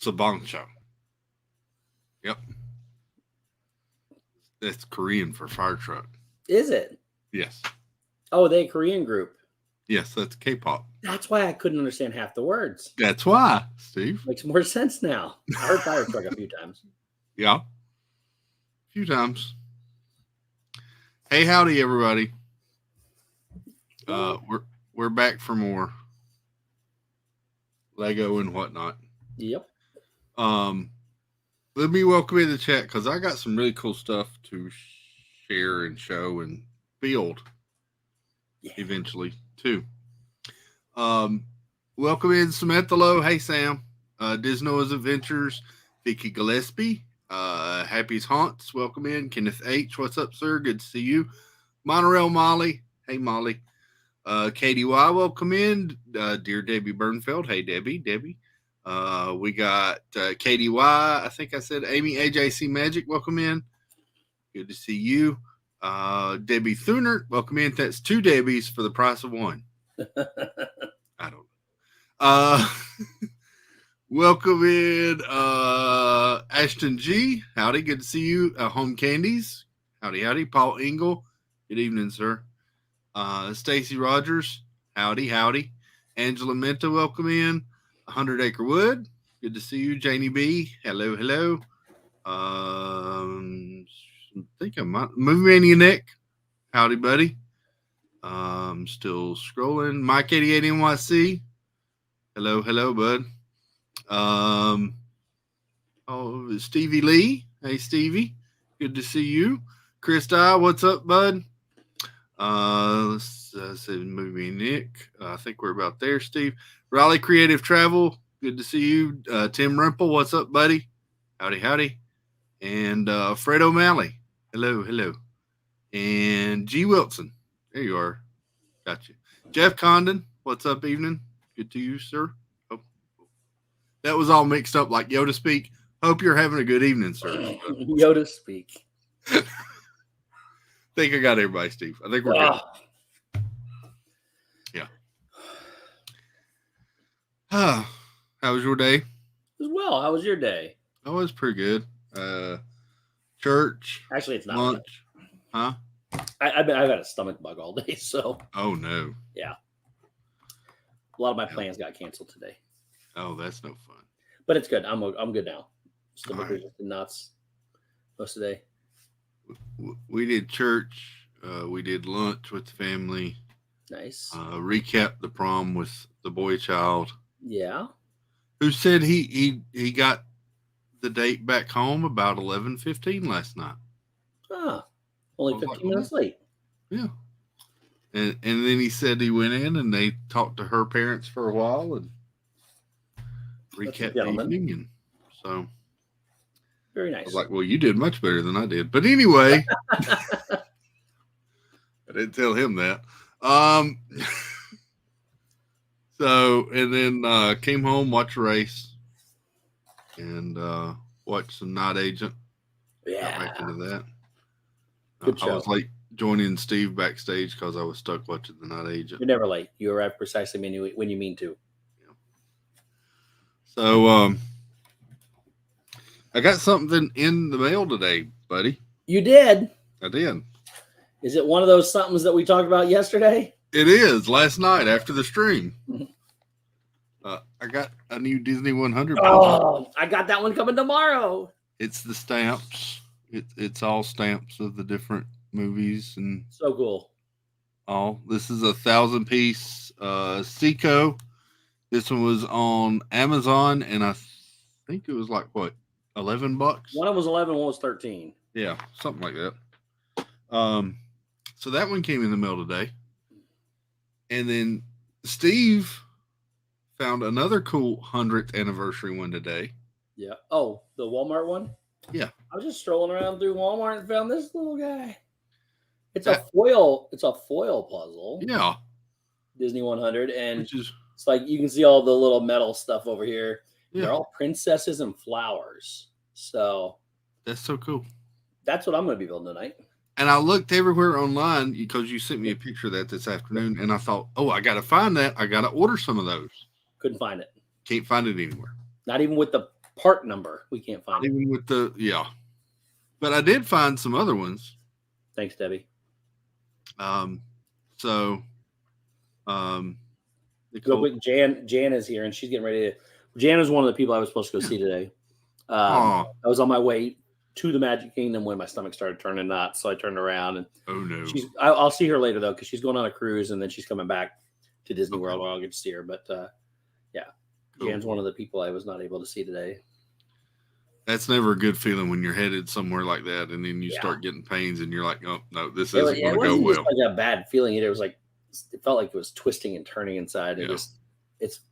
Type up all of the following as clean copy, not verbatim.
Sabancho. Yep. That's Korean for fire truck. Is it? Yes. Oh, they a Korean group. Yes, that's K-pop. That's why I couldn't understand half the words. That's why, Steve. Makes more sense now. I heard fire truck a few times. Yeah. A few times. Hey, howdy, everybody. We're back for more Lego and whatnot. Yep. Let me welcome in the chat because I got some really cool stuff to share and show and build eventually too. Welcome in Samantha Lowe. Hey Sam. Disno's Adventures. Vicky Gillespie. Happy's Haunts. Welcome in. Kenneth H. What's up, sir? Good to see you. Monorail Molly. Hey Molly. Katie Y. Welcome in. Dear Debbie Burnfeld. Hey Debbie. We got Katie Y. I think I said Amy AJC Magic. Welcome in. Good to see you. Debbie Thunert. Welcome in. That's two Debbies for the price of one. I don't know. Welcome in Ashton G. Howdy. Good to see you. Home Candies. Howdy. Paul Engel. Good evening, sir. Stacy Rogers. Howdy. Angela Menta. Welcome in. 100 Acre Wood. Good to see you. Janie B. Hello. I think I might. Movie Mania Nick. Howdy, buddy. Still scrolling. Mike 88 NYC. Hello, bud. Stevie Lee. Hey, Stevie. Good to see you. Chris Dye. What's up, bud? Let's say Movie Nick. I think we're about there, Steve. Raleigh Creative Travel. Good to see you. Tim Rimple. What's up, buddy? Howdy. And Fred O'Malley. Hello. And G. Wilson. There you are. Got you. Jeff Condon. What's up, evening? Good to you, sir. Oh. That was all mixed up like Yoda speak. Hope you're having a good evening, sir. Yoda speak. I think I got everybody, Steve. I think we're good. Yeah. How was your day? As well. How was your day? Oh, it was pretty good. Church. Actually, it's not lunch. Huh? I've had a stomach bug all day, so. Oh no. Yeah. A lot of my plans got canceled today. Oh, that's no fun. But it's good. I'm good now. Stomach was just nuts most of the day. We did church. We did lunch with the family. Nice. Recapped the prom with the boy child. Yeah. Who said he got the date back home about 11:15 last night. Only 15 minutes late. Yeah. And then he said he went in and they talked to her parents for a while and recapped the evening. And so very nice. I was like, well, you did much better than I did. But anyway, I didn't tell him that. So, and then came home, watched a race, and watched some Night Agent. Yeah. Got back into that. Good show. I was late joining Steve backstage because I was stuck watching the Night Agent. You're never late. You arrive precisely when you mean to. Yeah. So, I got something in the mail today, buddy. You did? I did. Is it one of those somethings that we talked about yesterday? It is. Last night after the stream. I got a new Disney 100. Oh, I got that one coming tomorrow. It's the stamps. It's all stamps of the different movies and so cool. This is 1,000-piece Seiko. This one was on Amazon, and I think it was like what, $11? One was 11, one was 13. Yeah, something like that. So that one came in the mail today, and then Steve found another cool 100th anniversary one today. Yeah. Oh, the Walmart one? Yeah. I was just strolling around through Walmart and found this little guy. It's a foil puzzle. Yeah. Disney 100. And it's like you can see all the little metal stuff over here. Yeah. They're all princesses and flowers. So that's so cool. That's what I'm going to be building tonight. And I looked everywhere online because you sent me a picture of that this afternoon. And I thought, oh, I got to find that. I got to order some of those. Couldn't find it. Can't find it anywhere. Not even with the part number. We can't find even with the but I did find some other ones. Thanks, Debbie. So real quick, Jan is here, and she's getting ready to. Jan is one of the people I was supposed to go see today. I was on my way to the Magic Kingdom when my stomach started turning knots, so I turned around and I'll see her later though, because she's going on a cruise and then she's coming back to Disney World where I'll get to see her. But cool. Jan's one of the people I was not able to see today. That's never a good feeling when you're headed somewhere like that, and then you start getting pains, and you're like, "Oh no, this isn't going to go well." Just like a bad feeling. It was like it felt like it was twisting and turning inside. It's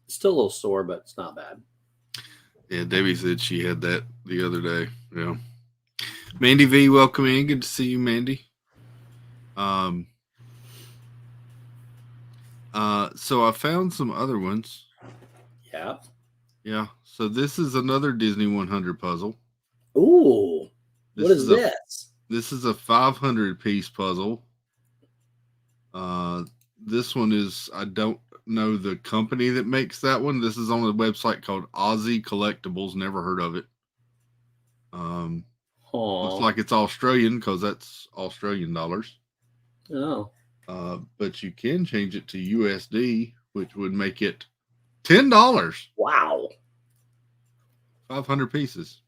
still a little sore, but it's not bad. Yeah, Debbie said she had that the other day. Yeah, Mandy V, welcome in. Good to see you, Mandy. So I found some other ones. Yeah. Yeah. So this is another Disney 100 puzzle. Ooh. What is this? This is a 500-piece puzzle. This one is, I don't know the company that makes that one. This is on a website called Aussie Collectibles. Never heard of it. Looks like it's Australian because that's Australian dollars. Oh. But you can change it to USD, which would make it $10. Wow. 500 pieces.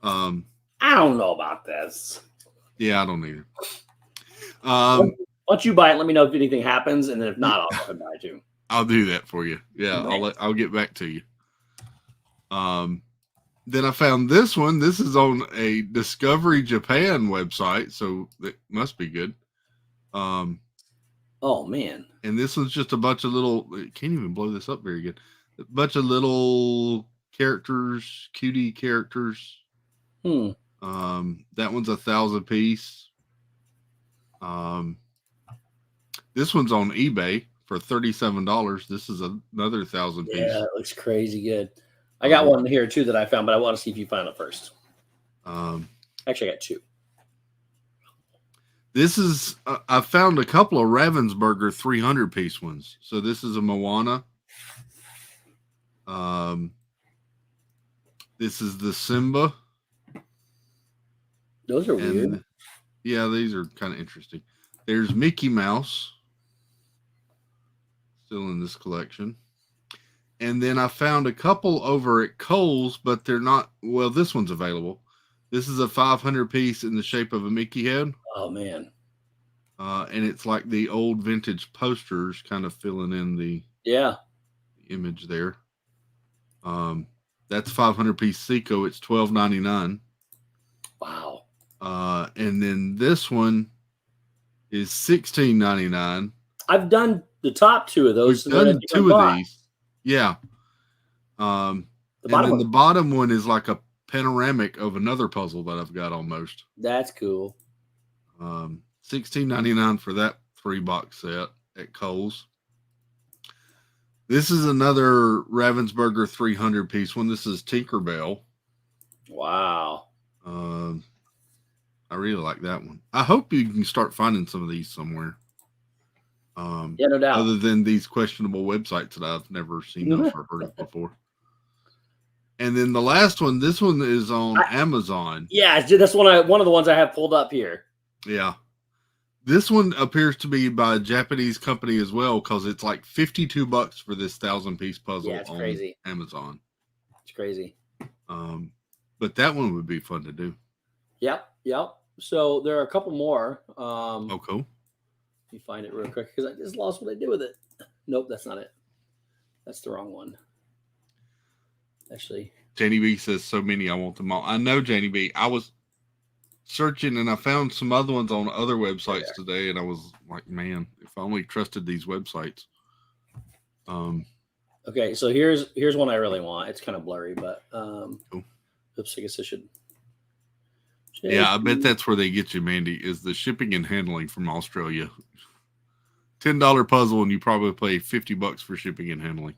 I don't know about this. Yeah, I don't either. Once you buy it, let me know if anything happens, and then if not, I'll buy it too. I'll do that for you. Yeah, nice. I'll get back to you. Then I found this one. This is on a Discovery Japan website, so it must be good. Oh man! And this one's just a bunch of little. Can't even blow this up very good. A bunch of little characters, cutie characters. That one's 1,000 piece. This one's on eBay for $37. This is another 1,000 piece. Yeah, it looks crazy good. I got one here too that I found, but I want to see if you find it first. Actually, I got two. This is I found a couple of Ravensburger 300-piece ones. So this is a Moana. This is the Simba. Those are weird. Yeah, these are kind of interesting. There's Mickey Mouse. Still in this collection. And then I found a couple over at Kohl's, but they're not. Well, this one's available. This is a 500-piece in the shape of a Mickey head. Oh, man. And it's like the old vintage posters kind of filling in the image there. That's 500-piece Seiko. It's $12.99. Wow. And then this one is $16.99. I've done the top two of those. We've done two of these. Yeah. And then the bottom one is like a panoramic of another puzzle that I've got almost. That's cool. $16.99 for that 3-box set at Kohl's. This is another Ravensburger 300-piece one. This is Tinkerbell. Wow. I really like that one. I hope you can start finding some of these somewhere. Yeah, no doubt. Other than these questionable websites that I've never seen those or heard of before. And then the last one, this one is on Amazon. Yeah, that's one of the ones I have pulled up here. Yeah. This one appears to be by a Japanese company as well, because it's like $52 for this 1,000-piece puzzle on crazy. Amazon. It's crazy. But that one would be fun to do. Yep. So there are a couple more. Oh, cool. Let me find it real quick because I just lost what I did with it. Nope, that's not it. That's the wrong one. Actually, Janie B says so many. I want them all. I know, Janie B. I was searching and I found some other ones on other websites today, and I was like, man, if I only trusted these websites. Okay, so here's one I really want. It's kind of blurry, but cool. Oops, I guess I should. Yeah, I bet that's where they get you, Mandy, is the shipping and handling from Australia. $10 puzzle, and you probably pay $50 for shipping and handling.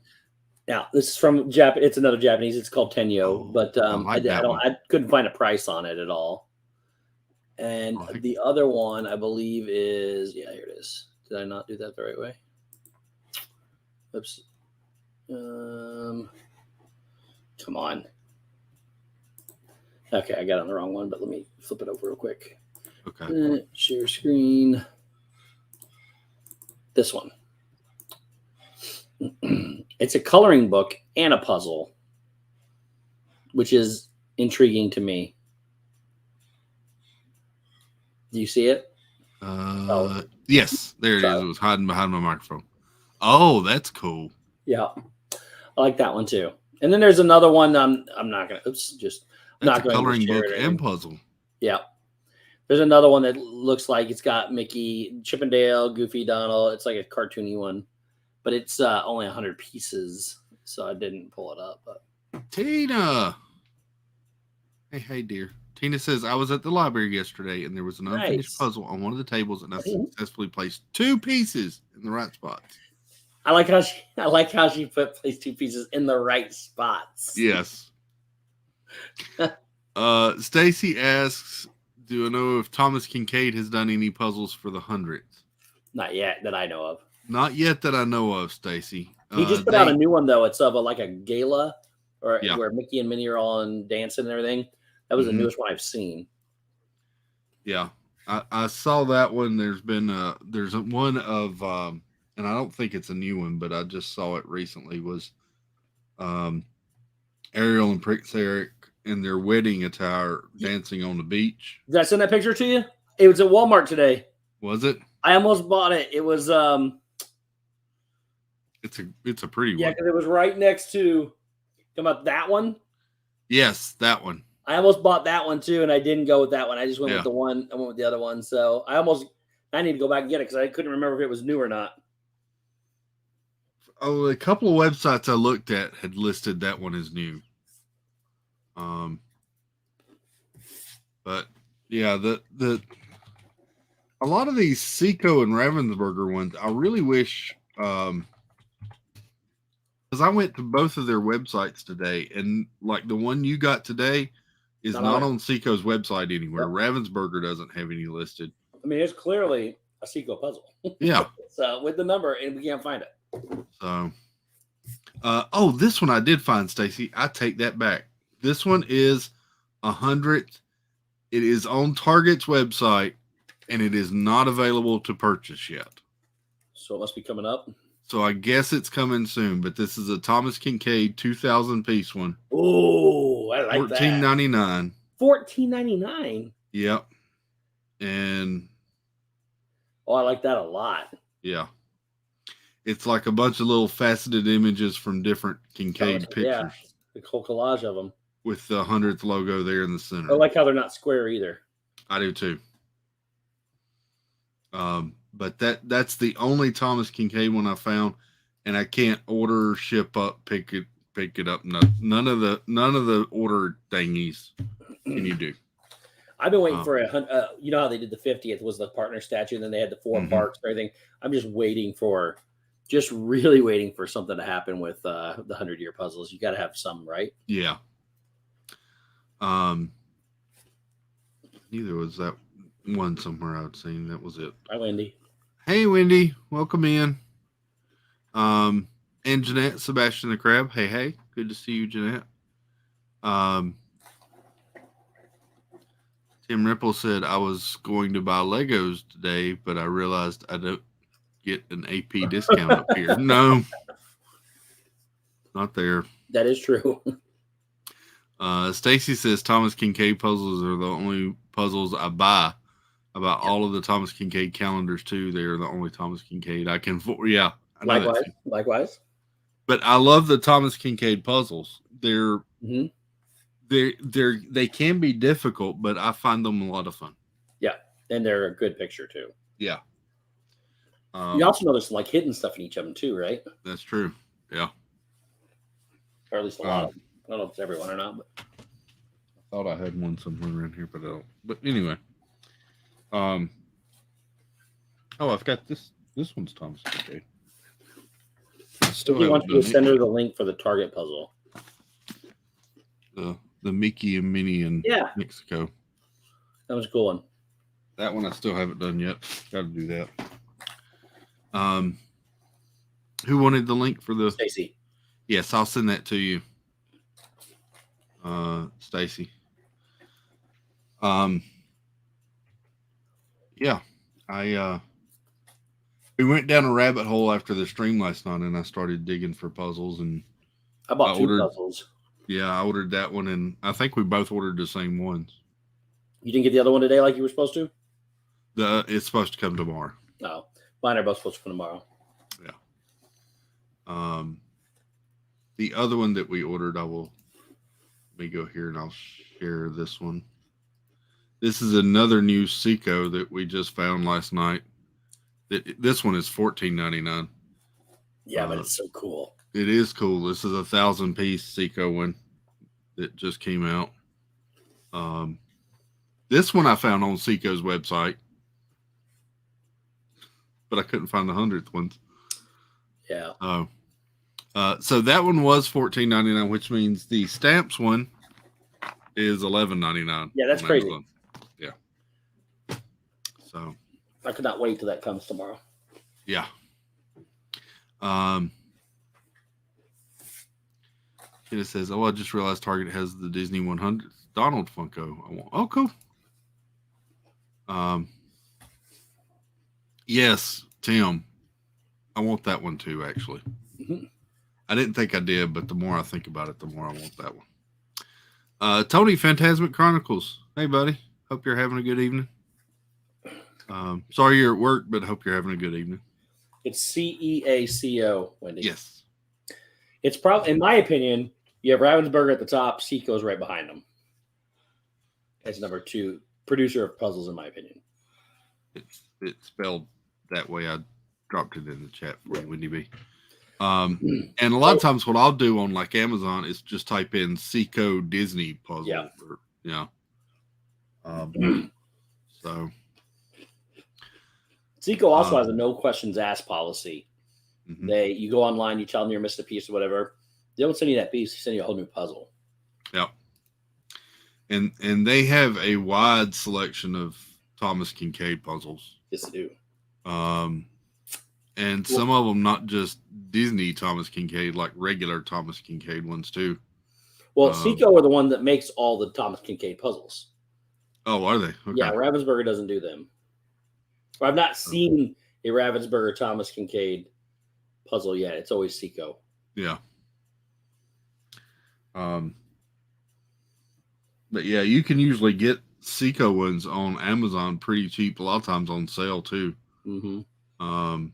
Now, this is from It's another Japanese. It's called Tenyo, but I couldn't find a price on it at all. And the other one, I believe, is here it is. Did I not do that the right way? Oops. Come on. Okay, I got on the wrong one, but let me flip it over real quick. Okay. Share screen. This one. It's a coloring book and a puzzle, which is intriguing to me. Do you see it? Yes, there it is. It was hiding behind my microphone. Oh, that's cool. Yeah, I like that one too. And then there's another one. I'm not gonna. Oops, just that's not a coloring book and puzzle. Yeah, there's another one that looks like it's got Mickey, Chippendale, Goofy, Donald. It's like a cartoony one, but it's only 100 pieces, so I didn't pull it up. But Tina, hey, dear. Tina says, I was at the library yesterday and there was an unfinished puzzle on one of the tables and I successfully placed 2 pieces in the right spots. I like how she placed 2 pieces in the right spots. Yes. Stacy asks, do I know if Thomas Kincaid has done any puzzles for the 100th? Not yet that I know of. Not yet that I know of, Stacy. He just put out a new one though. It's of like a gala where Mickey and Minnie are all dancing and everything. That was the newest one I've seen. Yeah, I saw that one. There's one of, and I don't think it's a new one, but I just saw it recently. Was Ariel and Prince Eric in their wedding attire dancing on the beach? Did I send that picture to you? It was at Walmart today. Was it? I almost bought it. It was It's a pretty one. Yeah, because it was right next to. Talking about that one? Yes, that one. I almost bought that one too, and I didn't go with that one. I just went with the one. I went with the other one. So I need to go back and get it because I couldn't remember if it was new or not. Oh, a couple of websites I looked at had listed that one as new. But yeah, a lot of these Seco and Ravensburger ones, I really wish, because I went to both of their websites today, and like the one you got today is not on Seco's website anywhere. Yep. Ravensburger doesn't have any listed. I mean, it's clearly a Seco puzzle. Yeah. So with the number, and we can't find it. So, this one I did find, Stacy. I take that back. This one is 100. It is on Target's website, and it is not available to purchase yet. So it must be coming up. So I guess it's coming soon. But this is a Thomas Kincaid 2,000 piece one. Oh, I like that. $14.99. $14.99. Yep. And I like that a lot. Yeah. It's like a bunch of little faceted images from different Kincaid pictures. Yeah, the whole collage of them. With the 100th logo there in the center. I like how they're not square either. I do too. But that's the only Thomas Kincaid one I found, and I can't order, ship up, pick it up. None of the order thingies can you do. I've been waiting for you know how they did the 50th was the partner statue, and then they had the 4 parks and everything. I'm just really waiting for something to happen with the 100-year puzzles. You got to have some, right? Yeah. Neither was that one somewhere I'd seen. That was it. Hi, Wendy. Hey, Wendy. Welcome in. And Jeanette, Sebastian the Crab. Hey. Good to see you, Jeanette. Tim Ripple said, I was going to buy Legos today, but I realized I don't get an AP discount up here. No. Not there. That is true. Stacy says Thomas Kincaid puzzles are the only puzzles I buy. About all of the Thomas Kincaid calendars too. They are the only Thomas Kincaid I can afford. Yeah. Likewise. But I love the Thomas Kincaid puzzles. They can be difficult, but I find them a lot of fun. Yeah. And they're a good picture too. Yeah. You also notice like hidden stuff in each of them too, right? That's true. Yeah. Or at least a lot of them. I don't know if it's everyone or not, but I thought I had one somewhere around here, but I don't. But anyway. I've got this. This one's Thomas Kincaid. He wants you to send her the link for the Target puzzle. The Mickey and Minnie in Mexico. That was a cool one. That one I still haven't done yet. Got to do that. Who wanted the link for the Stacy? Yes, I'll send that to you. Stacy. Yeah, we went down a rabbit hole after the stream last night, and I started digging for puzzles, and I bought two puzzles. Yeah, I ordered that one, and I think we both ordered the same ones. You didn't get the other one today, like you were supposed to? It's supposed to come tomorrow. No, mine are both supposed to come tomorrow. Yeah. The other one that we ordered, let me go here and I'll share this one. This is another new Seiko that we just found last night. This one is $14.99. Yeah, but it's so cool. It is cool. This is a 1,000-piece Seiko one that just came out. This one I found on Seiko's website, but I couldn't find the 100th ones. Yeah. So that one was $14.99, which means the stamps one is $11.99. Yeah, that's crazy. Amazon. Yeah. So I could not wait till that comes tomorrow. Yeah. It says, "Oh, I just realized Target has the Disney 100 Donald Funko. I want." Oh, cool. Yes, Tim. I want that one too. Actually, I didn't think I did, but the more I think about it, the more I want that one. Tony, Phantasmic Chronicles. Hey, buddy. Hope you're having a good evening. Sorry you're at work, but hope you're having a good evening. It's CEACO, Wendy. Yes. It's probably, in my opinion, you have Ravensburger at the top. Seiko's right behind them. As number 2 producer of puzzles, in my opinion. It's spelled that way. I dropped it in the chat for you, Wendy B. And a lot of times what I'll do on like Amazon is just type in Seiko Disney puzzle. Yeah. So Seiko also has a no questions asked policy. Mm-hmm. You go online, you tell them you're missing a piece or whatever. They don't send you that piece; they send you a whole new puzzle. Yeah. And they have a wide selection of Thomas Kincaid puzzles. Yes, they do. And some of them not just Disney Thomas Kincaid, like regular Thomas Kincaid ones too. Well, Seiko are the one that makes all the Thomas Kincaid puzzles. Oh, are they? Okay. Yeah, Ravensburger doesn't do them. Well, I've not seen a Ravensburger Thomas Kincaid puzzle yet. It's always Seiko. Yeah. But yeah, you can usually get Seiko ones on Amazon pretty cheap. A lot of times on sale too. Mm-hmm.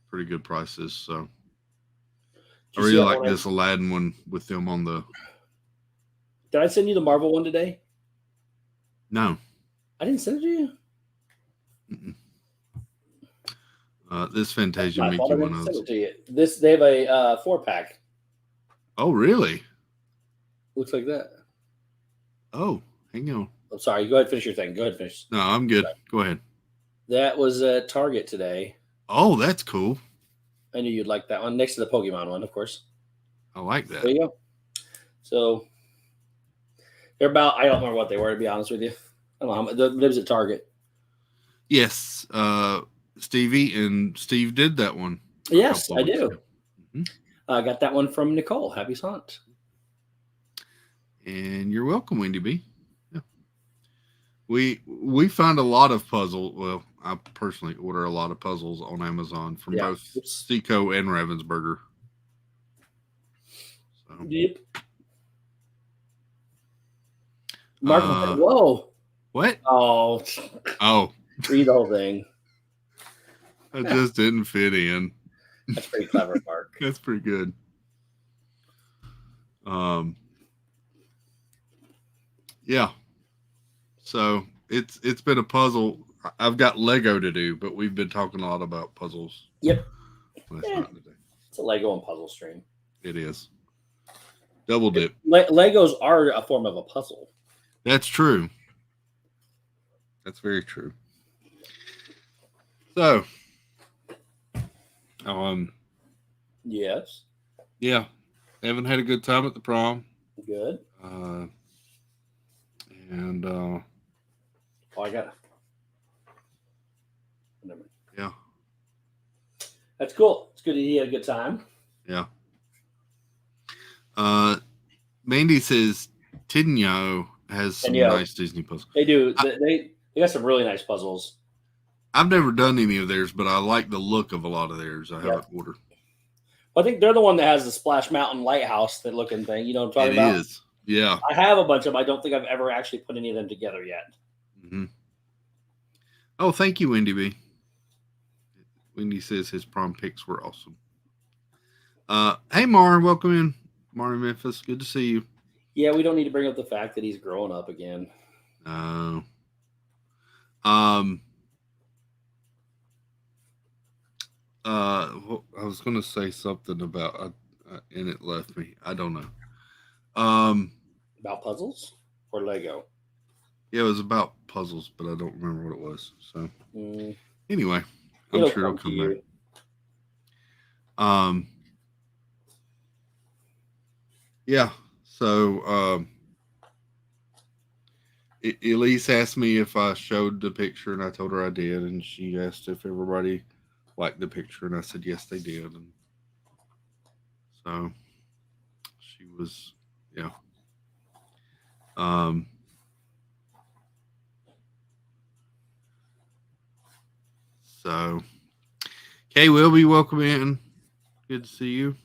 Pretty good prices. So I really like this Aladdin one with them on the. Did I send you the Marvel one today? No. I didn't send it to you. This Fantasia Mickey one. Send it to you. They have a 4-pack. Oh, really? Looks like that. Oh, hang on. I'm sorry. Go ahead, finish your thing. Go ahead, finish. No, I'm good. Go ahead. That was at Target today. Oh, that's cool. I knew you'd like that one. Next to the Pokemon one, of course. I like that. There you go. So they're about, I don't remember what they were, to be honest with you. I don't know how much. It was at Target. Yes. Stevie and Steve did that one. Yes, I do. Mm-hmm. I got that one from Nicole. Happy Hunt. And you're welcome, Wendy B. Yeah. We find a lot of puzzles. Well, I personally order a lot of puzzles on Amazon from both Seiko and Ravensburger. So. Yep. Mark, whoa. What? Oh. Read the whole thing. I just didn't fit in. That's pretty clever, Mark. That's pretty good. Yeah. So it's been a puzzle. I've got Lego to do, but we've been talking a lot about puzzles. Yep. It's a Lego and puzzle stream. It is. Double dip. Legos are a form of a puzzle. That's true. That's very true. So, yes. Yeah. Evan had a good time at the prom. Good. I got it. Yeah. That's cool. It's good that he had a good time. Yeah. Mandy says Tinyo has some nice Disney puzzles. They do. They got some really nice puzzles. I've never done any of theirs, but I like the look of a lot of theirs. I haven't ordered. I think they're the one that has the Splash Mountain Lighthouse, that looking thing. You know what I'm talking about? It is. Yeah. I have a bunch of them. I don't think I've ever actually put any of them together yet. Mm-hmm. Oh, thank you, Wendy B. Wendy says his prom pics were awesome. Hey, Mar, welcome in. Mar in Memphis, good to see you. Yeah, we don't need to bring up the fact that he's growing up again. I was going to say something about, and it left me. I don't know. About puzzles or Lego? Yeah, it was about puzzles, but I don't remember what it was. So anyway, I'm sure it'll come back. Yeah. So Elise asked me if I showed the picture, and I told her I did, and she asked if everybody liked the picture, and I said yes, they did. And so she was, yeah. So, Kay Wilby, welcome in. Good to see you.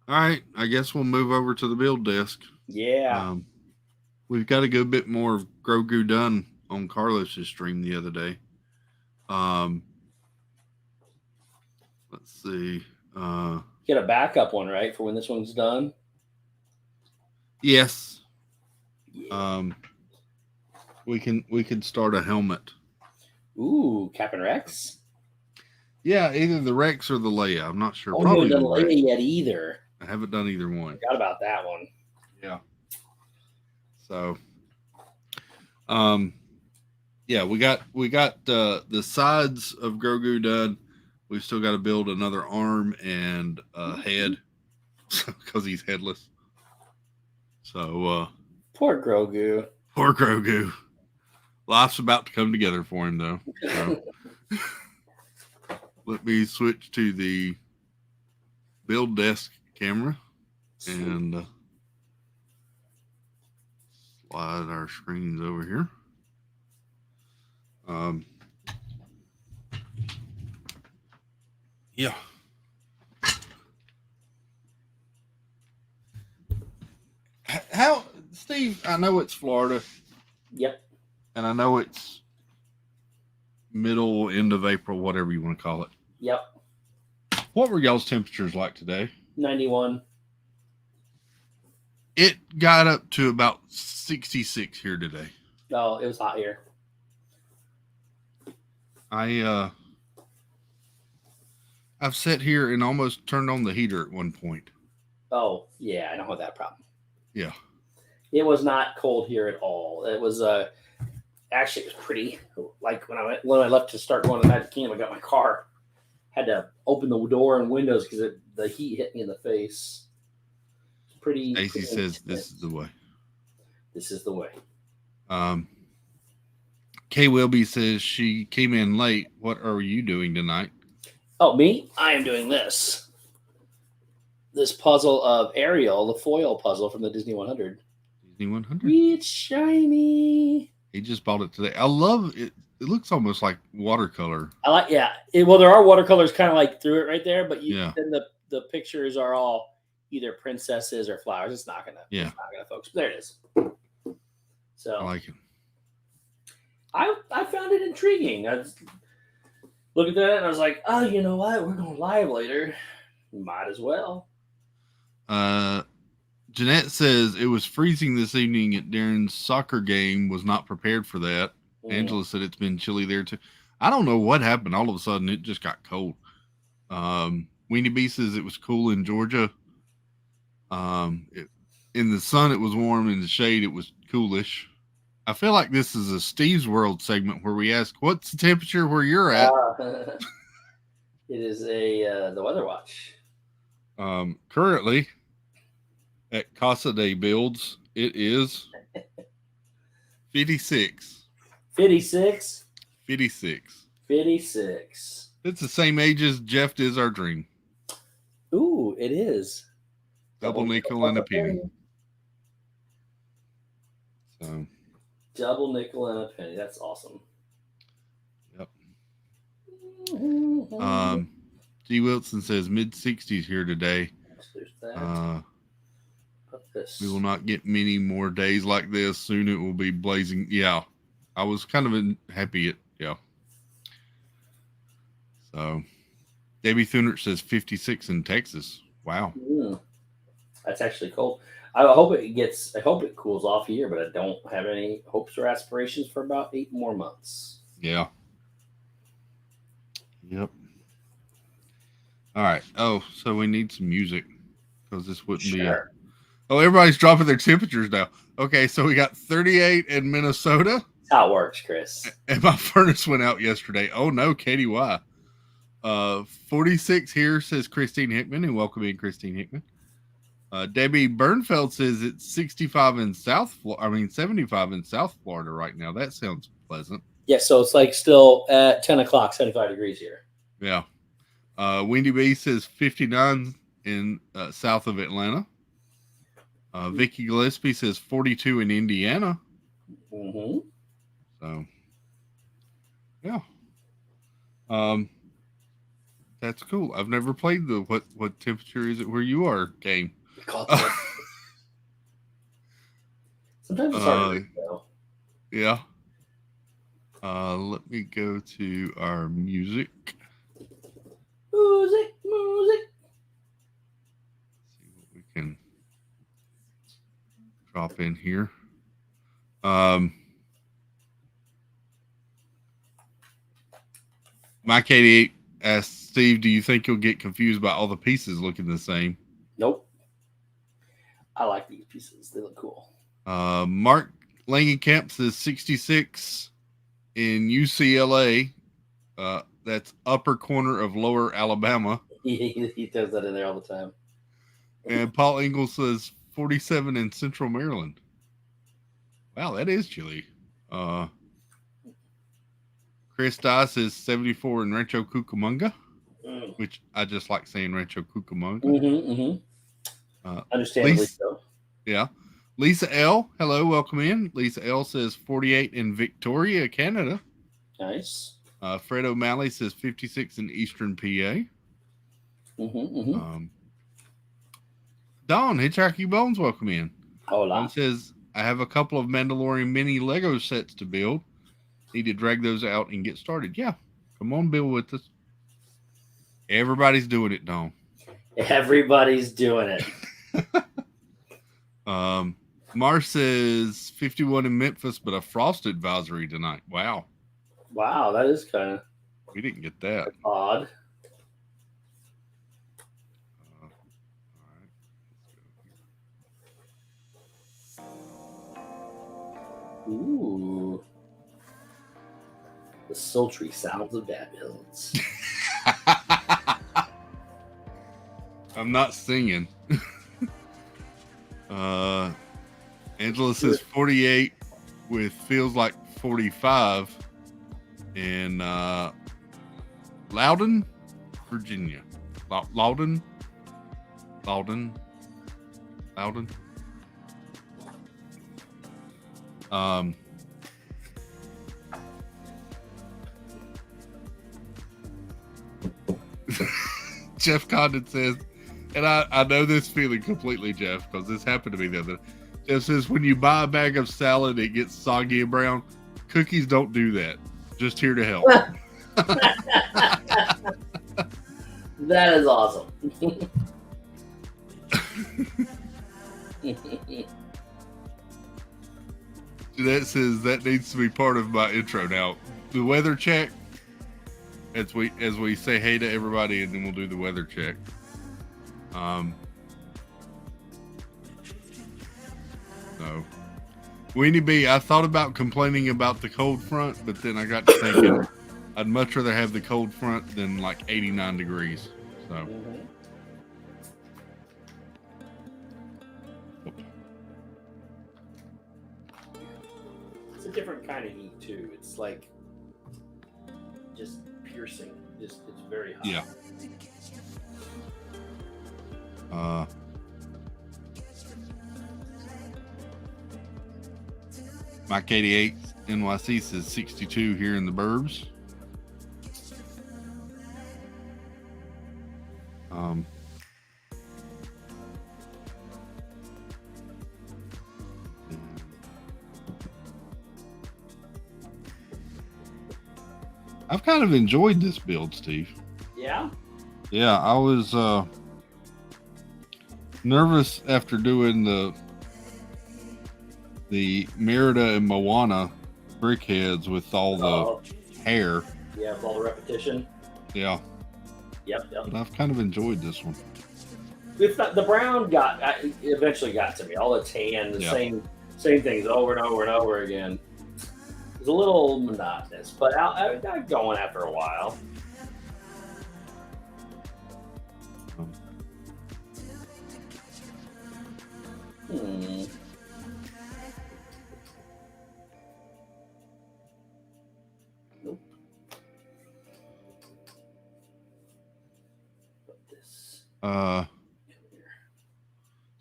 All right, I guess we'll move over to the build desk. Yeah. We've got a good bit more of Grogu done on Carlos's stream the other day. Let's see. Get a backup one, right, for when this one's done? Yes. Yeah. We can start a helmet. Ooh, Captain Rex? Yeah, either the Rex or the Leia. I'm not sure. Probably the Leia yet either. I haven't done either one. Forgot about that one. Yeah. So, yeah, we got the sides of Grogu done. We've still got to build another arm and a head because he's headless. So, poor Grogu. Poor Grogu. Life's about to come together for him, though. So. Let me switch to the build desk camera and slide our screens over here. Yeah. How, Steve, I know it's Florida. Yep. And I know it's middle, end of April, whatever you want to call it. Yep. What were y'all's temperatures like today? 91. It got up to about 66 here today. Oh, it was hot here. I've sat here and almost turned on the heater at one point. Oh, yeah, I don't have that problem. Yeah. It was not cold here at all. It was actually, it was pretty. Like when I left to start going to Magic Kingdom, I got my car. Had to open the door and windows because the heat hit me in the face. It's pretty. Stacy says this is the way. This is the way. Kay Wilby says she came in late. What are you doing tonight? Oh, me? I am doing this. This puzzle of Ariel, the foil puzzle from the Disney 100. Disney 100? It's shiny. He just bought it today. I love it. It looks almost like watercolor. I like, yeah. Well, there are watercolors kind of like through it right there, but then the pictures are all either princesses or flowers. It's not gonna focus. But there it is. So I like it. I found it intriguing. I looked at that and I was like, oh, you know what? We're going live later. Might as well. Jeanette says it was freezing this evening at Darren's soccer game. Was not prepared for that. Angela said it's been chilly there too. I don't know what happened. All of a sudden, it just got cold. Weenie B says it was cool in Georgia. In the sun, it was warm. In the shade, it was coolish. I feel like this is a Steve's World segment where we ask, what's the temperature where you're at? It is the Weather Watch. Currently, at Casa de Builds, it is 56. 56? 56. 56. It's the same age as Jeff Is Our Dream. Ooh, it is. Double nickel and a penny. So. Double nickel and a penny. That's awesome. Yep. G. Wilson says mid-60s here today. There's that. We will not get many more days like this. Soon it will be blazing. Yeah. I was kind of happy. Yeah. So, Debbie Thunert says 56 in Texas. Wow. That's actually cold. I hope it cools off here, but I don't have any hopes or aspirations for about 8 more months. Yeah. Yep. All right. Oh, so we need some music because this wouldn't be. Oh, everybody's dropping their temperatures now. Okay, so we got 38 in Minnesota. That's how it works, Chris. And my furnace went out yesterday. Oh no, Katie, why? 46 here, says Christine Hickman, and welcome in, Christine Hickman. Debbie Bernfeld says it's 65 in 75 in South Florida right now. That sounds pleasant. Yeah, so it's like still at 10 o'clock, 75 degrees here. Yeah. Windy B says 59 in south of Atlanta. Vicky Gillespie says 42 in Indiana. Mm-hmm. So, yeah. That's cool. I've never played the what temperature is it where you are game. Sometimes it's hard to read, though. Yeah. Let me go to our music. Music. See what we can drop in here. Mike 88 asked Steve, do you think you'll get confused by all the pieces looking the same? Nope. I like these pieces. They look cool. Mark Langenkamp says 66 in UCLA. That's upper corner of lower Alabama. He throws that in there all the time. And Paul Ingalls says 47 in Central Maryland. Wow, that is chilly. Chris Dye says 74 in Rancho Cucamonga, which I just like saying Rancho Cucamonga. Understandably so. Yeah. Lisa L. Hello, welcome in. Lisa L. says 48 in Victoria, Canada. Nice. Fred O'Malley says 56 in Eastern PA. Don, Hitchhiking Bones, welcome in. Hola. Don says, I have a couple of Mandalorian mini Lego sets to build. Need to drag those out and get started. Yeah. Come on, build with us. Everybody's doing it, Don. Everybody's doing it. Mars says 51 in Memphis, but a frost advisory tonight. Wow. Wow, that is kind of. We didn't get that. Odd. All right. Ooh. The sultry sounds of Dad Hills. I'm not singing. Angela says 48 with feels like 45 in Loudon, Virginia. Loudon. Jeff Condon says, and I know this feeling completely, Jeff, because this happened to me the other day. Jeff says, when you buy a bag of salad, it gets soggy and brown. Cookies don't do that. Just here to help. That is awesome. That says that needs to be part of my intro. Now, the weather check, as we say hey to everybody, and then we'll do the weather check. So, Weenie B, I thought about complaining about the cold front, but then I got to thinking I'd much rather have the cold front than like 89 degrees. So, it's a different kind of heat too. It's like just piercing. It's very hot. Yeah. Mike 88 NYC says 62 here in the burbs. I've kind of enjoyed this build, Steve. Yeah? Yeah, I was nervous after doing the Merida and Moana brickheads with all the hair. Yeah, with all the repetition. Yeah. Yep. But I've kind of enjoyed this one. The brown eventually got to me. All the tan, the same things over and over and over again. It was a little monotonous, but I got going after a while. Nope.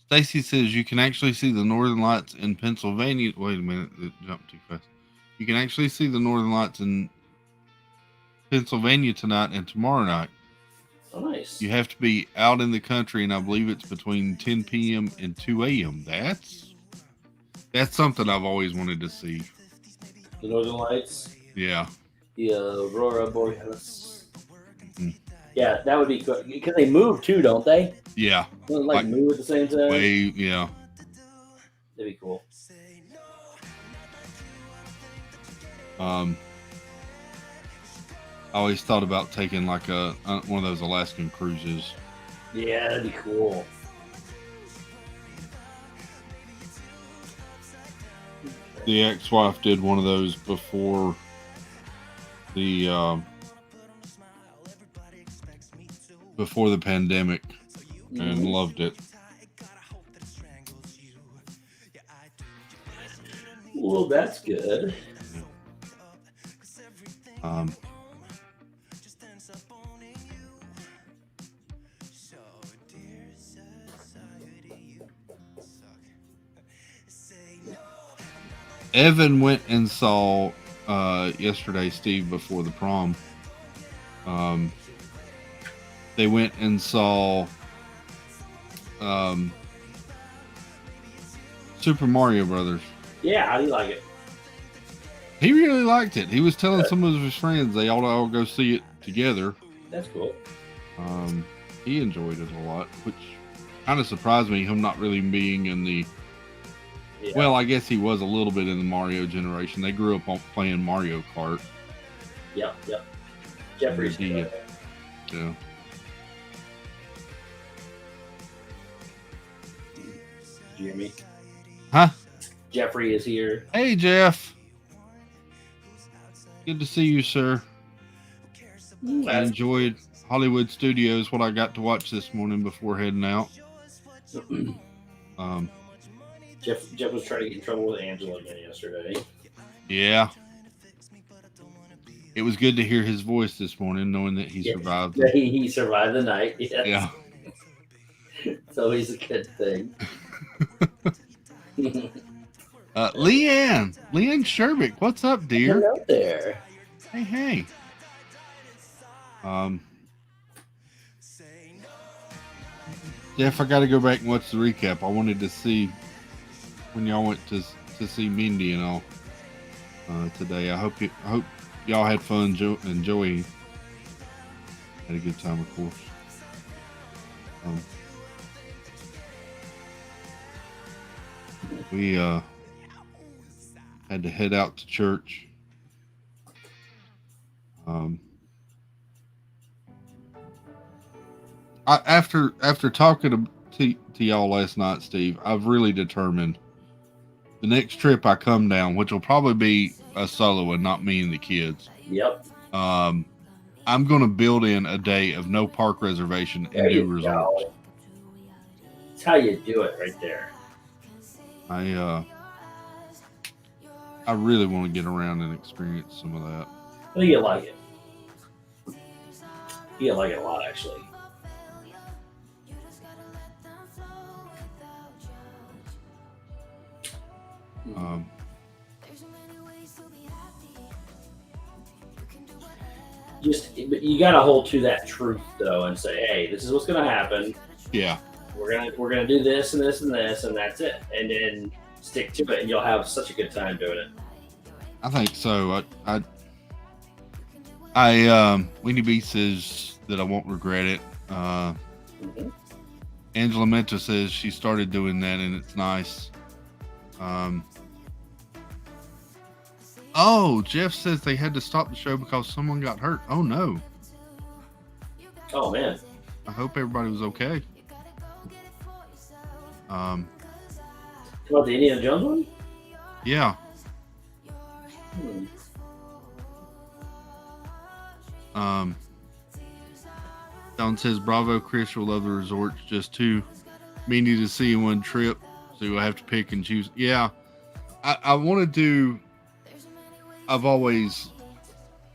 Stacy says you can actually see the Northern Lights in Pennsylvania. Wait a minute, it jumped too fast. You can actually see the Northern Lights in Pennsylvania tonight and tomorrow night. Oh, nice. You have to be out in the country, and I believe it's between 10 p.m. and 2 a.m. That's something I've always wanted to see. The Northern Lights? Yeah. The Aurora Borealis. Mm-hmm. Yeah, that would be cool. Because they move too, don't they? Yeah. Like move at the same time? Yeah. That'd be cool. I always thought about taking like one of those Alaskan cruises. Yeah, that'd be cool. The ex-wife did one of those before the pandemic and loved it. Well, that's good. Evan went and saw yesterday, Steve, before the prom. They went and saw Super Mario Brothers. Yeah, how do you like it? He really liked it. He was telling some of his friends they ought to all go see it together. That's cool. He enjoyed it a lot, which kind of surprised me, him not really being in the... Yeah. Well, I guess he was a little bit in the Mario generation. They grew up on playing Mario Kart. Yep. Jeffrey's yeah. Jimmy. Huh? Jeffrey is here. Hey, Jeff. Good to see you, sir. I enjoyed Hollywood Studios, what I got to watch this morning before heading out. Jeff was trying to get in trouble with Angela again yesterday. Yeah. It was good to hear his voice this morning, knowing that he survived. Yeah, he survived the night. Yes. Yeah. It's always a good thing. Leanne Sherbik, what's up, dear? Hello there. Hey. Jeff, I got to go back and watch the recap. I wanted to see when y'all went to see Mindy and all today. I hope y'all had fun. And Joey had a good time, of course. We had to head out to church. After talking to y'all last night, Steve, I've really determined the next trip I come down, which will probably be a solo and not me and the kids. Yep. I'm going to build in a day of no park reservation and do resorts. That's how you do it right there. I really want to get around and experience some of that. I think you'll like it. You'll like it a lot, actually. But you got to hold to that truth though, and say, hey, this is what's going to happen. Yeah. We're gonna do this and this and this, and that's it. And then stick to it, and you'll have such a good time doing it. I think so. Winnie B says that I won't regret it. Angela Menta says she started doing that and it's nice. Jeff says they had to stop the show because someone got hurt. Oh no. Oh man. I hope everybody was okay. About the Indiana Jones one? Yeah. Don says, bravo, Chris, will love the resorts. Just too many to see in one trip, so you'll have to pick and choose. Yeah, I want to do. I've always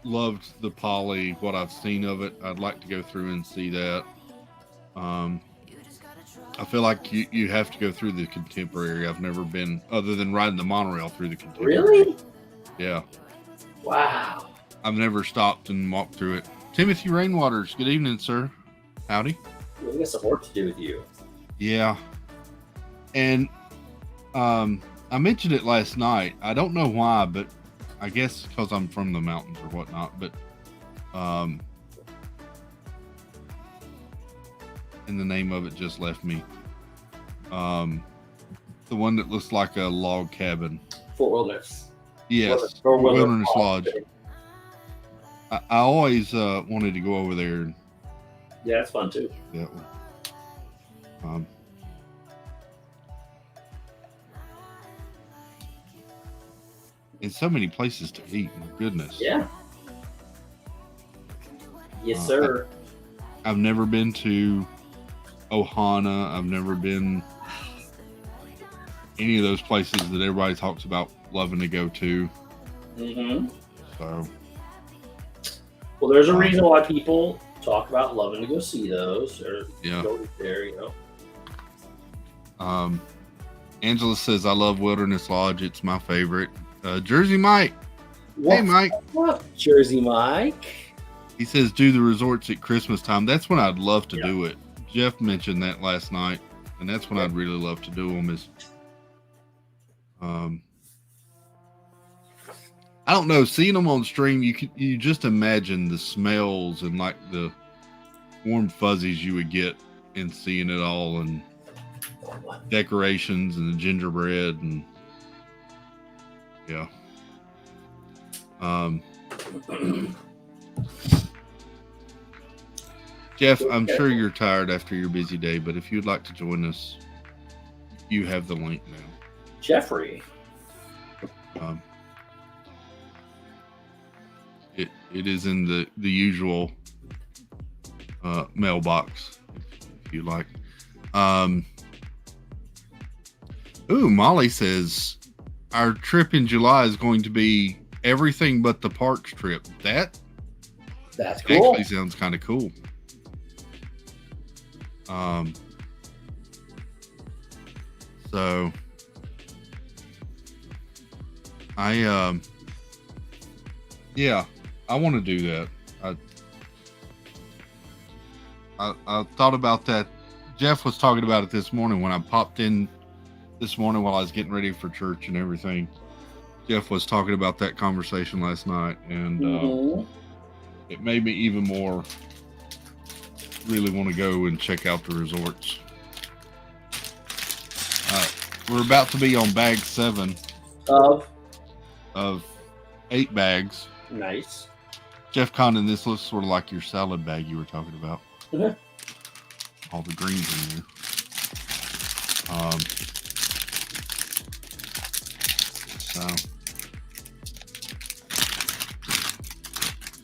loved the Poly. What I've seen of it, I'd like to go through and see that. I feel like you have to go through the Contemporary. I've never been, other than riding the monorail through the Contemporary. Really? Yeah. Wow. I've never stopped and walked through it. Timothy Rainwaters, good evening, sir. Howdy. We got some work to do with you. Yeah. And I mentioned it last night. I don't know why, but I guess because I'm from the mountains or whatnot, but and the name of it just left me. The one that looks like a log cabin. Fort Wilderness. Yes, Wilderness Lodge. I always wanted to go over there. Yeah, it's fun too. That one. And so many places to eat. My goodness. Yeah. Yes, sir. I've never been to Ohana. I've never been any of those places that everybody talks about loving to go to. So. Well, there's a reason why people talk about loving to go see those or go there, you know. Angela says, I love Wilderness Lodge. It's my favorite. Jersey Mike. Hey, Mike. What? Jersey Mike. He says, do the resorts at Christmas time. That's when I'd love to do it. Jeff mentioned that last night, and that's when I'd really love to do them is, I don't know, seeing them on stream, you just imagine the smells and like the warm fuzzies you would get in seeing it all, and decorations and the gingerbread and yeah. Jeff, I'm sure you're tired after your busy day, but if you'd like to join us, you have the link now. Jeffrey. It is in the usual mailbox, if you like. Molly says our trip in July is going to be everything but the parks trip. That's cool. Actually sounds kind of cool. So I want to do that. I thought about that. Jeff was talking about it this morning when I popped in this morning while I was getting ready for church and everything. Jeff was talking about that conversation last night, and it made me even more really want to go and check out the resorts. We're about to be on bag 7 of 8 bags. Nice. Jeff Condon, this looks sort of like your salad bag you were talking about. All the greens in there. So,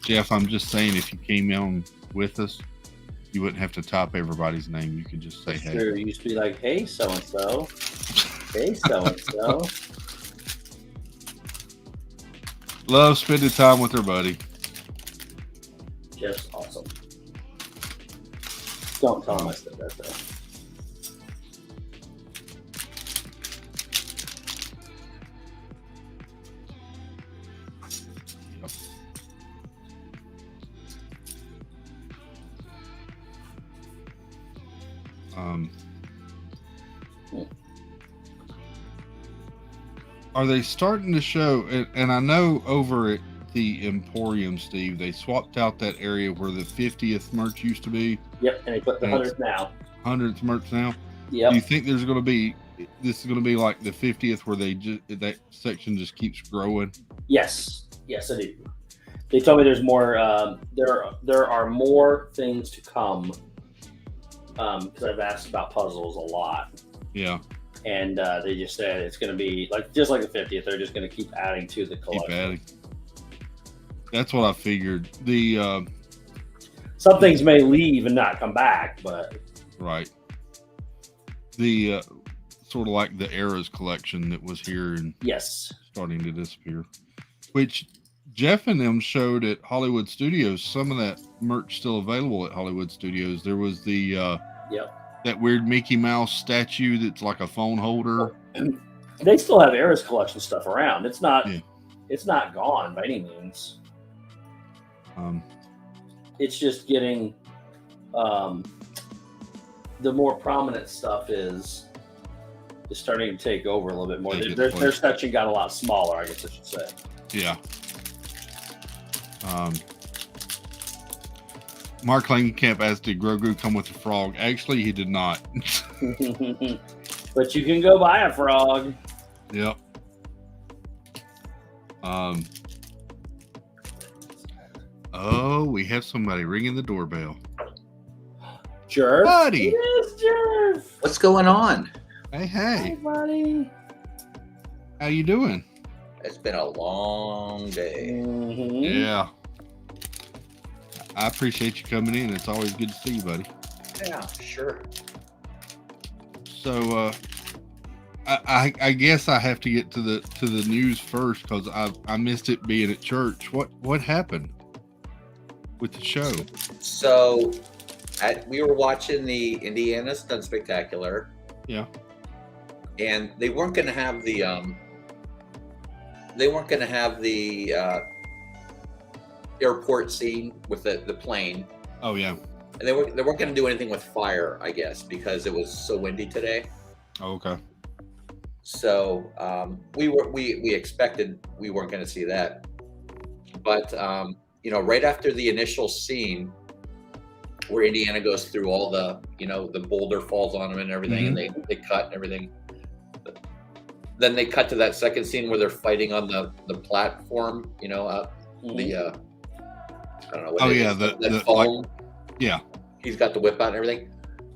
Jeff, I'm just saying, if you came on with us, you wouldn't have to type everybody's name. You could just say, hey. Sure, you used to be like, hey, so-and-so. Hey, so-and-so. Love spending time with her buddy. Jeff's awesome. Don't tell him I said that, though. Are they starting to show? And I know over at the Emporium, Steve, they swapped out that area where the 50th merch used to be. Yep, and they put the 100th now. 100th merch now. Yep. Do you think there's going to be? This is going to be like the 50th, where that section just keeps growing. Yes, I do. They told me there's more. There are more things to come. Because I've asked about puzzles a lot. Yeah. And they just said it's going to be just like the 50th. They're just going to keep adding to the collection. Keep adding. That's what I figured. Some things may leave and not come back, but right. The sort of like the Eras collection that was here and starting to disappear, which Jeff and them showed at Hollywood Studios. Some of that merch still available at Hollywood Studios. There was the that weird Mickey Mouse statue that's like a phone holder. They still have Eras collection stuff around. It's not gone by any means. It's just getting the more prominent stuff is starting to take over a little bit more. Their section got a lot smaller, I guess I should say. Yeah. Mark Langenkamp asked, did Grogu come with a frog? Actually, he did not. But you can go buy a frog. Yep. Oh, we have somebody ringing the doorbell. Jerv? Buddy. Yes, Jerv. What's going on? Hey. Hey, buddy. How you doing? It's been a long day. Mm-hmm. Yeah. I appreciate you coming in. It's always good to see you, buddy. Yeah, sure. So, I guess I have to get to the news first because I missed it being at church. What happened with the show? So, we were watching the Indiana Stunt Spectacular. Yeah. And they weren't going to have the airport scene with the plane. Oh yeah. And they weren't going to do anything with fire, I guess, because it was so windy today. Oh, okay. So we expected we weren't going to see that, but right after the initial scene where Indiana goes through all the the boulder falls on him and everything, and they cut and everything. Then they cut to that second scene where they're fighting on the platform. The I don't know. What the foam. Yeah. He's got the whip out and everything.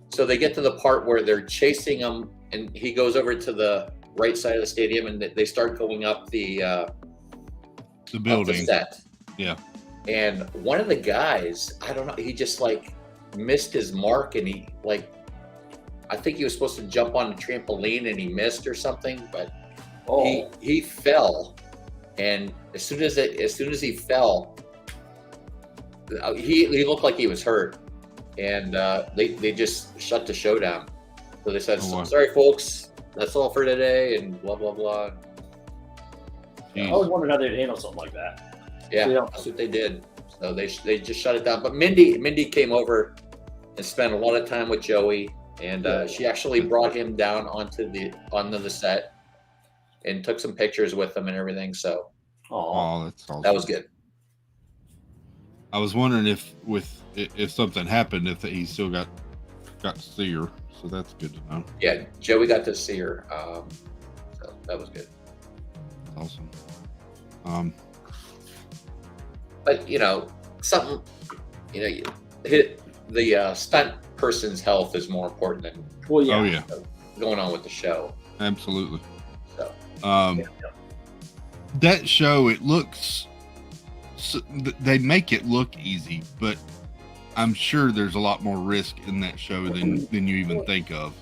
So they get to the part where they're chasing him, and he goes over to the right side of the stadium, and they start going up the building. Up the set. Yeah. And one of the guys, I don't know, he just missed his mark, and he I think he was supposed to jump on the trampoline and he missed or something, but he fell. And as soon as he fell, he looked like he was hurt, and they just shut the show down. So they said, "Sorry, folks, that's all for today," and blah blah blah. I always wondered how they'd handle something like that. Yeah, that's what they did. So they just shut it down. But Mindy came over and spent a lot of time with Joey, and she actually brought him down onto the set and took some pictures with him and everything. So, that's awesome. That was good. I was wondering if something happened, if he still got to see her. So that's good to know. Yeah, Joey got to see her. So that was good. Awesome. But something, the stunt person's health is more important than going on with the show. Absolutely. So that show, it looks. They make it look easy, but I'm sure there's a lot more risk in that show than you even think of.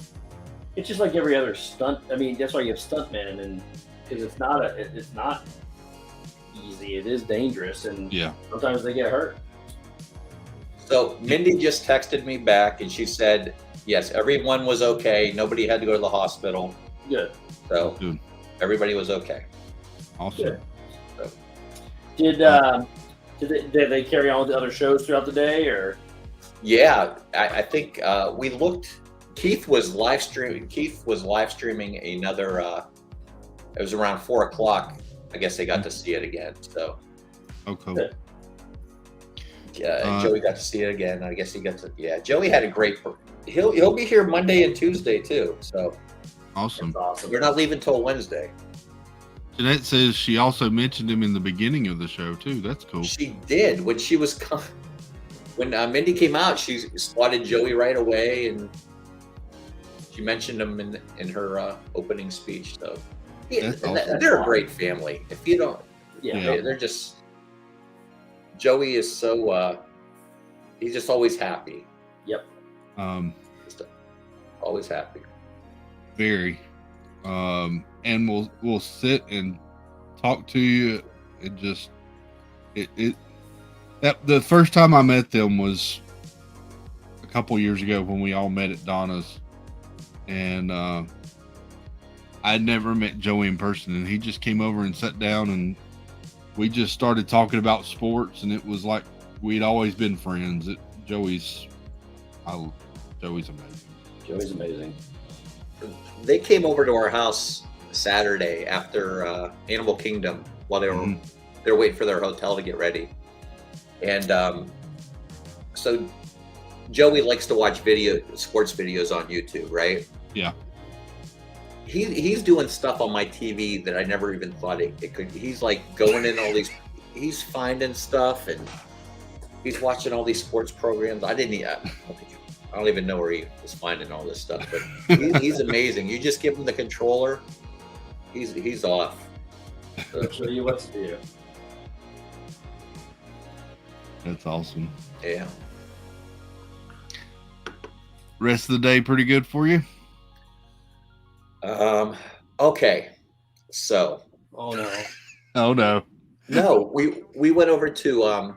It's just like every other stunt. I mean, that's why you have stuntmen, and because it's not easy. It is dangerous, and sometimes they get hurt. So Mindy just texted me back, and she said, yes, everyone was okay. Nobody had to go to the hospital. Good. So everybody was okay. Awesome. Good. So. Did they carry on with the other shows throughout the day, or? Yeah, I think we looked Keith was live streaming another. It was around 4:00. I guess they got to see it again. So. Oh, cool. Yeah, Joey got to see it again. I guess he got to. Yeah, Joey had a great. He'll be here Monday and Tuesday too. So. Awesome. That's awesome. We're not leaving till Wednesday. Jeanette says she also mentioned him in the beginning of the show too. That's cool. She did when she was when Mindy came out. She spotted Joey right away, and she mentioned him in her opening speech. So awesome. They're a great family. If you don't, they're just. Joey is so. He's just always happy. Yep. Just always happy. Very. And we'll sit and talk to you and just that the first time I met them was a couple years ago when we all met at Donna's, and I'd never met Joey in person, and he just came over and sat down and we just started talking about sports, and it was like we'd always been friends. Joey's amazing. Joey's amazing. They came over to our house Saturday after Animal Kingdom while they were waiting for their hotel to get ready, and so Joey likes to watch sports videos on YouTube, right? Yeah. He's doing stuff on my TV that I never even thought it could. He's like going in all these. He's finding stuff and he's watching all these sports programs. I don't even know where he was finding all this stuff, but he's amazing. You just give him the controller, he's off. I'll show you what to do. That's awesome. Yeah. Rest of the day pretty good for you? Okay. So. Oh no. Oh no. No, we went over to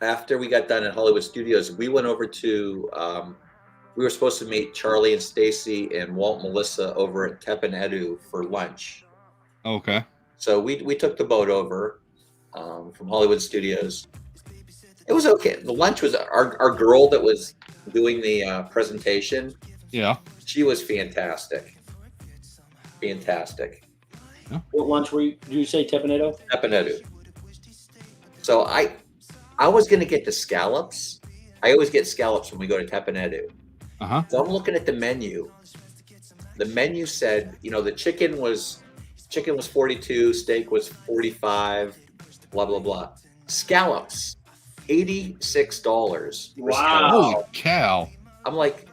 after we got done at Hollywood Studios, we went over to we were supposed to meet Charlie and Stacy and Walt and Melissa over at Tep and Edu for lunch. Okay. So we took the boat over from Hollywood Studios. It was okay. The lunch was our girl that was doing the presentation. Yeah. She was fantastic. Fantastic. Yeah. What lunch were you? Did you say Tep and Edu? Tep and Edu. So I was going to get the scallops. I always get scallops when we go to Tep and Edu. Uh-huh. So I'm looking at the menu. The menu said, the chicken was 42, steak was 45, blah, blah, blah. Scallops, $86. Wow. Holy cow. I'm like,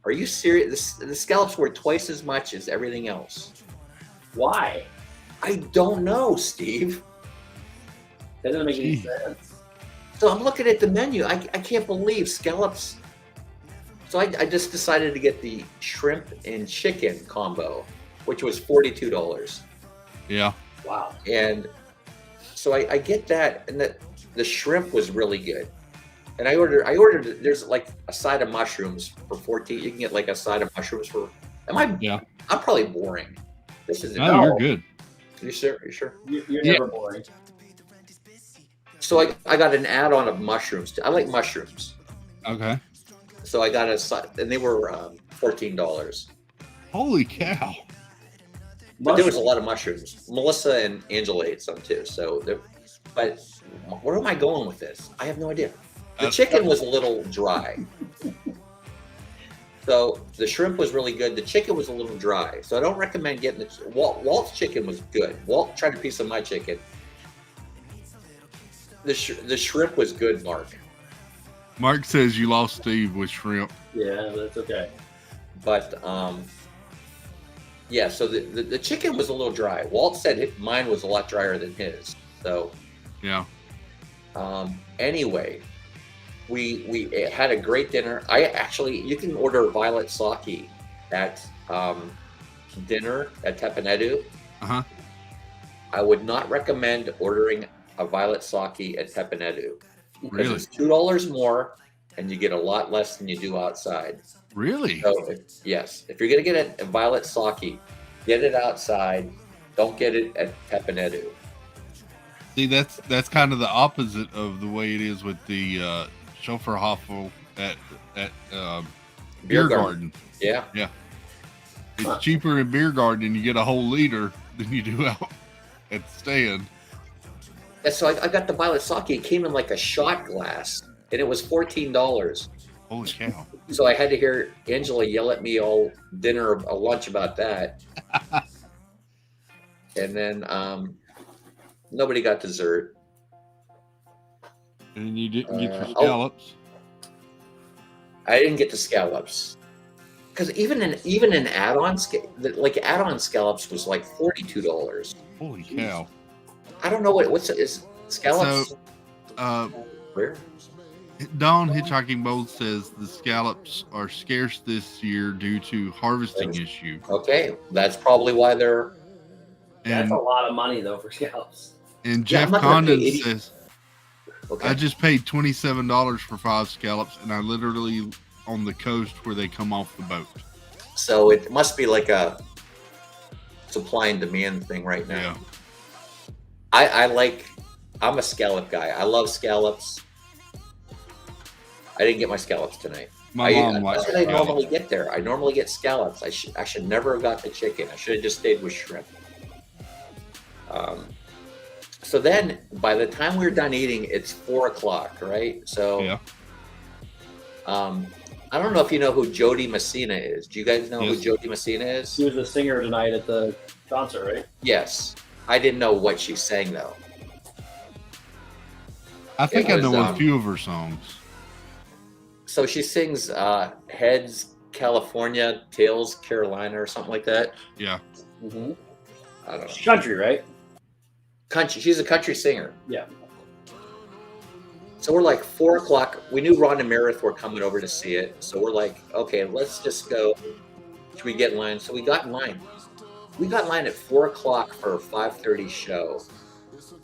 are you serious? The scallops were twice as much as everything else. Why? I don't know, Steve. That doesn't make any sense. So I'm looking at the menu. I can't believe scallops. So I just decided to get the shrimp and chicken combo, which was $42. Yeah. Wow. And so I get that, and the shrimp was really good. And I ordered. There's like a side of mushrooms for $14. You can get like a side of mushrooms for. Yeah. I'm probably boring. This is. No, you're good. You sure? You sure? You're never boring. So I got an add-on of mushrooms. I like mushrooms. Okay. So I got and they were $14. Holy cow! But there was a lot of mushrooms. Melissa and Angela ate some too. But where am I going with this? I have no idea. The chicken was a little dry. So the shrimp was really good. The chicken was a little dry. So I don't recommend getting Walt's chicken was good. Walt tried a piece of my chicken. The shrimp was good, Mark. Mark says you lost Steve with shrimp. Yeah, that's okay. But yeah. So the chicken was a little dry. Walt said mine was a lot drier than his. So yeah. Anyway, we had a great dinner. You can order violet sake at dinner at Tep and Edu. Uh-huh. I would not recommend ordering a violet sake at Tep and Edu. Really? It's $2 more, and you get a lot less than you do outside. Really? So yes, if you're gonna get a violet sake, get it outside. Don't get it at Tep and Edu. See, that's kind of the opposite of the way it is with the Schofferhoffel at Beer garden. Yeah. It's cheaper in beer garden. You get a whole liter than you do out at the stand. And so I got the violet sake. It came in like a shot glass, and it was $14. Holy cow! So I had to hear Angela yell at me all dinner or lunch about that. And then nobody got dessert. And you didn't get your scallops. I didn't get the scallops because even an add-on add-on scallops was like $42. Holy cow! I don't know what's scallops. So, where? Don Hitchhiking Bold says the scallops are scarce this year due to harvesting issue. Okay, that's probably why they're. That's a lot of money though for scallops. And Jeff Condon says, I just paid $27 for 5 scallops, and I literally on the coast where they come off the boat. So it must be like a supply and demand thing right now. Yeah. I'm a scallop guy. I love scallops. I didn't get my scallops tonight. My mom likes that's what I normally get there. I normally get scallops. I should never have got the chicken. I should have just stayed with shrimp. So then by the time we're done eating, it's 4:00, right? So yeah. I don't know if you know who Jody Messina is. Do you guys know who Jody Messina is? She was a singer tonight at the concert, right? Yes. I didn't know what she sang though. I think I know a few of her songs. So she sings Heads California, Tails Carolina, or something like that. Yeah. Mm-hmm. I don't know. She's country, right? Country. She's a country singer. Yeah. So we're like 4:00. We knew Ron and Meredith were coming over to see it. So we're like, okay, let's just go. Should we get in line? So we got in line. We got in line at 4:00 for a 5:30 show.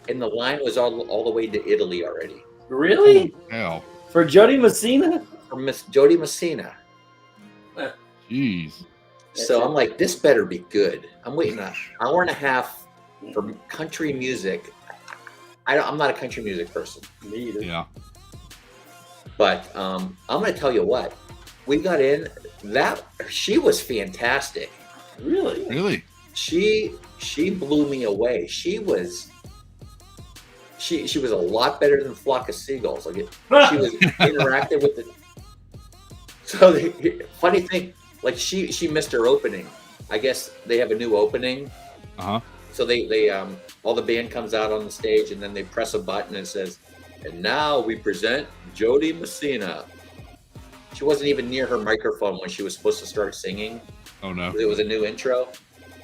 And the line was all the way to Italy already. Really? Hell. For Jody Messina? For Miss Jody Messina. Jeez. So I'm like, this better be good. I'm waiting an hour and a half for country music. I'm not a country music person. Me either. Yeah. But I'm going to tell you what. We got in. She was fantastic. Really? Really? She blew me away. She was a lot better than Flock of Seagulls. Like she was interactive with the. So the funny thing, like she missed her opening. I guess they have a new opening. Uh-huh. So they all the band comes out on the stage and then they press a button and it says, and now we present Jody Messina. She wasn't even near her microphone when she was supposed to start singing. Oh no. It was a new intro.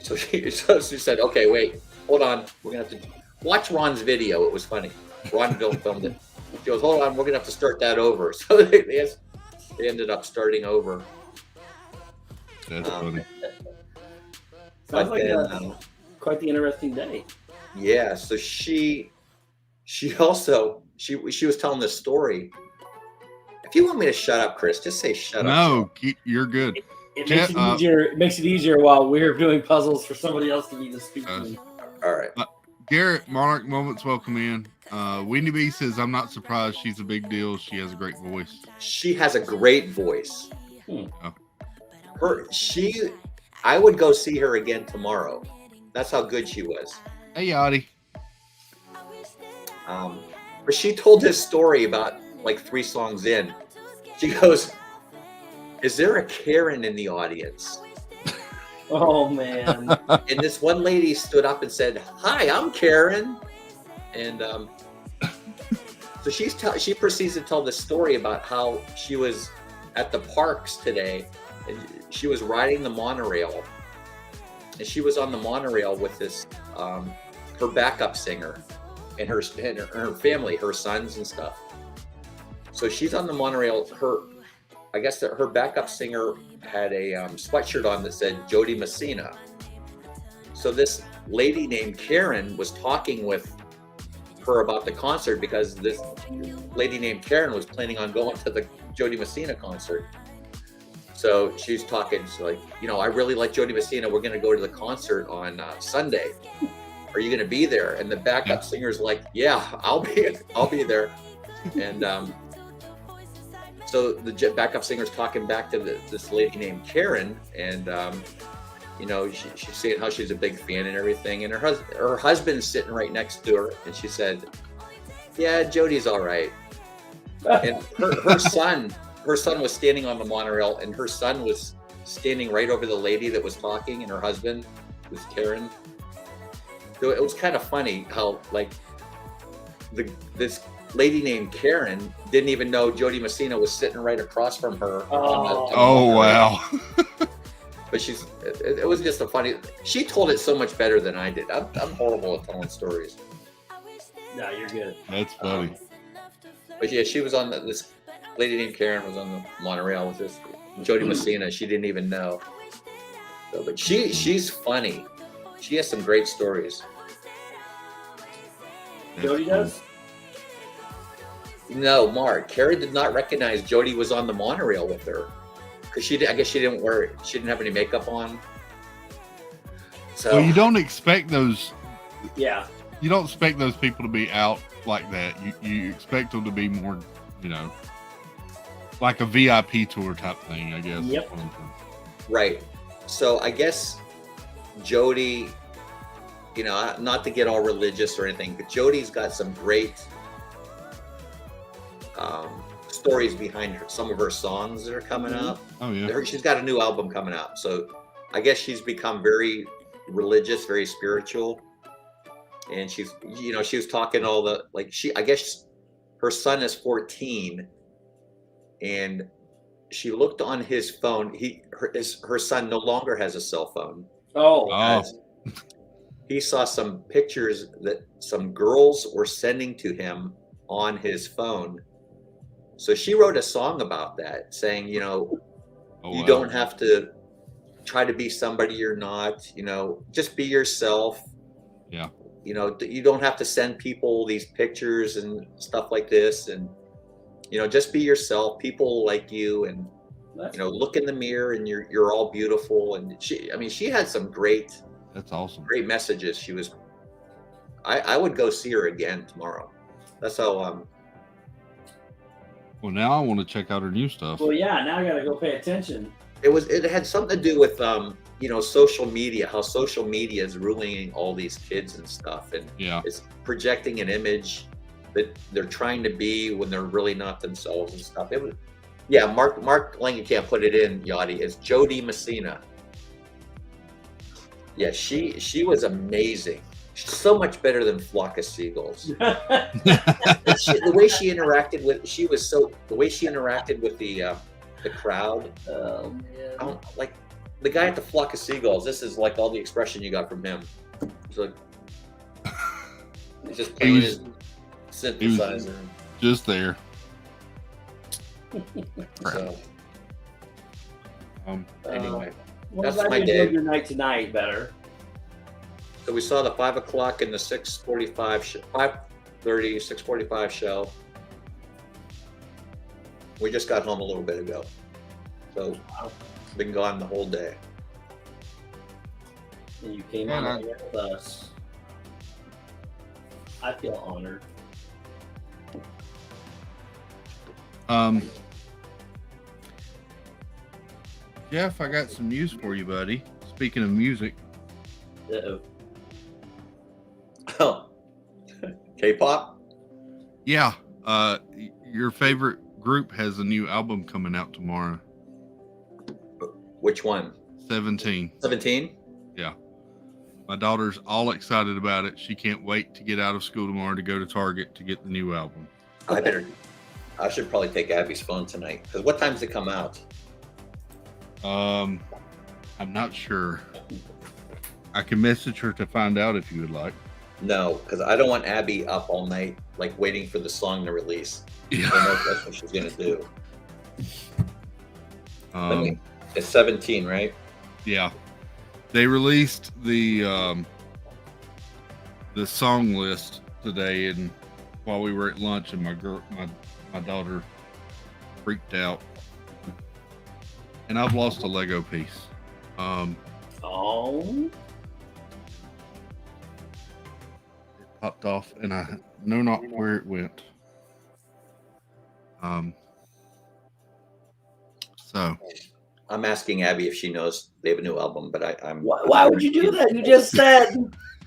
So she said, okay, wait, hold on. We're going to have to watch Ron's video. It was funny. Ron filmed it. She goes, hold on, we're going to have to start that over. So they ended up starting over. That's funny. Sounds like quite the interesting day. Yeah, so she also was telling this story. If you want me to shut up, Chris, just say shut up. No, you're good. It makes it easier. It makes it easier while we're doing puzzles for somebody else to be the speaker. All right. Garrett, Monarch Moments, welcome in. Wendy B says, I'm not surprised. She's a big deal. She has a great voice. She has a great voice. Oh. I would go see her again tomorrow. That's how good she was. Hey, Yachty. But she told this story about like 3 songs in. She goes, is there a Karen in the audience? Oh, man. And this one lady stood up and said, hi, I'm Karen. And so she proceeds to tell this story about how she was at the parks today and she was riding the monorail. And she was on the monorail with this, her backup singer and her family, her sons and stuff. So she's on the monorail. I guess that her backup singer had a sweatshirt on that said Jody Messina. So this lady named Karen was talking with her about the concert because this lady named Karen was planning on going to the Jody Messina concert. So she's talking, she's like, I really like Jody Messina. We're going to go to the concert on Sunday. Are you going to be there? And the backup singer's like, yeah, I'll be there. And So the backup singer's talking back to this lady named Karen, and you know, she's saying how she's a big fan and everything, and her husband's sitting right next to her, and she said, "Yeah, Jody's all right." And her son was standing on the monorail, and her son was standing right over the lady that was talking, and her husband was Karen. So it was kind of funny how like this lady named Karen didn't even know Jody Messina was sitting right across from her. Oh wow! But it was just a funny. She told it so much better than I did. I'm horrible at telling stories. No, you're good. That's funny. But yeah, she was on this lady named Karen was on the monorail with this Jody Messina. She didn't even know. So, but she's funny. She has some great stories. Jody does? No, Mark. Karen did not recognize Jody was on the monorail with her because I guess she didn't have any makeup on. So well, you don't expect those. Yeah. You don't expect those people to be out like that. You expect them to be more, you know, like a VIP tour type thing, I guess. Yep. Right. So I guess Jody, you know, not to get all religious or anything, but Jody's got some great stories behind some of her songs that are coming up. Oh yeah. She's got a new album coming out, so I guess she's become very religious, very spiritual, and she was talking all the I guess her son is 14, and she looked on his phone. Her son no longer has a cell phone. Oh. He saw some pictures that some girls were sending to him on his phone. So she wrote a song about that, saying, you know, you don't have to try to be somebody you're not, you know, just be yourself. Yeah. You know, you don't have to send people these pictures and stuff like this. And, you know, just be yourself. People like you, and, you know, look in the mirror and you're all beautiful. And she had some great, that's awesome. Great messages. I would go see her again tomorrow. That's how, well, now I want to check out her new stuff. Well, yeah, now I got to go pay attention. It had something to do with, you know, social media, how social media is ruining all these kids and stuff. And it's projecting an image that they're trying to be when they're really not themselves and stuff. It was, Mark Langenkamp put it in, Yachty, as Jody Messina. Yeah, she was amazing. She's so much better than Flock of Seagulls. The way she interacted with the crowd. Oh man! Like the guy at the Flock of Seagulls. This is like all the expression you got from him. It's like he's just playing his synthesizer. Just there. So, anyway. Well, That's my day. Your night tonight better. So we saw the 5 o'clock and the 6:45, 5:30, 6:45 show. We just got home a little bit ago, so been gone the whole day. And you came on with us. I feel honored. Jeff, I got some news for you, buddy. Speaking of music. Oh, K-pop? Yeah. Your favorite group has a new album coming out tomorrow. Which one? 17. 17? Yeah. My daughter's all excited about it. She can't wait to get out of school tomorrow to go to Target to get the new album. I should probably take Abby's phone tonight. Because what time does it come out? I'm not sure. I can message her to find out if you would like. No, because I don't want Abby up all night, like waiting for the song to release. Yeah. I know that's what she's gonna do. It's 17, right? Yeah. They released the song list today, and while we were at lunch, and my daughter freaked out, and I've lost a Lego piece. Oh. It popped off, and I know not where it went. So I'm asking Abby if she knows they have a new album, but I'm. Why would you do that? You just said.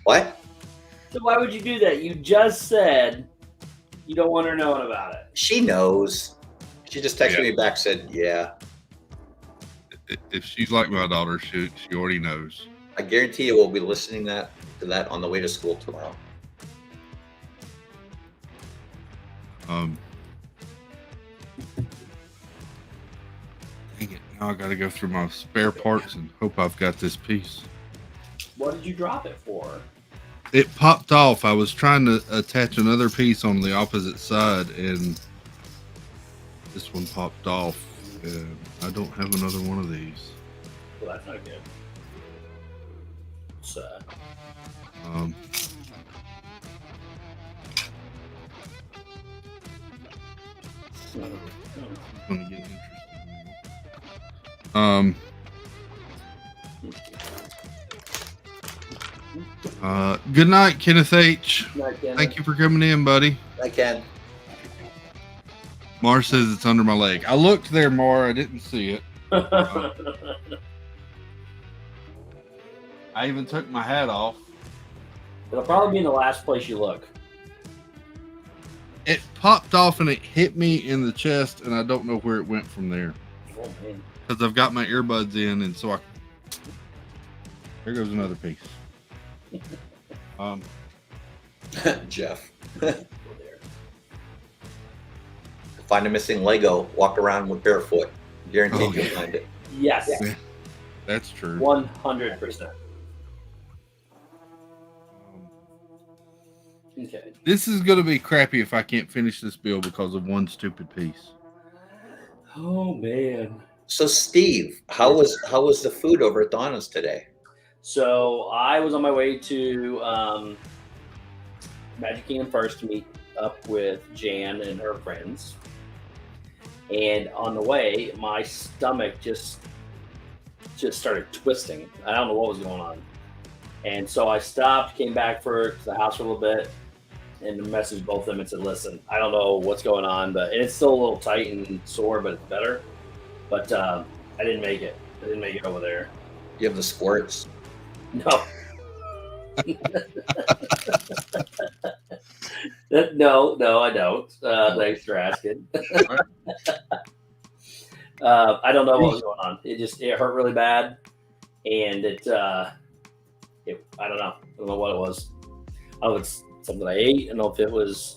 What? So why would you do that? You just said you don't want her knowing about it. She knows. She just texted me back, said, "Yeah." If she's like my daughter, she already knows. I guarantee you, we'll be listening to that on the way to school tomorrow. Dang it! Now I got to go through my spare parts and hope I've got this piece. What did you drop it for? It popped off. I was trying to attach another piece on the opposite side, and this one popped off. And I don't have another one of these. Well, that's not good. It's, It's gonna get interesting. Good night, Kenneth H. Thank you for coming in, buddy. I can. Mar says it's under my leg. I looked there, Mar. I didn't see it. I even took my hat off. It'll probably be in the last place you look. It popped off and it hit me in the chest, and I don't know where it went from there. Oh, man. Because I've got my earbuds in, and so there goes another piece. Jeff. Find a missing Lego, walk around with barefoot. Guaranteed you'll find it. Yes. Yeah, that's true. 100%. Okay. This is going to be crappy if I can't finish this bill because of one stupid piece. Oh, man. So, Steve, how was the food over at Donna's today? So I was on my way to Magic Kingdom first to meet up with Jan and her friends. And on the way, my stomach just started twisting. I don't know what was going on. And so I stopped, came back to the house for a little bit, and messaged both of them and said, listen, I don't know what's going on, and it's still a little tight and sore, but it's better. But I didn't make it. I didn't make it over there. You have the squirts? No. No, I don't. Thanks for asking. I don't know what was going on. It hurt really bad, and I don't know. I don't know what it was. I don't know if it's something I ate. I don't know if it was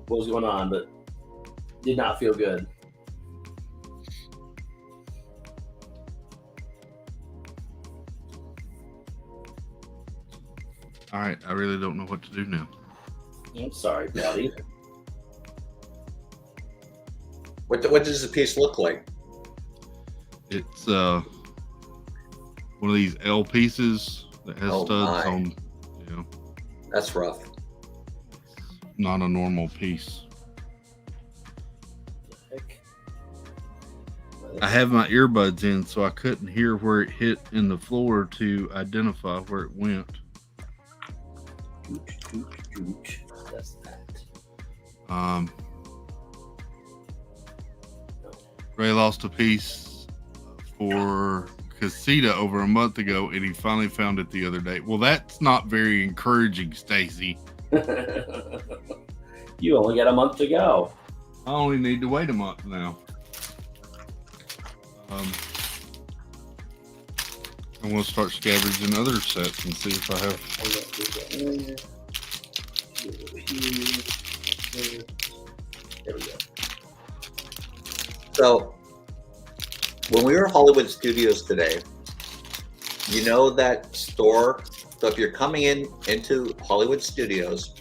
what was going on, but did not feel good. All right, I really don't know what to do now. I'm sorry, buddy. What does the piece look like? It's one of these L pieces that has studs on. Yeah, that's rough. Not a normal piece. I have my earbuds in, so I couldn't hear where it hit in the floor to identify where it went. That's that. Ray lost a piece for Casita over a month ago, and he finally found it the other day. Well, that's not very encouraging, Stacy. You only got a month to go. I only need to wait a month now. I'm going to start scavenging other sets and see if I have. There we go. So, when we were at Hollywood Studios today, you know that store? So if you're coming into Hollywood Studios,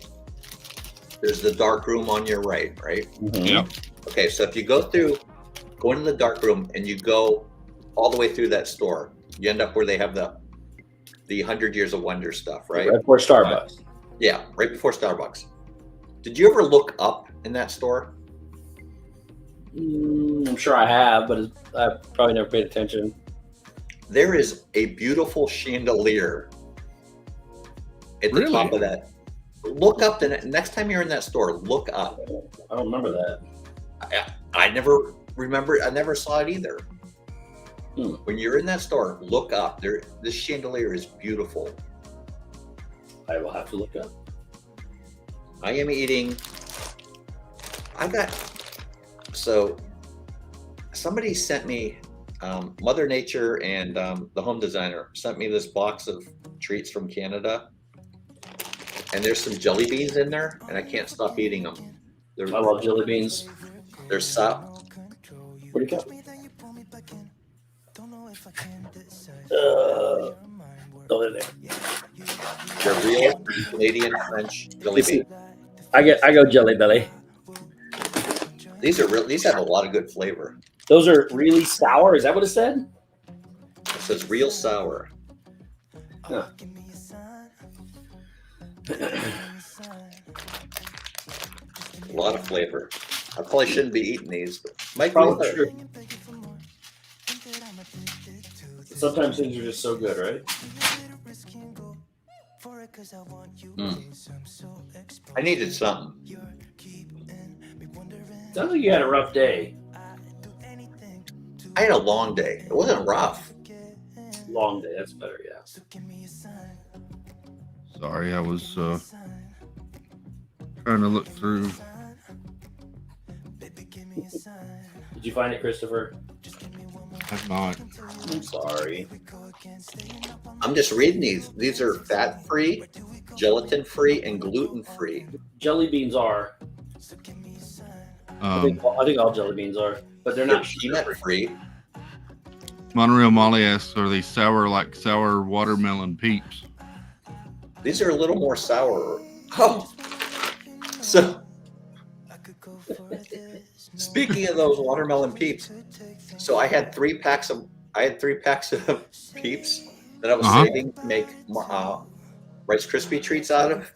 there's the dark room on your right? Mm-hmm. Yeah. Okay, so if you go into the dark room and you go all the way through that store, you end up where they have the 100 Years of Wonder stuff, right? Right before Starbucks. Yeah, right before Starbucks. Did you ever look up in that store? I'm sure I have, but I've probably never paid attention. There is a beautiful chandelier at the top of that. Look up next time you're in that store. Look up. I don't remember that. I never remember. I never saw it either. When you're in that store, look up. This chandelier is beautiful. I will have to look up. I am eating. So somebody sent me, Mother Nature and the home designer sent me this box of treats from Canada, and there's some jelly beans in there, and I can't stop eating them. I love jelly beans. They're soft. Where'd it go? Oh, they're there. They're real Canadian French jelly beans. I go Jelly Belly. These are real. These have a lot of good flavor. Those are really sour. Is that what it said? It says real sour. Huh. A lot of flavor. I probably shouldn't be eating these, but might Probably be true. Sometimes things are just so good, right? I needed something. Sounds like you had a rough day. I had a long day. It wasn't rough. Long day. That's better, yeah. Sorry, I was trying to look through. Did you find it, Christopher? I'm not. I'm sorry. I'm just reading these. These are fat-free, gelatin-free, and gluten-free. Jelly beans are. I think all jelly beans are, but they're not peanut-free. Monorail Molly asks, "Are they sour like sour watermelon peeps?" These are a little more sour. Oh, so speaking of those watermelon peeps, so I had 3 packs of peeps that I was saving to make Rice Krispie treats out of.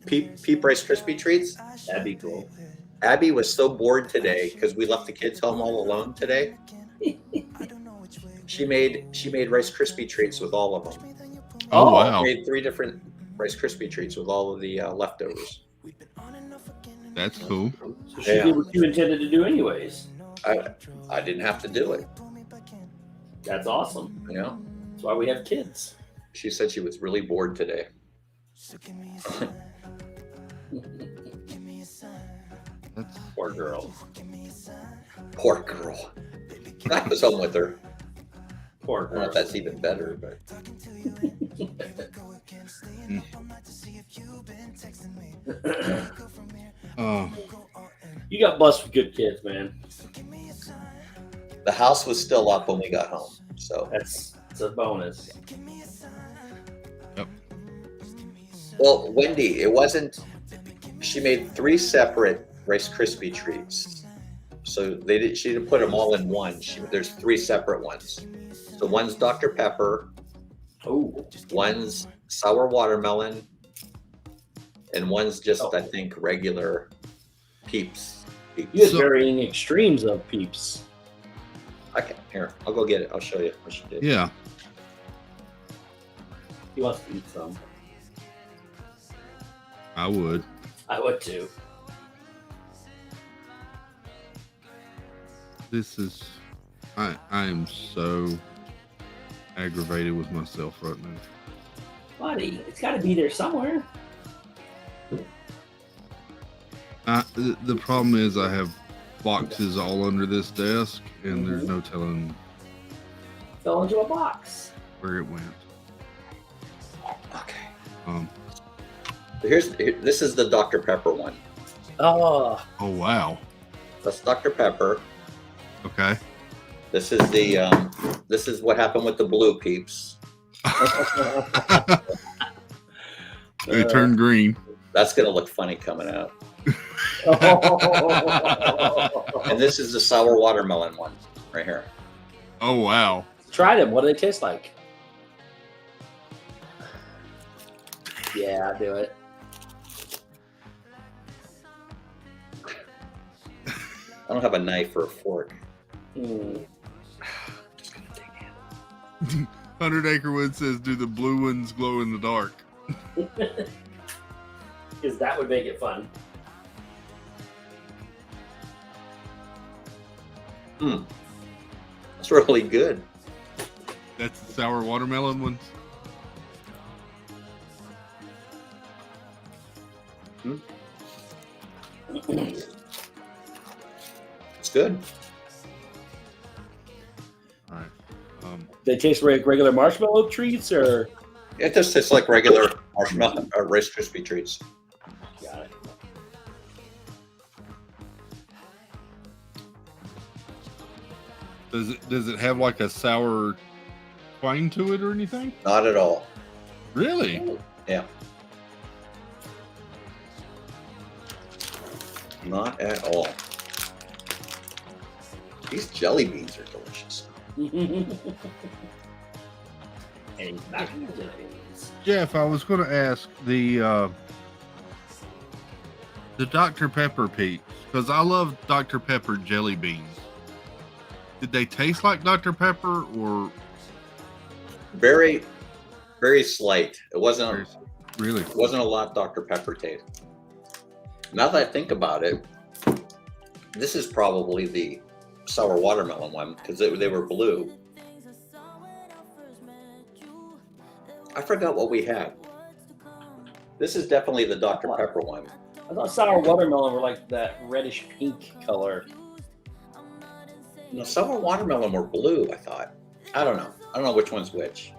Peep Rice Krispie treats. That'd be cool. Abby was so bored today because we left the kids home all alone today. She made Rice Krispie treats with all of them. Oh wow! She made 3 different Rice Krispie treats with all of the leftovers. That's cool. So she did what you intended to do, anyways. I didn't have to do it. That's awesome. You know, that's why we have kids. She said she was really bored today. That's poor girl. Poor girl. I was home with her. Poor girl. I don't know if that's even better, but. You got blessed with good kids, man. The house was still up when we got home, so that's a bonus. Yep. Well, Wendy, it wasn't. She made 3 separate Rice Krispie treats, so she didn't put them all in one. There's 3 separate ones. So one's Dr. Pepper. Oh. One's sour watermelon, and one's just I think regular Peeps. You have varying extremes of Peeps. Okay, here, I'll go get it. I'll show you what she did. Yeah. He wants to eat some. I would. I would too. This is. I am so aggravated with myself right now. Buddy, it's got to be there somewhere. The problem is I have boxes all under this desk, and there's no telling. Fell into a box. Where it went. Okay. This is the Dr. Pepper one. Oh. Oh wow. That's Dr. Pepper. Okay. This is this is what happened with the blue Peeps. They turned green. That's gonna look funny coming out. And this is the sour watermelon one right here. Oh wow. Try them. What do they taste like? Yeah, I'll do it. I don't have a knife or a fork. Just gonna dig in. 100 Acrewood says, "Do the blue ones glow in the dark?" Because that would make it fun. That's really good. That's the sour watermelon ones. It's good. All right. They taste like regular marshmallow treats, or It just tastes like regular marshmallow or Rice Krispie treats. got it. Does it have like a sour twang to it or anything? Not at all. Really? Yeah. Not at all. These jelly beans are delicious. And not jellies. Jeff, I was going to ask the Dr. Pepper peeps, because I love Dr. Pepper jelly beans. Did they taste like Dr. Pepper or Very, very slight. It wasn't really? It wasn't a lot Dr. Pepper taste. Now that I think about it, this is probably the sour watermelon one because they were blue. I forgot what we had. This is definitely the Dr. Pepper one. I thought sour watermelon were like that reddish pink color. No, sour watermelon were blue, I thought. I don't know. I don't know which one's which.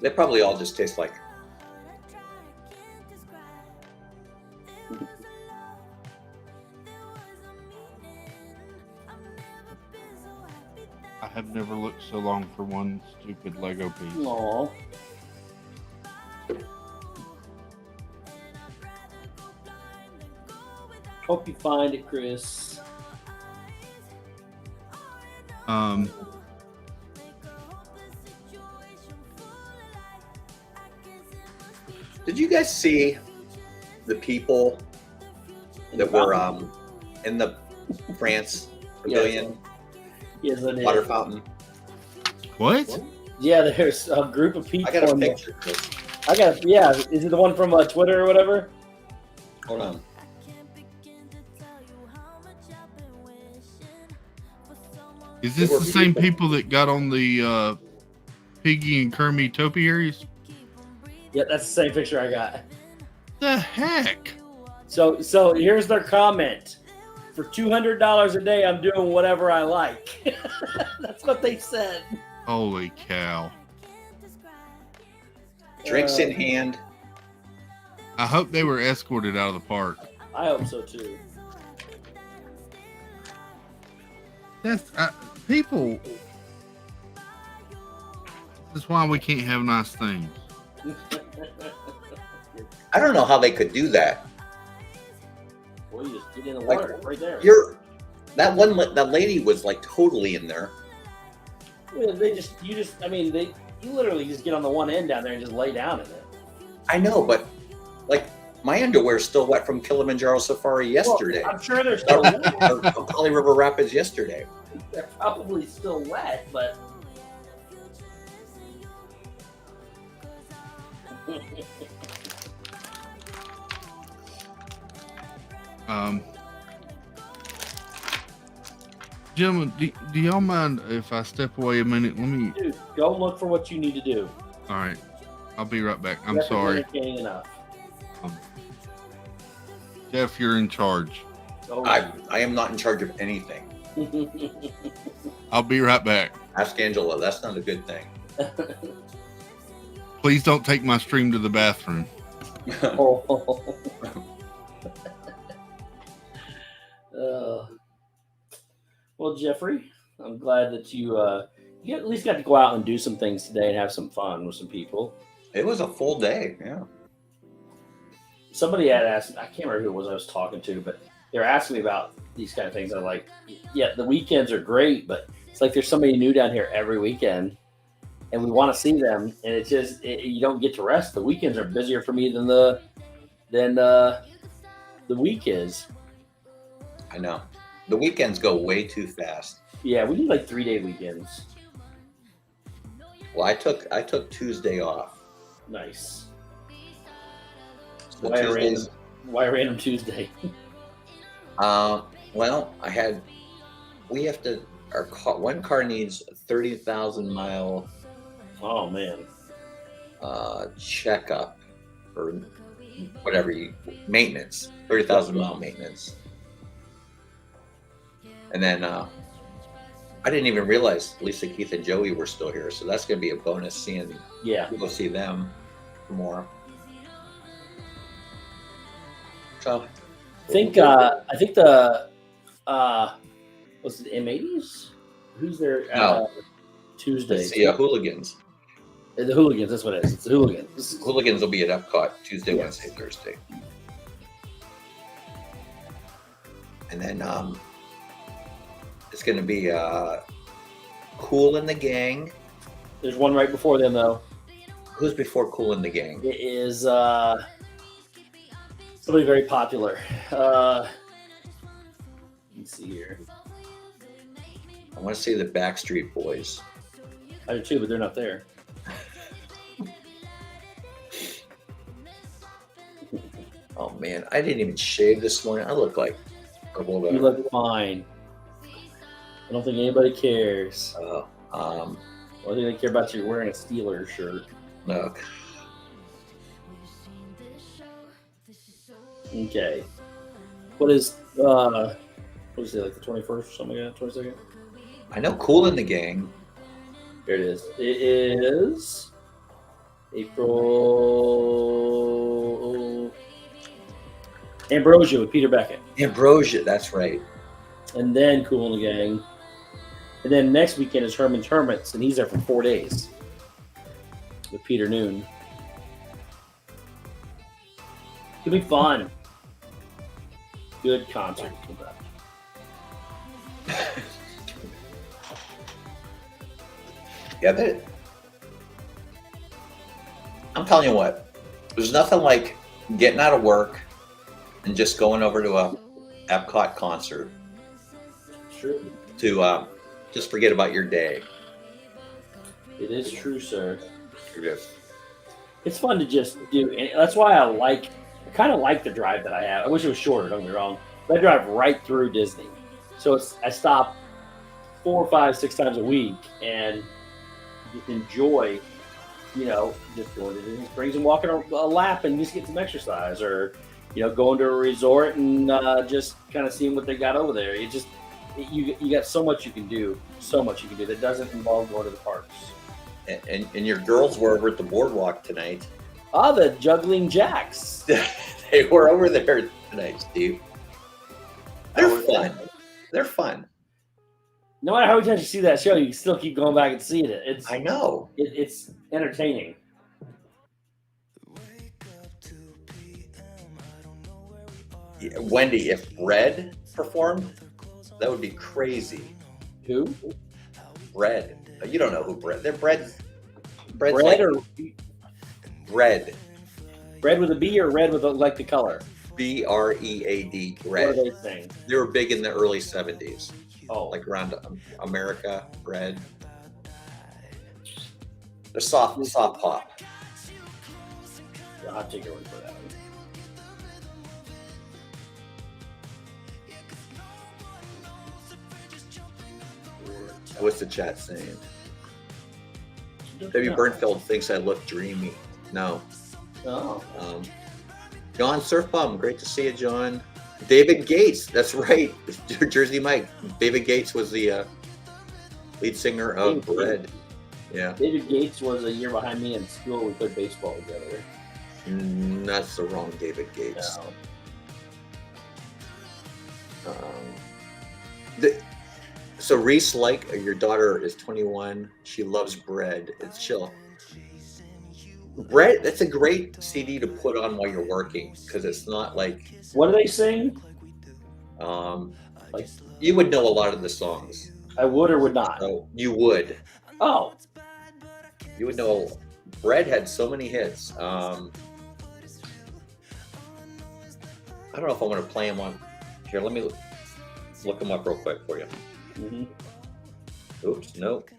They probably all just taste like. I have never looked so long for one stupid Lego piece. Aw. Hope you find it, Chris. Did you guys see the people that were in the France pavilion Yes, I did. water fountain? What? Yeah, there's a group of people. I got a on the- picture, Chris. Yeah. Is it the one from Twitter or whatever? Hold on. Is this There the were same people- people that got on the Piggy and Kermie topiaries? Yeah, that's the same picture I got. The heck? So here's their comment. For $200 a day, I'm doing whatever I like. That's what they said. Holy cow. Drinks in hand. I hope they were escorted out of the park. I hope so too. That's people. This is why we can't have nice things. I don't know how they could do that. Well, you just get in the water right there. That lady was like totally in there. Well, you literally just get on the one end down there and just lay down in it. I know, but like my underwear's still wet from Kilimanjaro Safari yesterday. Well, I'm sure they're still wet. Or Holly River Rapids yesterday. They're probably still wet, but Gentlemen, do y'all mind if I step away a minute? Let me. dude, go look for what you need to do. All right, I'll be right back. I'm That's sorry, entertaining enough. Jeff. You're in charge. Oh. I am not in charge of anything. I'll be right back. Ask Angela. That's not a good thing. Please don't take my stream to the bathroom. Well, Jeffrey, I'm glad that you at least got to go out and do some things today and have some fun with some people. It was a full day. Yeah. Somebody had asked, I can't remember who it was I was talking to, but they were asking me about these kind of things. I'm like, yeah, the weekends are great, but it's like there's somebody new down here every weekend, and we want to see them, and it's just you don't get to rest. The weekends are busier for me than the week is. I know. The weekends go way too fast. Yeah, we do like 3-day weekends. Well, I took Tuesday off. Nice. So Why Tuesdays, a random Tuesday? Well, one car needs a 30,000 mile. Oh man. Checkup or whatever maintenance, 30,000 mile maintenance. And then I didn't even realize Lisa, Keith, and Joey were still here, so that's going to be a bonus seeing. Yeah, we'll see them more. So I think the was it M80s? Who's there? No. Tuesday. It's the Hooligans. The Hooligans. That's what it is. It's the Hooligans. Hooligans will be at Epcot Tuesday, Wednesday, Thursday. And then it's going to be Cool in the Gang. There's one right before them, though. Who's before Cool in the Gang? It is somebody very popular. Let's see here. I want to say the Backstreet Boys. I do too, but they're not there. Oh man, I didn't even shave this morning. I look like a little. You look fine. I don't think anybody cares. I don't think they care about you wearing a Steelers shirt. No. Okay. What is it, like the 21st or something like that? 22nd? I know Cool in the Gang. There it is. It is April. Ambrosia with Peter Beckett. Ambrosia, that's right. And then Cool in the Gang. And then next weekend is Herman's Hermits, and he's there for 4 days with Peter Noon. It'll be fun. Good concert. Yeah, I'm telling you what, there's nothing like getting out of work and just going over to a Epcot concert. Sure. To just forget about your day. It is true, sir. Yes. It's fun to just do, and that's why I kind of like the drive that I have. I wish it was shorter, don't get me wrong. But I drive right through Disney. So I stop 4, 5, 6 times a week and just enjoy, just going to Disney Springs and walking a lap and just get some exercise, or, going to a resort and just kind of seeing what they got over there. You got so much you can do that doesn't involve going to the parks. And your girls were over at the boardwalk tonight. Ah, the Juggling Jacks. They were over there tonight, Steve. They're fun. No matter how many times you see that show, you still keep going back and seeing it. I know. It's entertaining. Yeah, Wendy, if Red performed, that would be crazy. Who? Red. You don't know who Bread. They're Bread. Bread like or Bread. Bread with a B or red with the color? BREAD. Bread. What are they saying? They were big in the early 70s. Oh, like around America. Bread. They're soft pop. I'll take your word for that one. What's the chat saying? W. Burnfield thinks I look dreamy. No. Oh. John Surfbum, great to see you, John. David Gates, that's right. Jersey Mike. David Gates was the lead singer of Bread. Yeah. David Gates was a year behind me in school. We played baseball together. That's the wrong David Gates. No. So Reese, your daughter is 21. She loves Bread. It's chill. Bread, that's a great CD to put on while you're working because it's not like. What do they sing? You would know a lot of the songs. I would or would not. Oh, you would. Oh. You would know. Bread had so many hits. I don't know if I want to play them on. Here, let me look them up real quick for you. Mm-hmm. Oops, nope.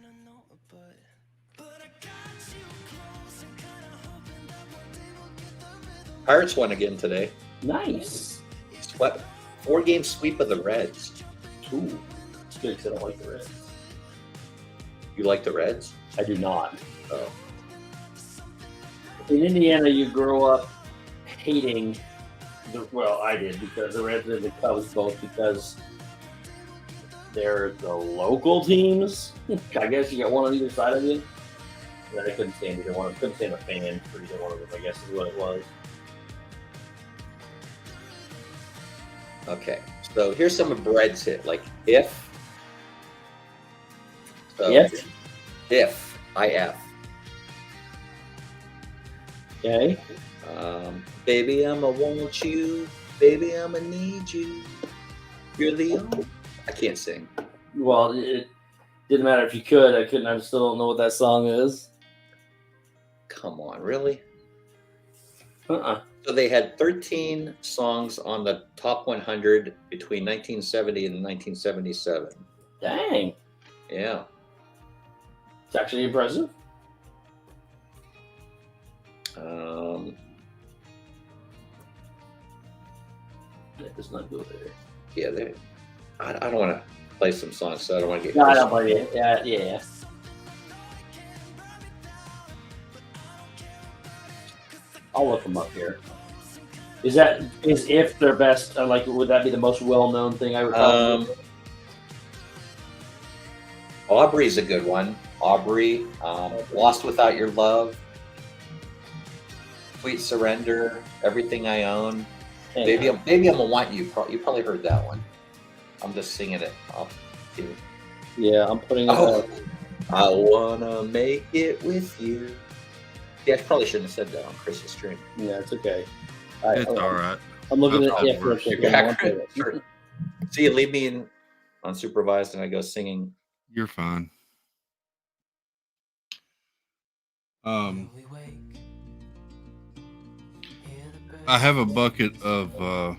Pirates won again today. Nice. Swept 4-game sweep of the Reds. Ooh, it's good because I don't like the Reds. You like the Reds? I do not. Oh. In Indiana, you grow up hating I did, because the Reds and the Cubs both, because they're the local teams. I guess you got one on either side of you. But I couldn't stand either one. I couldn't stand a fan for either one of them, I guess is what it was. Okay. So here's some of Brett's hit. Like, if. So, If. I-F. Okay. Baby, I'ma want you. Baby, I'ma need you. You're the only. I can't sing. Well, it didn't matter if you could. I couldn't. I still don't know what that song is. Come on, really? Uh-uh. So they had 13 songs on the top 100 between 1970 and 1977. Dang. Yeah. It's actually impressive. That does not go there. Yeah, I don't want to play some songs, so I don't want to get. No, I don't play it. Yeah. I'll look them up here. Is if their best? Like, would that be the most well-known thing I would probably do? Aubrey's a good one. Aubrey, Lost Without Your Love, Sweet Surrender, Everything I Own. Maybe I'm gonna want you. You probably heard that one. I'm just singing it. Yeah, I'm putting it up. I wanna make it with you. Yeah, I probably shouldn't have said that on Chris's stream. Yeah, it's okay. It's all right. I'm looking at it for a second. Sure. See, you leave me in unsupervised and I go singing. You're fine. I have a bucket of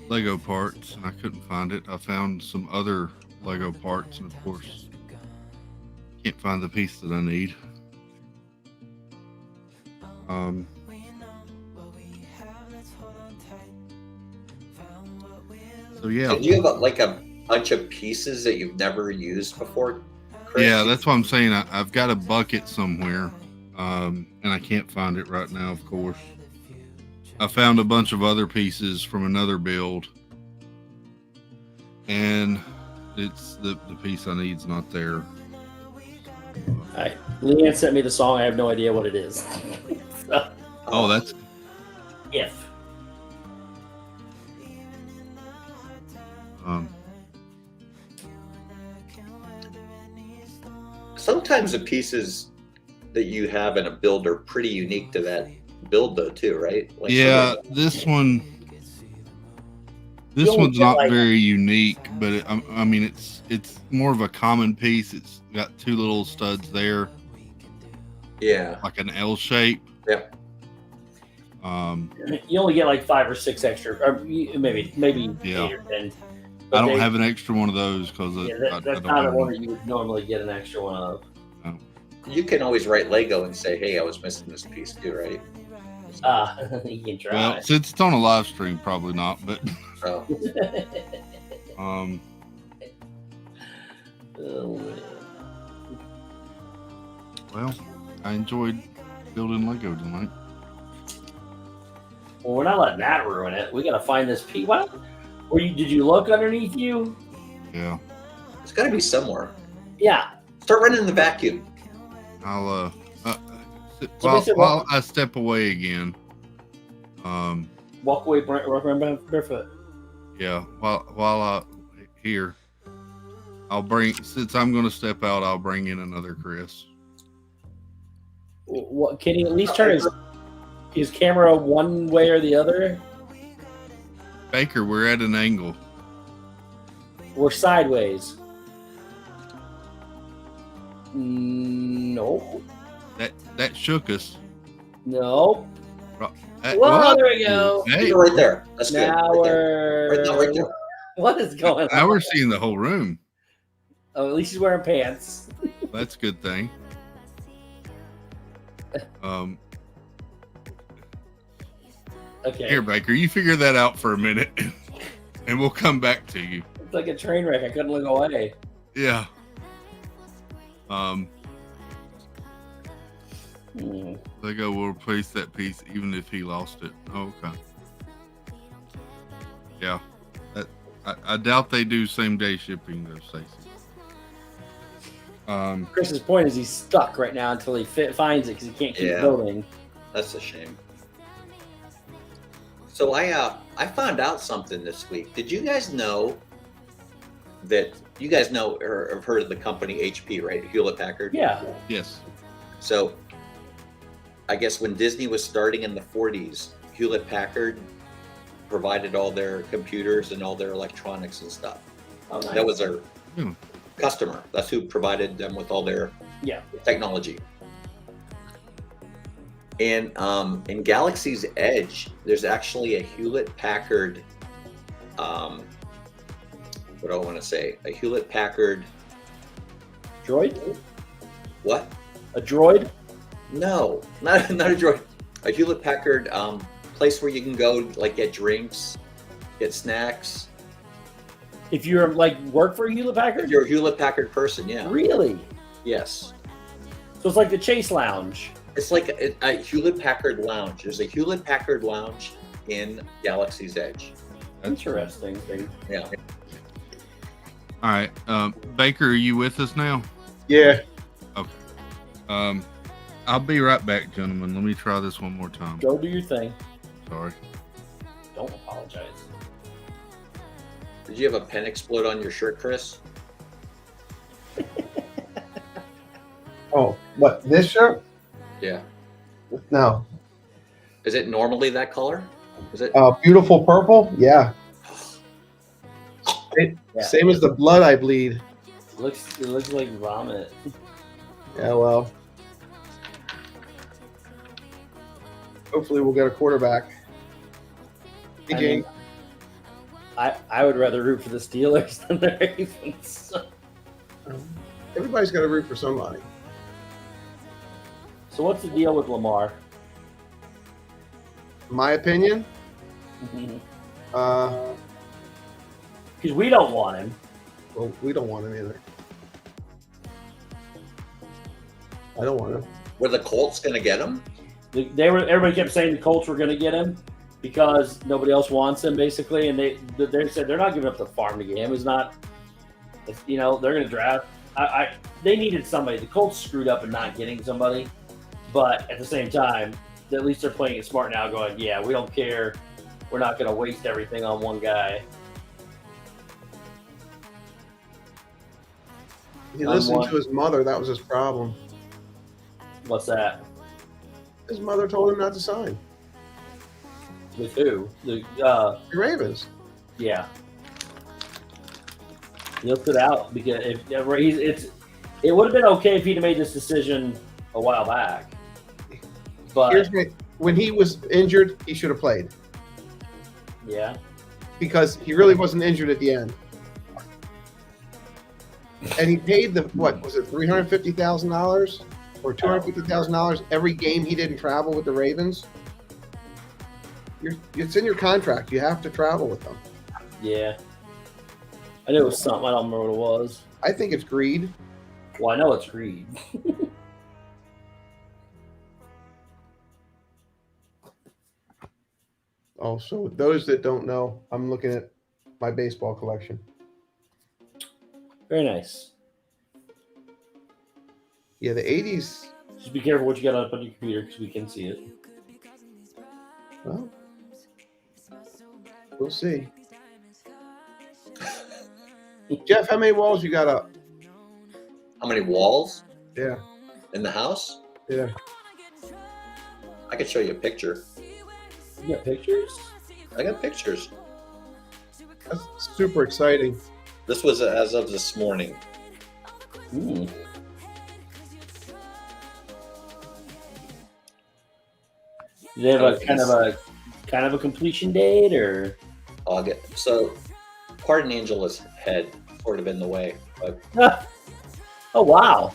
Lego parts and I couldn't find it. I found some other Lego parts and of course can't find the piece that I need. So yeah. Did you have like a bunch of pieces that you've never used before, Chris? Yeah, that's what I'm saying. I've got a bucket somewhere, and I can't find it right now, of course. I found a bunch of other pieces from another build, and it's the piece I need is not there. Hi. Leanne sent me the song. I have no idea what it is. Oh, that's If. Sometimes the pieces that you have in a build are pretty unique to that build, though, too, right? Like yeah, this one's not very unique, but I mean, it's more of a common piece. It's got two little studs there. Yeah, like an L shape. Yeah. You only get like 5 or 6 extra, or maybe 8 or 10. I don't have an extra one of those because that's not a one that you would normally get an extra one of. No. You can always write Lego and say, "Hey, I was missing this piece too," right? You can try. Well, since it's on a live stream, probably not. But oh. Well, I enjoyed building Lego tonight. Well, we're not letting that ruin it. We got to find this piece. What? Did you look underneath you? Yeah. It's got to be somewhere. Yeah. Start running the vacuum. I'll while I step away again. Walk away barefoot. Yeah. While here, since I'm going to step out, I'll bring in another Chris. What, can he at least turn his camera one way or the other? Baker, we're at an angle. We're sideways. No. That shook us. No. Well, there we go. Hey. Right there. That's good. Now Right there. What is going on? Now we're seeing the whole room. Oh, at least he's wearing pants. That's a good thing. Okay. Here, Baker, you figure that out for a minute, and we'll come back to you. It's like a train wreck. I couldn't look away. Yeah. Lego will replace that piece even if he lost it. Oh, okay. Yeah. I doubt they do same day shipping though, Stacey. Chris's point is he's stuck right now until he finds it because he can't keep building. That's a shame. So I found out something this week. Did you guys know that you guys know or have heard of the company HP, right? Hewlett Packard? Yeah. Yes. So I guess when Disney was starting in the 40s, Hewlett Packard provided all their computers and all their electronics and stuff. Oh, nice. That was their customer. That's who provided them with all their technology. And in Galaxy's Edge, there's actually a Hewlett Packard, what do I want to say? A Hewlett Packard droid? What? A droid? No, not a droid. A Hewlett Packard place where you can go like get drinks, get snacks. If you're like work for a Hewlett Packard? If you're a Hewlett Packard person, yeah. Really? Yes. So it's like the Chase Lounge. It's like a Hewlett Packard lounge. There's a Hewlett Packard lounge in Galaxy's Edge. Interesting. Yeah. All right. Baker, are you with us now? Yeah. Okay. I'll be right back, gentlemen. Let me try this one more time. Go do your thing. Sorry. Don't apologize. Did you have a pen explode on your shirt, Chris? Oh, what? This shirt? Yeah. No. Is it normally that color? Is it? Beautiful purple? Yeah. Same as the blood I bleed. It looks like vomit. Yeah, well. Hopefully we'll get a quarterback. Hey, I would rather root for the Steelers than the Ravens. Everybody's got to root for somebody. So what's the deal with Lamar? My opinion? Because we don't want him. Well, we don't want him either. I don't want him. Were the Colts going to get him? Everybody kept saying the Colts were going to get him because nobody else wants him, basically, and they said they're not giving up the farm to get him. It's not, they're going to draft. They needed somebody. The Colts screwed up in not getting somebody, but at the same time, at least they're playing it smart now, going, yeah, we don't care. We're not going to waste everything on one guy. He listened to his mother. That was his problem. What's that? His mother told him not to sign. With who? The Ravens. Yeah. He'll sit out because it would have been okay if he'd have made this decision a while back. But when he was injured, he should have played. Yeah. Because he really wasn't injured at the end. And he paid what was it, $350,000 or $250,000 every game he didn't travel with the Ravens? It's in your contract. You have to travel with them. Yeah. I knew it was something. I don't remember what it was. I think it's greed. Well, I know it's greed. Oh, so those that don't know, I'm looking at my baseball collection. Very nice. Yeah, the 80s. Just be careful what you got up on your computer because we can see it. Well, we'll see. Jeff, how many walls you got up? How many walls? Yeah. In the house? Yeah. I could show you a picture. You got pictures? I got pictures. That's super exciting. This was as of this morning. Ooh. Do they have a kind of a completion date, or? So part of Angela's head sort of in the way, but oh wow!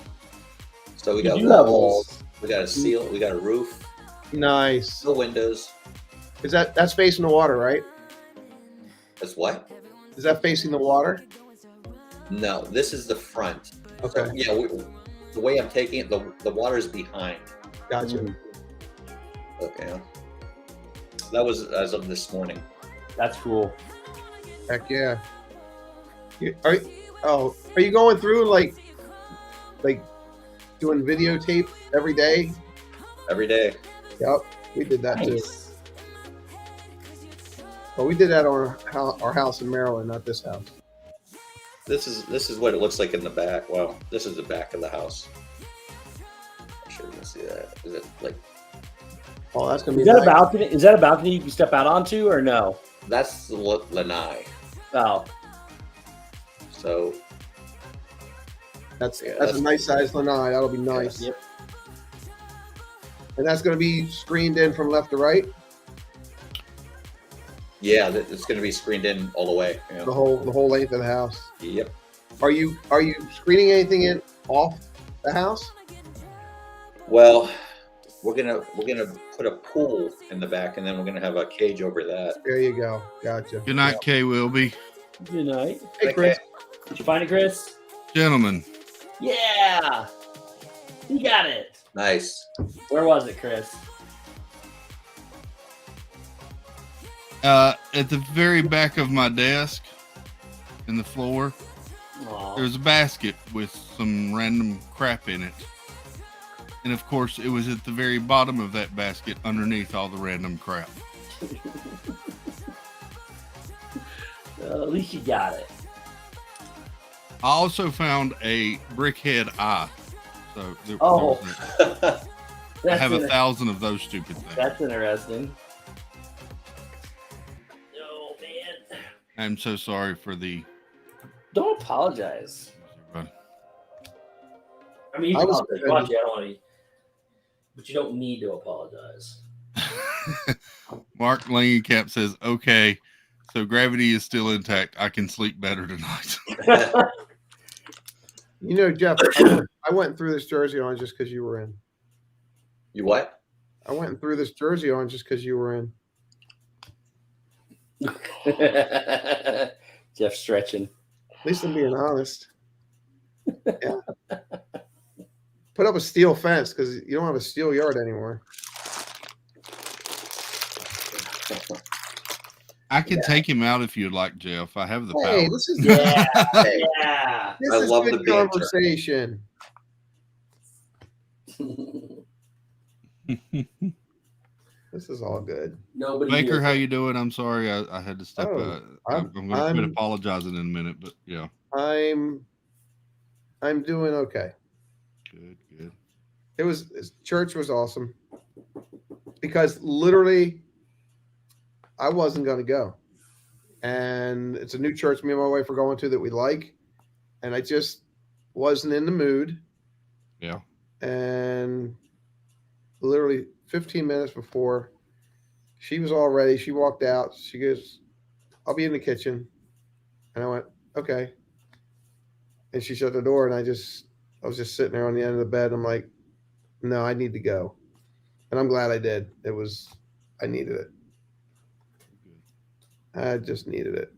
So we got walls. We got a seal. We got a roof. Nice. No windows. That's facing the water, right? That's what? Is that facing the water? No, this is the front. Okay. So, yeah, the way I'm taking it, the water's behind. Gotcha. Okay. That was as of this morning. That's cool. Heck yeah. Are you going through like doing videotape every day? Every day. Yep, we did that too. Nice. But we did that on our house in Maryland, not this house. This is what it looks like in the back. Well, this is the back of the house. I'm sure you can see that. Is it like? Oh, that's gonna be. Is that a balcony? Is that a balcony you can step out onto, or no? That's the lanai. Oh, so that's a nice size lanai. That'll be nice. Yep. And that's going to be screened in from left to right. Yeah, it's going to be screened in all the way. Yeah. The whole length of the house. Yep. Are you screening anything in off the house? Well, we're gonna put a pool in the back, and then we're gonna have a cage over that. There you go. Gotcha. Good night, Kay Wilby. good night. Hey, Chris. Did you find it, Chris? Gentlemen, Yeah, you got it. Nice. Where was it, Chris? at the very back of my desk in the floor, Aw. there's a basket with some random crap in it. And of course, it was at the very bottom of that basket underneath all the random crap. At least you got it. I also found a brickhead eye. So Oh. I have 1,000 of those stupid things. That's interesting. Oh, man. I'm so sorry for the... Don't apologize. Everybody. I mean, you I can was apologize. Watch it, I don't need- but you don't need to apologize. Mark Langenkamp says, okay, so gravity is still intact. I can sleep better tonight. You know, Jeff, I went through this jersey on just because you were in. You what? I went through this jersey on just because you were in. Jeff stretching. At least I'm being honest. Yeah. Put up a steel fence because you don't have a steel yard anymore. I can take him out if you'd like, Jeff. I have the Hey, power. this is Yeah. Hey, Yeah. this I is love good the banter. conversation. This is all good. Nobody Baker, here. how you doing? I'm sorry I had to step Oh, I'm going to quit apologizing in a minute, but yeah. I'm doing okay. Good. Church was awesome because literally I wasn't going to go, and it's a new church me and my wife are going to that we like, and I just wasn't in the mood. Yeah. And literally 15 minutes before she was all ready, she walked out. She goes, "I'll be in the kitchen," and I went, "Okay." And she shut the door, and I was just sitting there on the end of the bed. I'm like, no, I need to go. And I'm glad I did. I needed it. I just needed it.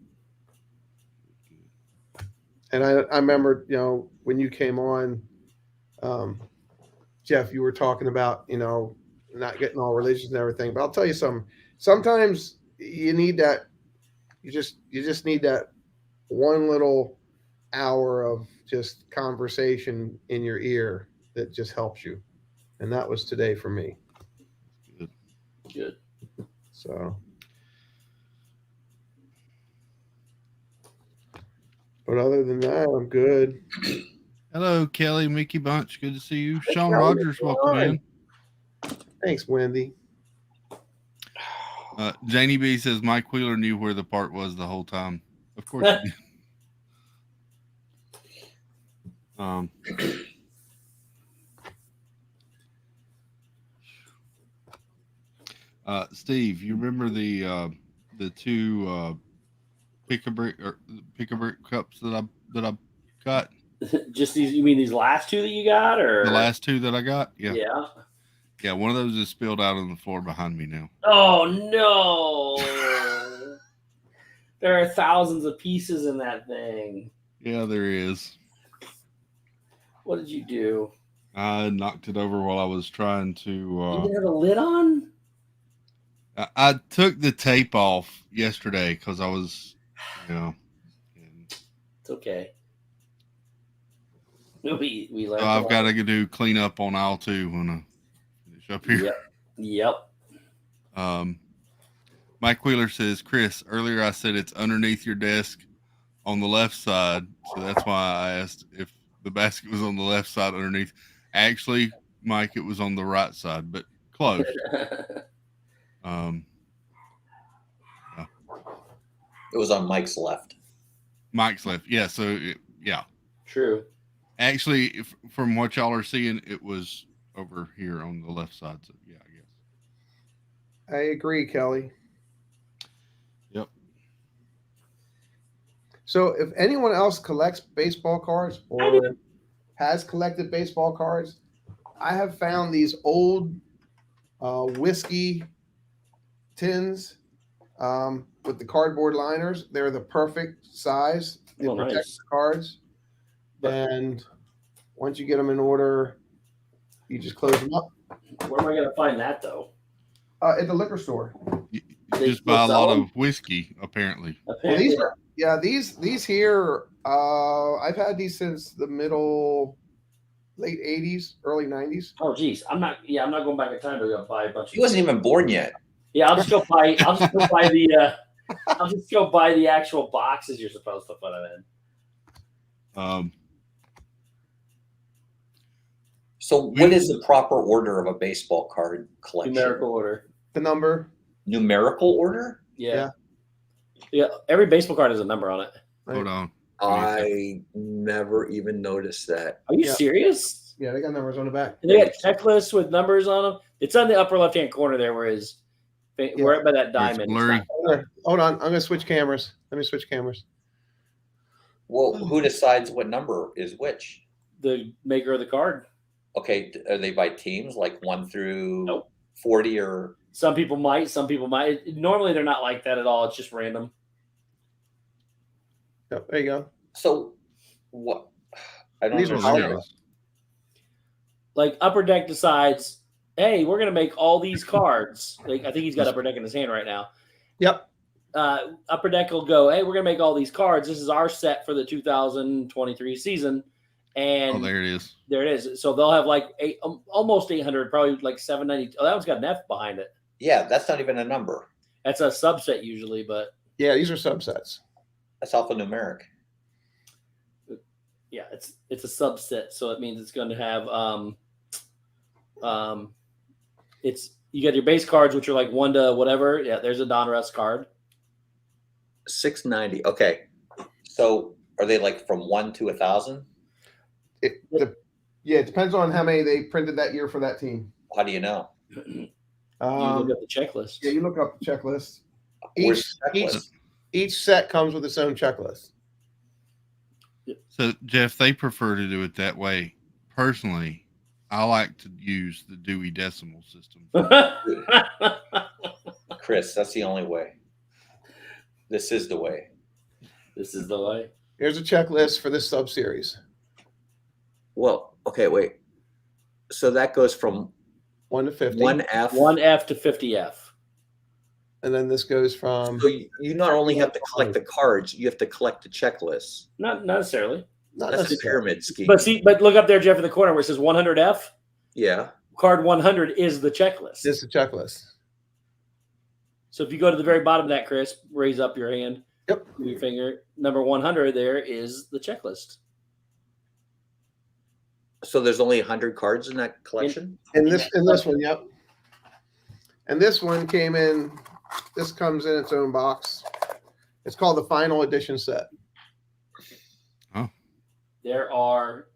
And I remember, when you came on, Jeff, you were talking about, not getting all religious and everything. But I'll tell you something. Sometimes you need that. You just need that one little hour of just conversation in your ear that just helps you. And that was today for me. Good. So, but other than that, I'm good. Hello, Kelly, Mickey Bunch. Good to see you. Hey, Sean Kelly, Rogers, welcome in. Thanks, Wendy. Janie B says Mike Wheeler knew where the part was the whole time. Of course he did. Steve, you remember the two pick-a-brick cups that I got? Just these? You mean these last two that you got, or The last two that I got? Yeah. Yeah. Yeah, one of those is spilled out on the floor behind me now. Oh no! There are thousands of pieces in that thing. Yeah, there is. What did you do? I knocked it over while I was trying to. You didn't have a lid on? I took the tape off yesterday because I was, It's okay. We learned. So I've got to do cleanup on aisle 2 when I finish up here. Yep. Mike Wheeler says, Chris, earlier I said it's underneath your desk on the left side, so that's why I asked if the basket was on the left side underneath. Actually, Mike, it was on the right side, but close. Yeah. It was on Mike's left. Mike's left, yeah. So yeah, true. Actually, from what y'all are seeing, it was over here on the left side. So yeah, I guess. I agree, Kelly. Yep. So if anyone else collects baseball cards or has collected baseball cards, I have found these old whiskey tins with the cardboard liners. They're the perfect size. They protect the cards. And once you get them in order, you just close them up. Where am I going to find that, though? At the liquor store. You just buy a lot of whiskey, apparently. Well, these here, I've had these since the late 80s, early 90s. Oh, geez. I'm not going back in time to go buy a bunch of. He wasn't even born yet. Yeah, I'll just go buy the actual boxes you're supposed to put them in. So what is the proper order of a baseball card collection? Numerical order. The number. Numerical order? Yeah. Every baseball card has a number on it. Hold on. I never even noticed that. Are you serious? Yeah, they got numbers on the back. And they got checklists with numbers on them. It's on the upper left-hand corner there where right by that diamond. Hold on. I'm going to switch cameras. Let me switch cameras. Well, who decides what number is which? The maker of the card. Okay, are they by teams, like 1 through 40, or? Some people might. Normally, they're not like that at all. It's just random. Yep, there you go. So, what? I don't know. Like Upper Deck decides, hey, we're going to make all these cards. Like I think he's got Upper Deck in his hand right now. Yep. Upper Deck will go, hey, we're going to make all these cards. This is our set for the 2023 season. And there it is. There it is. So they'll have like almost 800, probably like 790. Oh, that one's got an F behind it. Yeah, that's not even a number. That's a subset usually, but yeah, these are subsets. That's alphanumeric. Yeah, it's a subset, so it means it's going to have you got your base cards, which are like 1 to whatever. Yeah, there's a Donruss card. 690. Okay, so are they like from 1 to 1,000? It depends on how many they printed that year for that team. How do you know? You look at the checklist. Yeah, you look up the checklist. Each set comes with its own checklist. So, Jeff, they prefer to do it that way. Personally, I like to use the Dewey Decimal System. Chris, that's the only way. This is the way. This is the way. Here's a checklist for this sub-series. Well, okay, wait. So that goes from 1 to 50. 1F to 50F. And then this goes from. So you not only have to collect the cards, you have to collect the checklists. Not necessarily. That's the pyramid scheme. But look up there, Jeff, in the corner where it says 100F. Yeah. Card 100 is the checklist. This is the checklist. So if you go to the very bottom of that, Chris, raise up your hand. Yep. With your finger. Number 100 there is the checklist. So there's only 100 cards in that collection? In this one, yep. And this one came in. This comes in its own box. It's called the Final Edition set. Oh. There are,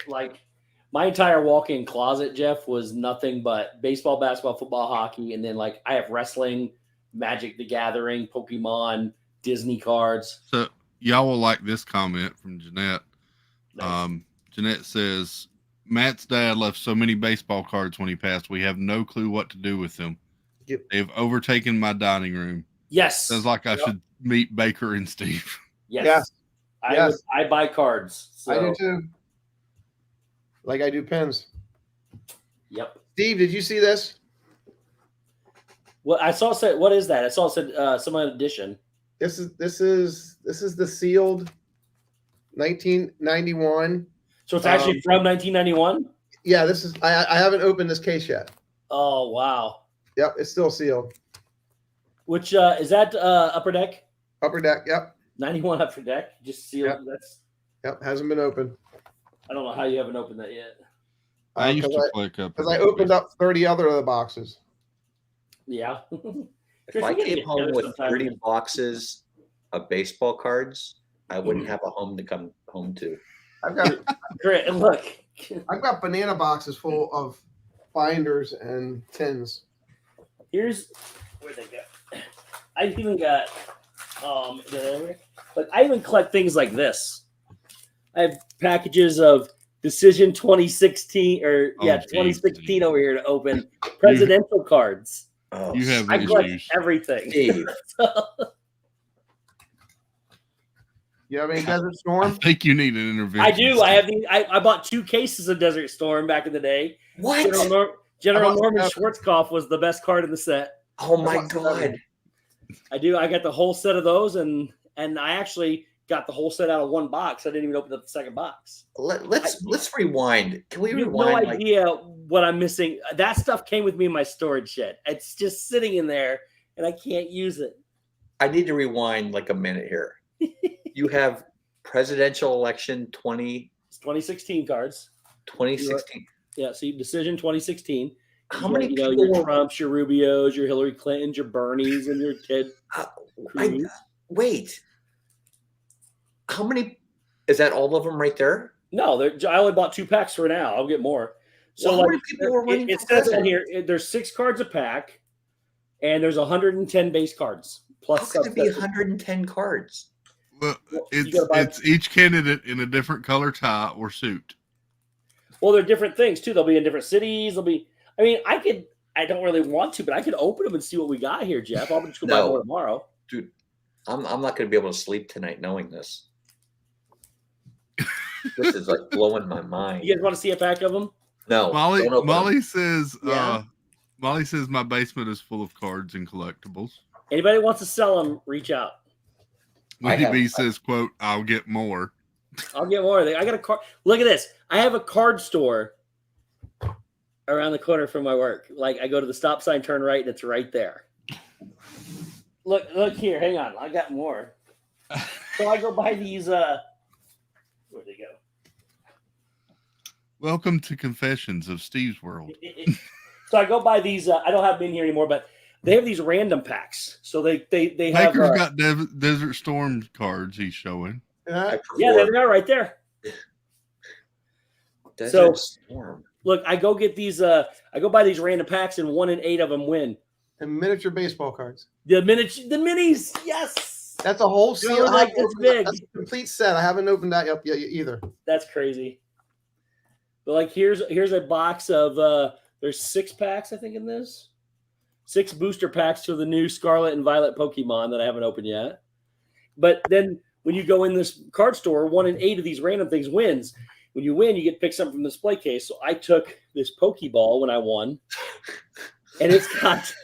like, my entire walk-in closet, Jeff, was nothing but baseball, basketball, football, hockey, and then, like, I have wrestling, Magic the Gathering, Pokemon, Disney cards. So y'all will like this comment from Jeanette. Nice. Jeanette says, Matt's dad left so many baseball cards when he passed. We have no clue what to do with them. Yep. They've overtaken my dining room. Yes. Sounds like I should meet Baker and Steve. Yes. I buy cards. So. I do too. Like I do pens. Yep. Steve, did you see this? Well, I saw it said, what is that? I saw it said some edition. This is the sealed 1991. So it's actually from 1991? Yeah, this is I haven't opened this case yet. Oh, wow. Yep, it's still sealed. Which is that Upper Deck? Upper Deck, yep. 91 Upper Deck, just sealed. Yep. That's Hasn't been opened. I don't know how you haven't opened that yet. I used to click up because I opened up 30 other of the boxes. Yeah. If I came home with 30 boxes of baseball cards, I wouldn't have a home to come home to. I've got great. Look, I've got banana boxes full of binders and tins. Here's where they go. I even got like I even collect things like this. I have packages of Decision 2016 or 2016 over here to open presidential cards. Oh, you have I collect everything. You have any Desert Storm? I think you need an intervention. I do. I have I bought 2 cases of Desert Storm back in the day. What? General Norman Schwarzkopf was the best card in the set. Oh my god! I do. I got the whole set of those, and I actually got the whole set out of one box. I didn't even open up the second box. Let's rewind. Can we rewind? No idea what I'm missing. That stuff came with me in my storage shed. It's just sitting in there, and I can't use it. I need to rewind like a minute here. You have presidential election 2016 cards. 2016. Yeah, see, Decision 2016. How many people? Your Trumps, your Rubios, your Hillary Clintons, your Bernies, and your Ted Cruz. Wait. How many? Is that all of them right there? No, I only bought 2 packs for now. I'll get more. So how many people were running? It says on here there's 6 cards a pack, and there's 110 base cards. Plus, how could it be 110 cards? Well, it's each candidate in a different color tie or suit. Well, they're different things too. They'll be in different cities. They'll be. I mean, I don't really want to, but I could open them and see what we got here, Jeff. I'll just go buy more tomorrow. Dude, I'm not going to be able to sleep tonight knowing this. This is like blowing my mind. You guys want to see a pack of them? No. Molly says. Molly says my basement is full of cards and collectibles. Anybody wants to sell them? Reach out. Lady B says, "quote I'll get more." I'll get more. I got a card. Look at this. I have a card store around the corner from my work. Like I go to the stop sign, turn right, and it's right there. Look here. Hang on. I got more. So I go buy these. Where'd they go? Welcome to Confessions of Steve's World. So I go buy these. I don't have them in here anymore, but they have these random packs. So they have. Baker's got Desert Storm cards he's showing. Yeah, they're right there. Desert Storm. Look, I go get these. I go buy these random packs, and 1 in 8 of them win. And miniature baseball cards. The minis, yes. That's a whole seal. Like this big. That's a complete set. I haven't opened that up yet either. That's crazy. But like, here's a box of. There's 6 packs, I think, in this. 6 booster packs to the new Scarlet and Violet Pokemon that I haven't opened yet. But then when you go in this card store, 1 in 8 of these random things wins. When you win, you get to pick something from the display case. So I took this Pokeball when I won, and it's got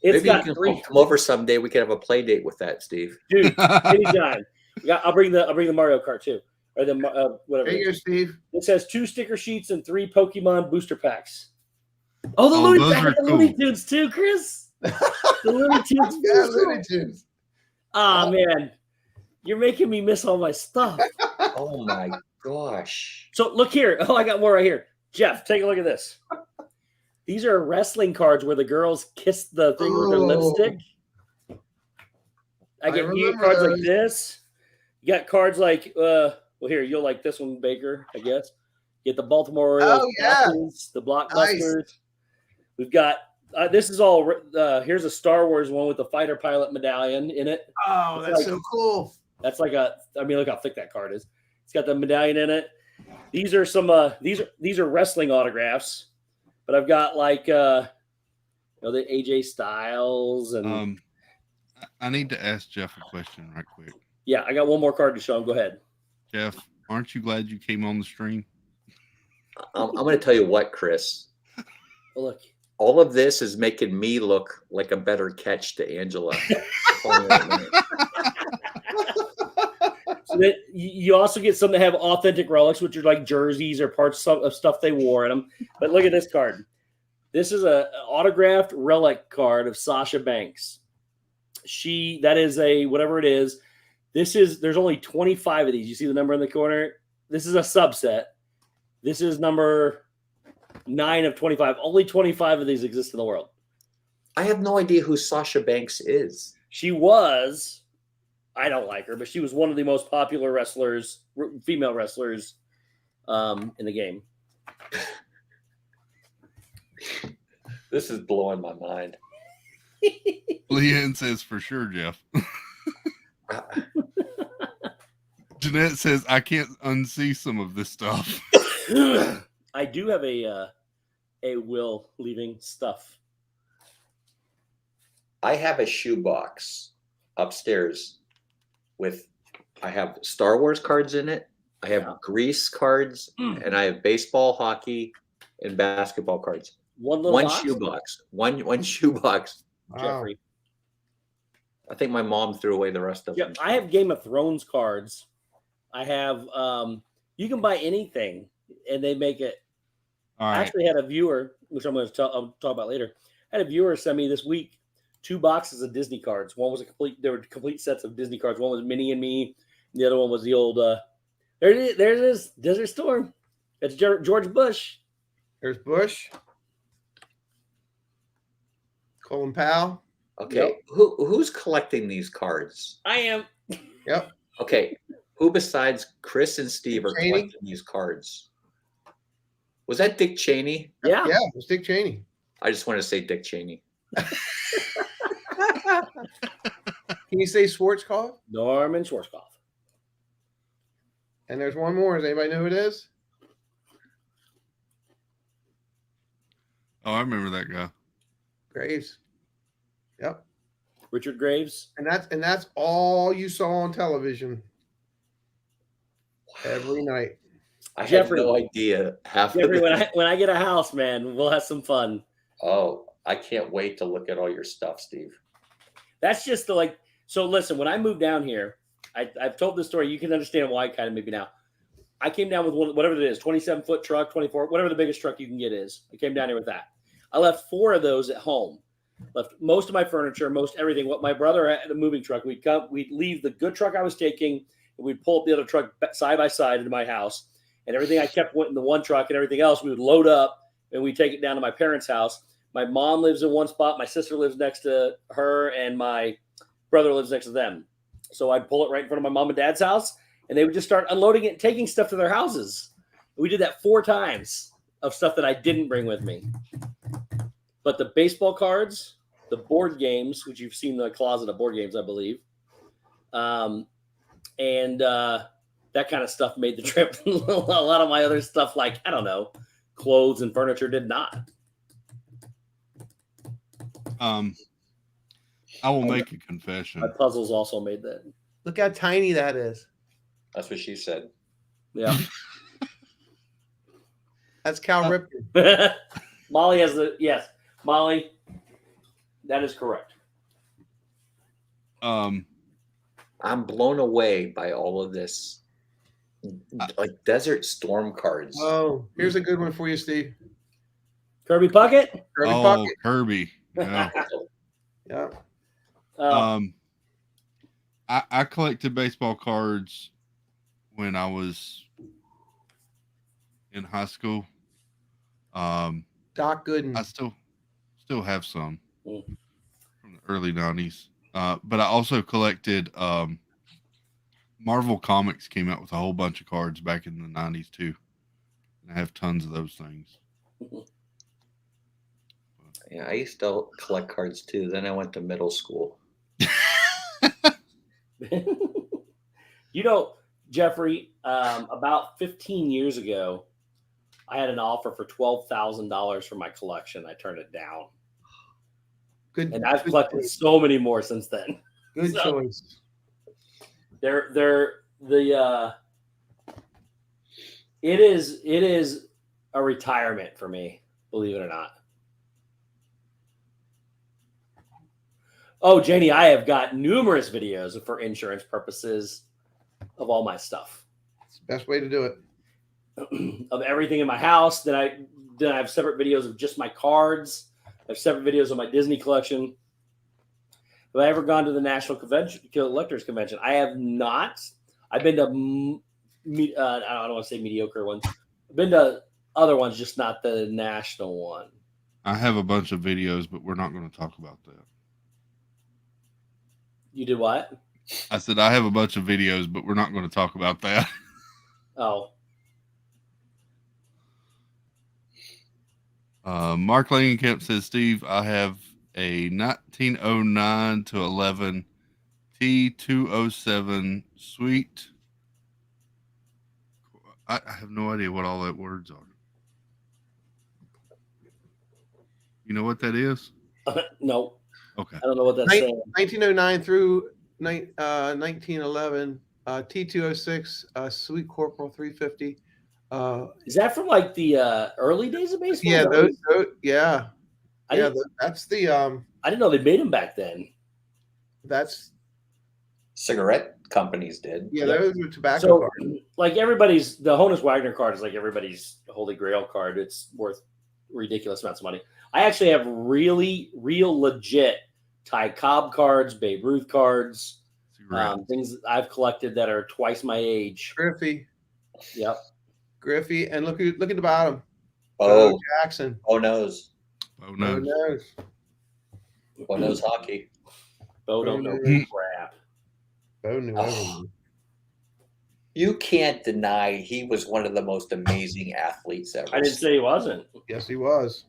Maybe you can 3. Come over someday. We can have a play date with that, Steve. Dude, anytime. I'll bring the Mario Kart too, or the whatever. There you go, Steve. It says 2 sticker sheets and 3 Pokemon booster packs. Oh, the Looney Tunes too, Chris. The Looney Tunes. Yeah, Looney Tunes. Oh man, you're making me miss all my stuff. Oh my gosh. So look here. Oh, I got more right here. Jeff, take a look at this. These are wrestling cards where the girls kiss the thing with their lipstick. I get cards like this. You got cards like, well, here, you'll like this one, Baker, I guess. You get the Baltimore Orioles, the Blockbusters. Nice. We've got, this is all, here's a Star Wars one with the fighter pilot medallion in it. Oh, that's so cool. That's like look how thick that card is. It's got the medallion in it. These are some these are wrestling autographs, but I've got like the AJ Styles and I need to ask Jeff a question right quick. Yeah, I got one more card to show him. Go ahead. Jeff, aren't you glad you came on the stream? I'm going to tell you what, Chris. Oh, look. All of this is making me look like a better catch to Angela. So that you also get some that have authentic relics, which are like jerseys or parts of stuff they wore in them. But look at this card. This is an autographed relic card of Sasha Banks. That is a whatever it is. There's only 25 of these. You see the number in the corner? This is a subset. This is number 9 of 25. Only 25 of these exist in the world. I have no idea who Sasha Banks is. She was, I don't like her, but she was one of the most popular wrestlers, female wrestlers in the game. This is blowing my mind. Leanne says for sure, Jeff. Jeanette says I can't unsee some of this stuff. I do have a Will leaving stuff. I have a shoebox upstairs I have Star Wars cards in it. I have Grease cards, and I have baseball, hockey, and basketball cards. One shoebox. One shoebox. Wow. Jeffrey. I think my mom threw away the rest of them. I have Game of Thrones cards. I have you can buy anything and they make it. All right. I actually had a viewer, which I'll talk about later. I had a viewer send me this week 2 boxes of Disney cards. One was there were complete sets of Disney cards. One was Minnie and Me. And the other one was the old there it is, Desert Storm. It's George Bush. There's Bush. Colin Powell. Okay. Yep. Who's collecting these cards? I am. Yep. Okay. Who besides Chris and Steve are Cheney? collecting these cards? Was that Dick Cheney? Yeah. Yeah, it was Dick Cheney. I just want to say Dick Cheney. Can you say Schwarzkopf? Norman Schwarzkopf. And there's one more. Does anybody know who it is? Oh, I remember that guy. Graves. Yep. Richard Graves. And that's all you saw on television every night. I Jeffrey. had no idea half Jeffrey, of it. when I get a house, man, we'll have some fun. Oh, I can't wait to look at all your stuff, Steve. That's just so listen, when I moved down here, I've told this story. You can understand why kind of maybe now. I came down with whatever it is, 27-foot truck, 24, whatever the biggest truck you can get is. I came down here with that. I left 4 of those at home. Left most of my furniture, most everything. What my brother had a moving truck. We'd leave the good truck I was taking, and we'd pull up the other truck side by side into my house. And everything I kept went in the one truck, and everything else we would load up, and we'd take it down to my parents' house. My mom lives in one spot. My sister lives next to her, and my brother lives next to them. So I'd pull it right in front of my mom and dad's house, and they would just start unloading it and taking stuff to their houses. We did that 4 times of stuff that I didn't bring with me. But the baseball cards, the board games, which you've seen the closet of board games, I believe, and that kind of stuff made the trip. A lot of my other stuff, like, I don't know, clothes and furniture did not. I will make a confession. My puzzles also made that. Look how tiny that is. That's what she said. Yeah. That's Cal Ripken. Molly has yes. Molly, that is correct. I'm blown away by all of this, like Desert Storm cards. Oh, here's a good one for you, Steve. Kirby Puckett? Kirby Puckett. Kirby. Yeah. Yeah. I collected baseball cards when I was in high school. Doc Gooden. I still have some from the early 90s. But I also collected Marvel Comics came out with a whole bunch of cards back in the 90s too. And I have tons of those things. Yeah, I used to collect cards too. Then I went to middle school. Jeffrey, about 15 years ago, I had an offer for $12,000 for my collection. I turned it down. Good. And I've collected so many more since then. Good choice. It is a retirement for me, believe it or not. Oh, Janie, I have got numerous videos for insurance purposes of all my stuff. It's the best way to do it. Of everything in my house. Then I have separate videos of just my cards. I have separate videos of my Disney collection. Have I ever gone to the National Collectors Convention? I have not. I've been to, I don't want to say mediocre ones. I've been to other ones, just not the national one. I have a bunch of videos, but we're not going to talk about that. You did what? I said I have a bunch of videos, but we're not going to talk about that. Oh. Mark Langenkamp says, Steve, I have a 1909 to 11 T207 suite. I have no idea what all that words are. You know what that is? No. Okay. I don't know what that's saying. 1909 through 1911, T206, Sweet Corporal 350. Is that from like the early days of baseball? Yeah, that's the. I didn't know they made them back then. That's cigarette companies did. Yeah, those were tobacco cards. Like the Honus Wagner card is like everybody's holy grail card. It's worth ridiculous amounts of money. I actually have real legit Ty Cobb cards, Babe Ruth cards, things I've collected that are twice my age. Griffey. Yep. Griffey, and look at the bottom. Bo Jackson. Bo knows. Bo knows hockey. Bo don't know crap. Bo knew everything. You can't deny he was one of the most amazing athletes ever. I didn't say he wasn't. Yes, he was.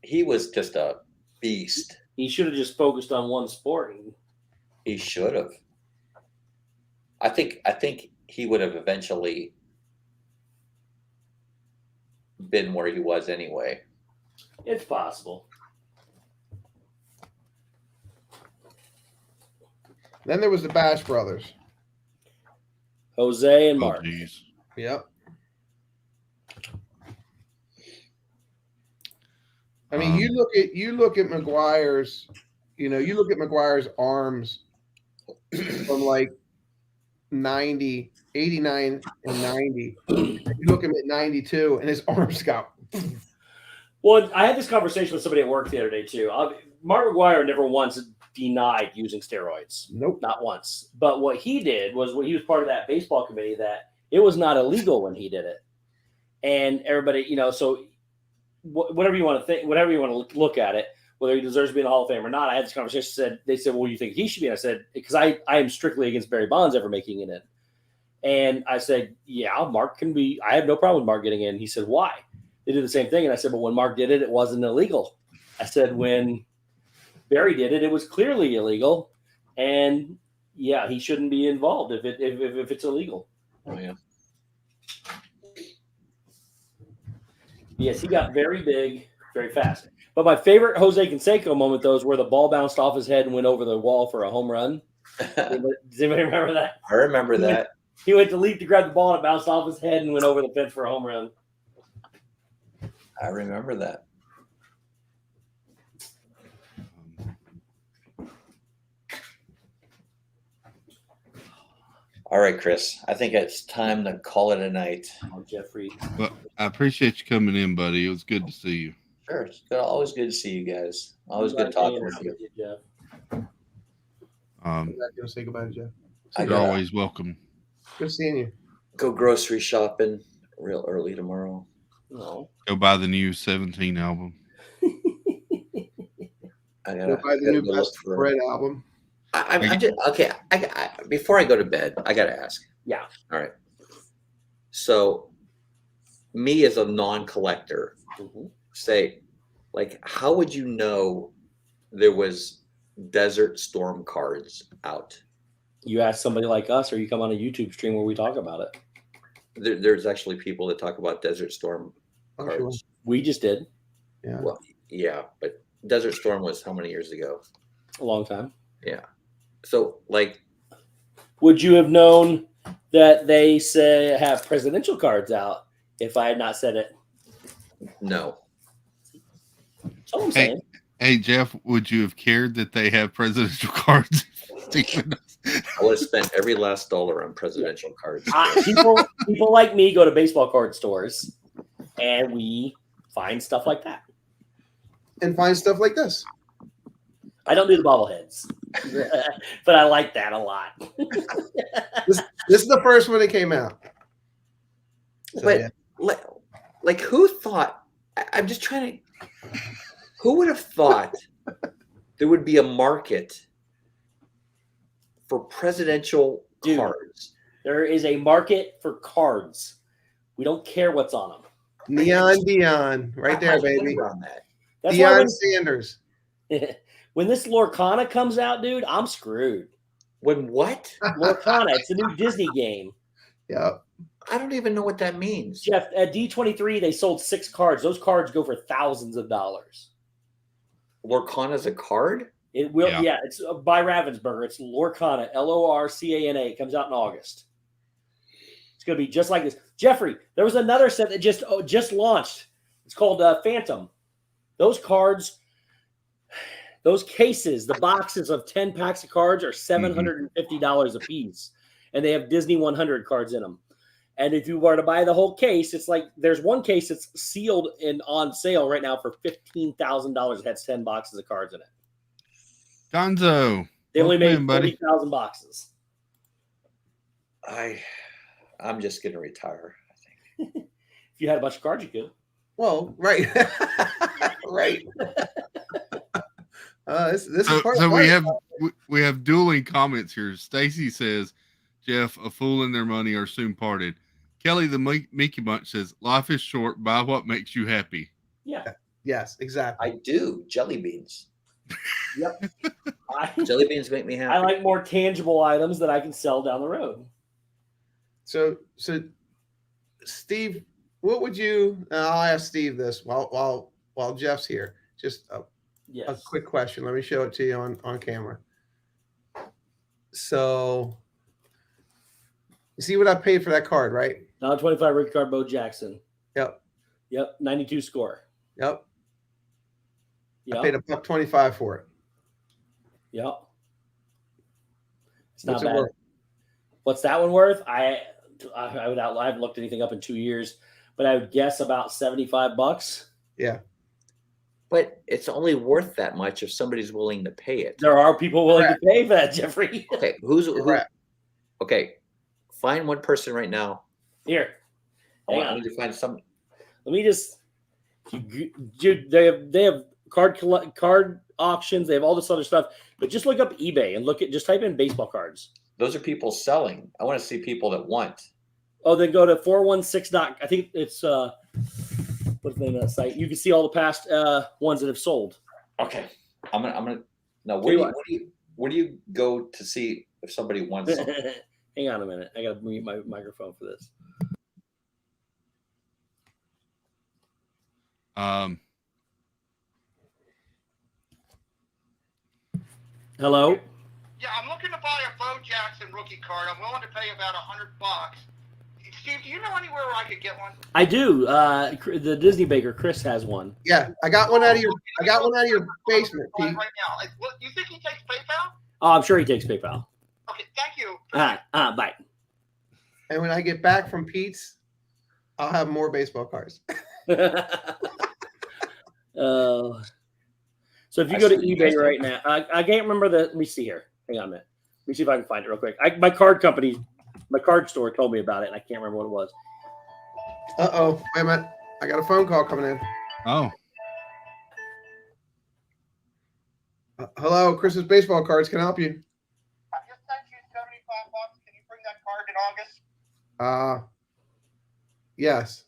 He was just a beast. He should have just focused on one sport. He should have. I think he would have eventually been where he was anyway. It's possible. Then there was the Bash brothers. Jose and Mark. Yep. I mean, you look at McGuire's, you look at McGuire's arms from like 90, 89 and 90. You look at him at 92 and his arms got. Well, I had this conversation with somebody at work the other day too. Mark McGuire never once denied using steroids. Nope. Not once. But what he did was when he was part of that baseball committee that it was not illegal when he did it. And everybody, so whatever you want to think, whatever you want to look at it, whether he deserves to be in the Hall of Fame or not, I had this conversation. They said, well, you think he should be? And I said, because I am strictly against Barry Bonds ever making it in. And I said, yeah, Mark can be. I have no problem with Mark getting in. He said, why? They did the same thing. And I said, but when Mark did it, it wasn't illegal. I said, when Barry did it, it was clearly illegal. And yeah, he shouldn't be involved if it's illegal. Oh, yeah. Yes, he got very big, very fast. But my favorite Jose Canseco moment, though, is where the ball bounced off his head and went over the wall for a home run. Does anybody remember that? I remember that. He went to leap to grab the ball and it bounced off his head and went over the fence for a home run. I remember that. All right, Chris. I think it's time to call it a night. Oh, Jeffrey. Well, I appreciate you coming in, buddy. It was good to see you. Sure. It's always good to see you guys. Always good talking with you. Jeff. I'm not going to say goodbye to Jeff. You're always welcome. Good seeing you. Go grocery shopping real early tomorrow. No. Go buy the new 17 album. I gotta buy the new Best of Bread album. I'm just okay. I before I go to bed, I gotta ask. Yeah. All right. So, me as a non-collector, say, like, how would you know there was Desert Storm cards out? You ask somebody like us, or you come on a YouTube stream where we talk about it. There's actually people that talk about Desert Storm cards. Sure. We just did. Yeah. Well, yeah, but Desert Storm was how many years ago? A long time. Yeah. So, like, would you have known that they say have presidential cards out if I had not said it? No. That's all I'm saying. Hey, Jeff, would you have cared that they have presidential cards? I would have spent every last dollar on presidential cards. People like me go to baseball card stores, and we find stuff like that. And find stuff like this. I don't do the bobbleheads, but I like that a lot. This is the first one that came out. So, but yeah. like, who thought? I'm just trying to. Who would have thought there would be a market for presidential cards? There is a market for cards. We don't care what's on them. Neon Dion, right there, baby. On that. That's Deion Sanders. When this Lorcana comes out, dude, I'm screwed. When what? Lorcana, it's a new Disney game. Yep. I don't even know what that means. Jeff, at D23, they sold 6 cards. Those cards go for thousands of dollars. Lorcana's a card? It will, yeah. It's by Ravensburger. It's Lorcana, Lorcana. It comes out in August. It's going to be just like this. Jeffrey, there was another set that just launched. It's called Phantom. Those cards, those cases, the boxes of 10 packs of cards are $750 a piece. And they have Disney 100 cards in them. And if you were to buy the whole case, it's like there's one case that's sealed and on sale right now for $15,000. It has 10 boxes of cards in it. Gonzo. They only made 40,000 boxes. I'm just going to retire, I think. If you had a bunch of cards, you could. Well, right. Right. This is part so of we have dueling comments here. Stacy says, Jeff, a fool and their money are soon parted. Kelly the Mickey Bunch says, life is short. Buy what makes you happy. Yeah. Yes, exactly. I do. Jelly beans. Yep. Jelly beans make me happy. I like more tangible items that I can sell down the road. So Steve, what would you? I'll ask Steve this while Jeff's here. Just a quick question. Let me show it to you on camera. So, you see what I paid for that card, right? Now 25 rookie card, Bo Jackson. Yep. 92 score. Yep. I paid $1.25 for it. Yep. It's not What's it bad. worth? What's that one worth? I haven't looked anything up in 2 years, but I would guess about $75. Yeah. But it's only worth that much if somebody's willing to pay it. There are people willing to pay for that, Jeffrey. Okay, who? Okay, find one person right now. Here, I need to find some. Let me just. They have card auctions. They have all this other stuff. But just look up eBay and just type in baseball cards. Those are people selling. I want to see people that want. Oh, then go to 416. I think it's what's the name of that site? You can see all the past ones that have sold. Okay, I'm gonna. Now, where do you go to see if somebody wants something? Hang on a minute. I got to mute my microphone for this. Hello? Yeah, I'm looking to buy a Bo Jackson rookie card. I'm willing to pay about $100. Steve, do you know anywhere where I could get one? I do. The Disney Baker, Chris, has one. Yeah, I got one out of your basement, Pete. Right now. Do you think he takes PayPal? Oh, I'm sure he takes PayPal. Okay, thank you. Bye. And when I get back from Pete's, I'll have more baseball cards. So if you go to eBay right now, I can't remember let me see here. Hang on a minute. Let me see if I can find it real quick. My card store told me about it, and I can't remember what it was. Uh-oh. Wait a minute. I got a phone call coming in. Oh. Hello, Chris's baseball cards. Can I help you? I just sent you $75. Can you bring that card in August? Yes.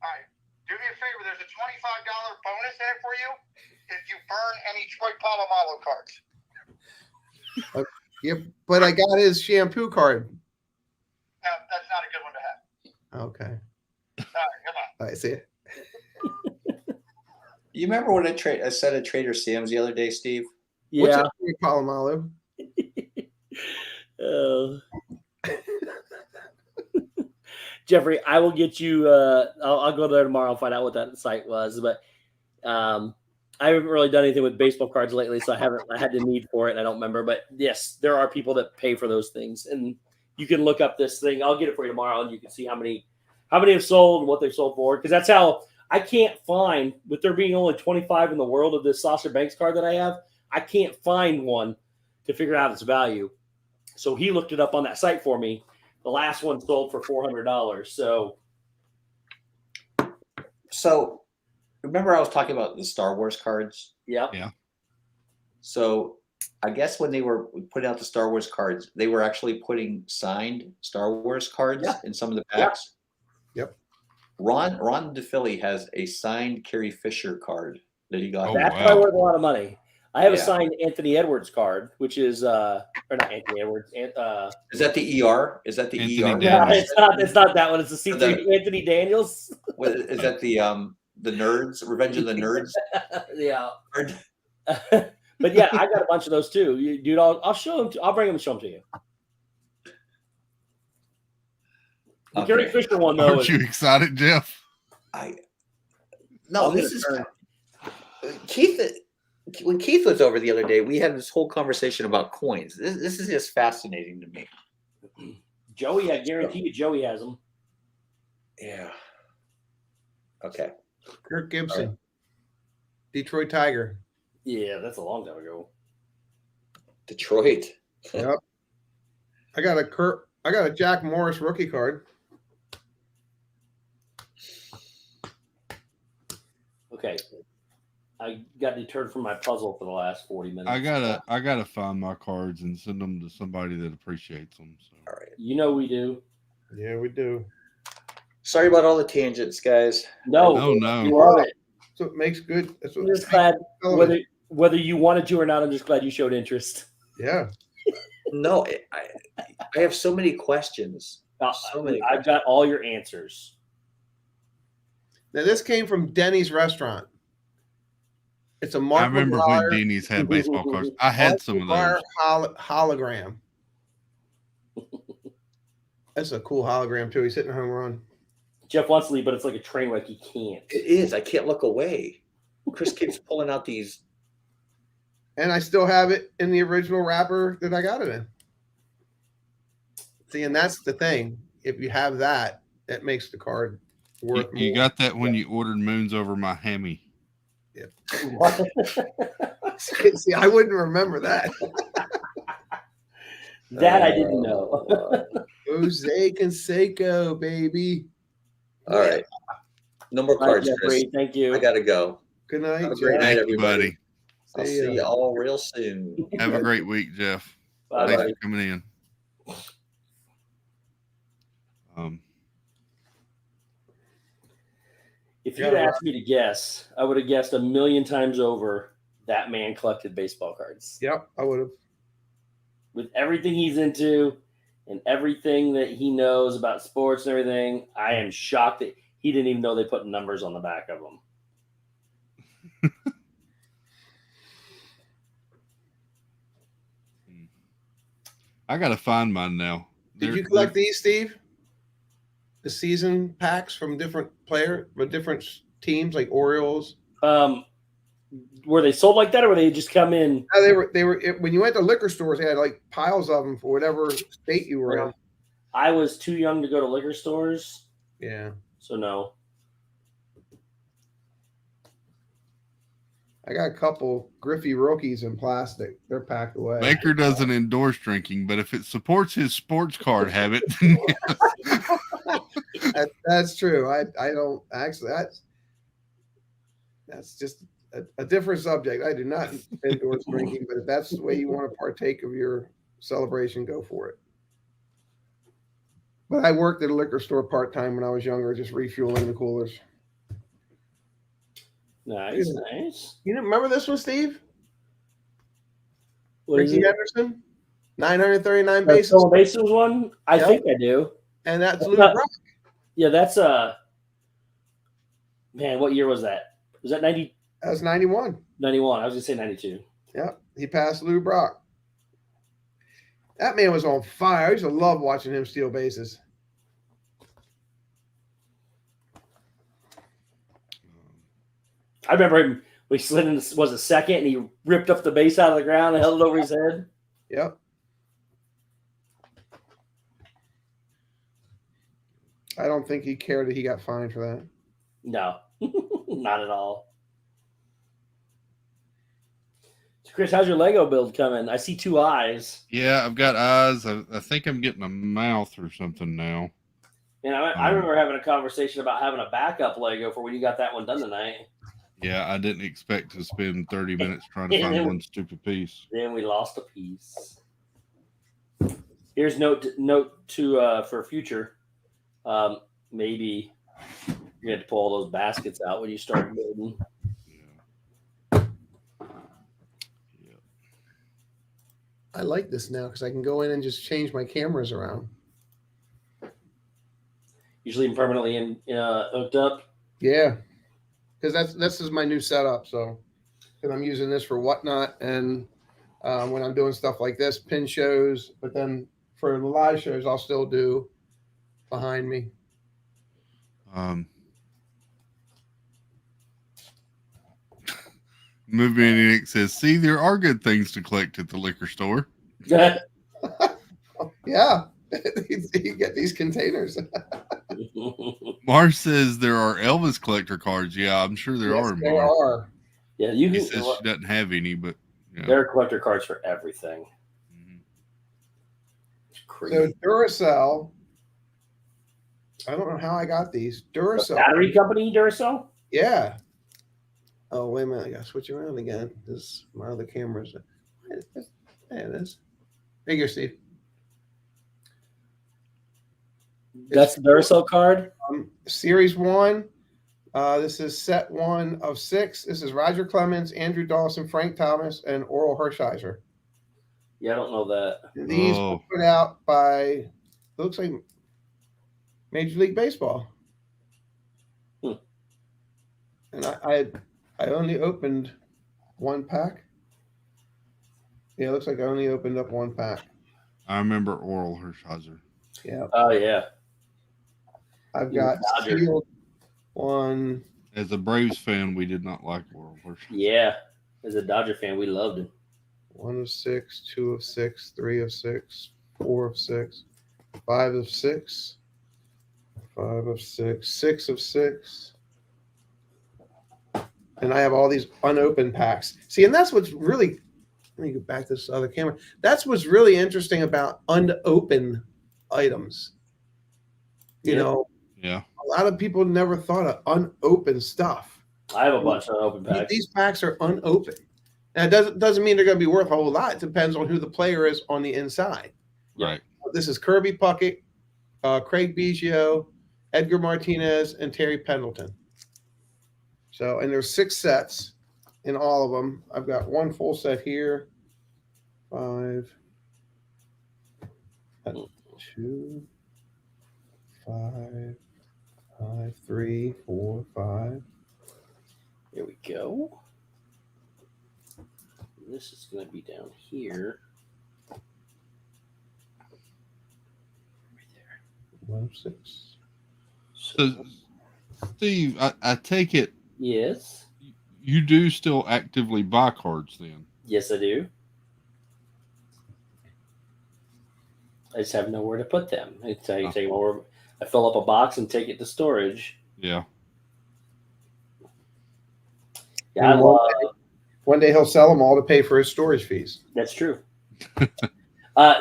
All right. Do me a favor. There's a $25 bonus in it for you if you burn any Troy Polamalu cards. Yep, but I got his shampoo card. That's not a good one to have. Okay. All right, come on. I see it. You remember when I said at Trader Sam's the other day, Steve? What's Yeah. it, Palomalo? Jeffrey, I will get you. I'll go there tomorrow and find out what that site was. But I haven't really done anything with baseball cards lately, so I had the need for it, and I don't remember. But yes, there are people that pay for those things, and you can look up this thing. I'll get it for you tomorrow, and you can see how many have sold and what they've sold for. Because that's how I can't find, with there being only 25 in the world of this Sasha Banks card that I have, I can't find one to figure out its value. So he looked it up on that site for me. The last one sold for $400. So remember I was talking about the Star Wars cards? Yeah. So I guess when they were putting out the Star Wars cards, they were actually putting signed Star Wars cards in some of the packs. Yep. Ron DeFilly has a signed Carrie Fisher card that he got. That's probably worth a lot of money. I have a signed Anthony Edwards card, which is or not Anthony Edwards. Is that the ER? Is that the Anthony ER? Daniels. No, it's not that one. It's the C3 Anthony Daniels. Is that the Nerds? Revenge of the Nerds? Yeah. card? But yeah, I got a bunch of those too, dude. I'll show them. I'll bring them and show them to you. The Carrie Fisher one, though. Aren't you excited, Jeff? No, this is Keith. When Keith was over the other day, we had this whole conversation about coins. This is just fascinating to me. Joey, I guarantee you, Joey has them. Yeah. Okay. Kirk Gibson, Detroit Tiger. Yeah, that's a long time ago. Detroit. Yep. I got a Jack Morris rookie card. Okay. I got deterred from my puzzle for the last 40 minutes. I gotta find my cards and send them to somebody that appreciates them. So. All right. You know we do. Yeah, we do. Sorry about all the tangents, guys. No. You love it. So it makes good. That's what I'm just glad whether you wanted to or not. I'm just glad you showed interest. Yeah. No, I have so many questions. I've got all your answers. Now this came from Denny's restaurant. It's a I Mark remember McGuire, when Denny's had baseball cards. I had some of those. Hologram. That's a cool hologram too. He's hitting a home run. Jeff wants to leave, but it's like a train wreck. He can't. It is. I can't look away. Chris keeps pulling out these. And I still have it in the original wrapper that I got it in. See, and that's the thing. If you have that, that makes the card worth more. You got that when you ordered Moons Over My Hammy. Yeah. See, I wouldn't remember that. That I didn't know. Jose Canseco, baby. All right. No more cards, Chris. Thank you. I gotta go. Good night. Have a great night, everybody. I'll See see you all real soon. Have a great week, Jeff. Bye. Thanks for coming in. If you'd asked me to guess, I would have guessed 1,000,000 times over that man collected baseball cards. Yep, I would have. With everything he's into and everything that he knows about sports and everything, I am shocked that he didn't even know they put numbers on the back of them. I gotta find mine now. Did you collect these, Steve? The season packs from different teams, like Orioles. Were they sold like that, or were they just come in? No, they were. When you went to liquor stores, they had like piles of them for whatever state you were in. I was too young to go to liquor stores. Yeah. So no. I got a couple Griffey rookies in plastic. They're packed away. Baker doesn't endorse drinking, but if it supports his sports card habit, then yes. That's true. I don't actually. That's just a different subject. I do not endorse drinking, but if that's the way you want to partake of your celebration, go for it. But I worked at a liquor store part-time when I was younger, just refueling the coolers. Nice. You remember this one, Steve? What is Ricky it? Henderson? 939 The bases. stolen bases one? I think I do. And that's Lou Brock. Yeah, that's man, what year was that? Was that 90? That was 91. 91. I was gonna say 92. Yep. He passed Lou Brock. That man was on fire. I used to love watching him steal bases. I remember him. We slid in. Was a second, and he ripped up the base out of the ground and held it over his head. Yep. I don't think he cared that he got fined for that. No, not at all. So Chris, how's your Lego build coming? I see 2 eyes. Yeah, I've got eyes. I think I'm getting a mouth or something now. And I remember having a conversation about having a backup Lego for when you got that one done tonight. Yeah, I didn't expect to spend 30 minutes trying to find one stupid piece. Then we lost a piece. Here's note to for future. Maybe you have to pull all those baskets out when you start building. Yeah. I like this now because I can go in and just change my cameras around. Usually permanently hooked up. Yeah, because this is my new setup. So, because I'm using this for whatnot, and when I'm doing stuff like this, pin shows. But then for the live shows, I'll still do behind me. Movie Maniac says, "See, there are good things to collect at the liquor store." Yeah, you get these containers. Mars says there are Elvis collector cards. Yeah, I'm sure there are. There are. Yeah, He says she doesn't have any, but yeah. There are collector cards for everything. Mm-hmm. It's crazy. So Duracell. I don't know how I got these. Duracell. Battery company Duracell? Yeah. Oh, wait a minute. I got to switch around again. This my other cameras. There it is. There you go, Steve. That's the Duracell card? Series 1. This is set 1 of 6. This is Roger Clemens, Andrew Dawson, Frank Thomas, and Oral Hershiser. Yeah, I don't know that. These were put out by, looks like Major League Baseball. And I only opened 1 pack. Yeah, it looks like I only opened up 1 pack. I remember Oral Hershiser. Yeah. Oh, yeah. I've got sealed 1. As a Braves fan, we did not like Oral Hershiser. Yeah. As a Dodger fan, we loved him. 1 of 6, 2 of 6, 3 of 6, 4 of 6, 5 of 6, 5 of 6, 6 of 6. And I have all these unopened packs. See, and that's what's really, let me go back to this other camera. That's what's really interesting about unopened items. You know, yeah, a lot of people never thought of unopened stuff. I have a bunch of unopened packs. These packs are unopened. Now, it doesn't mean they're going to be worth a whole lot. It depends on who the player is on the inside. right. This is Kirby Puckett, Craig Biggio, Edgar Martinez, and Terry Pendleton. So, and there's 6 sets in all of them. I've got 1 full set here. 5, 2, 5, 5, 3, 4, 5. Here we go. This is going to be down here. Right there. 1 of 6. So, Steve, I take it. Yes. You do still actively buy cards then? Yes, I do. I just have nowhere to put them. I take them over. I fill up a box and take it to storage. Yeah. Yeah, one day he'll sell them all to pay for his storage fees. That's true.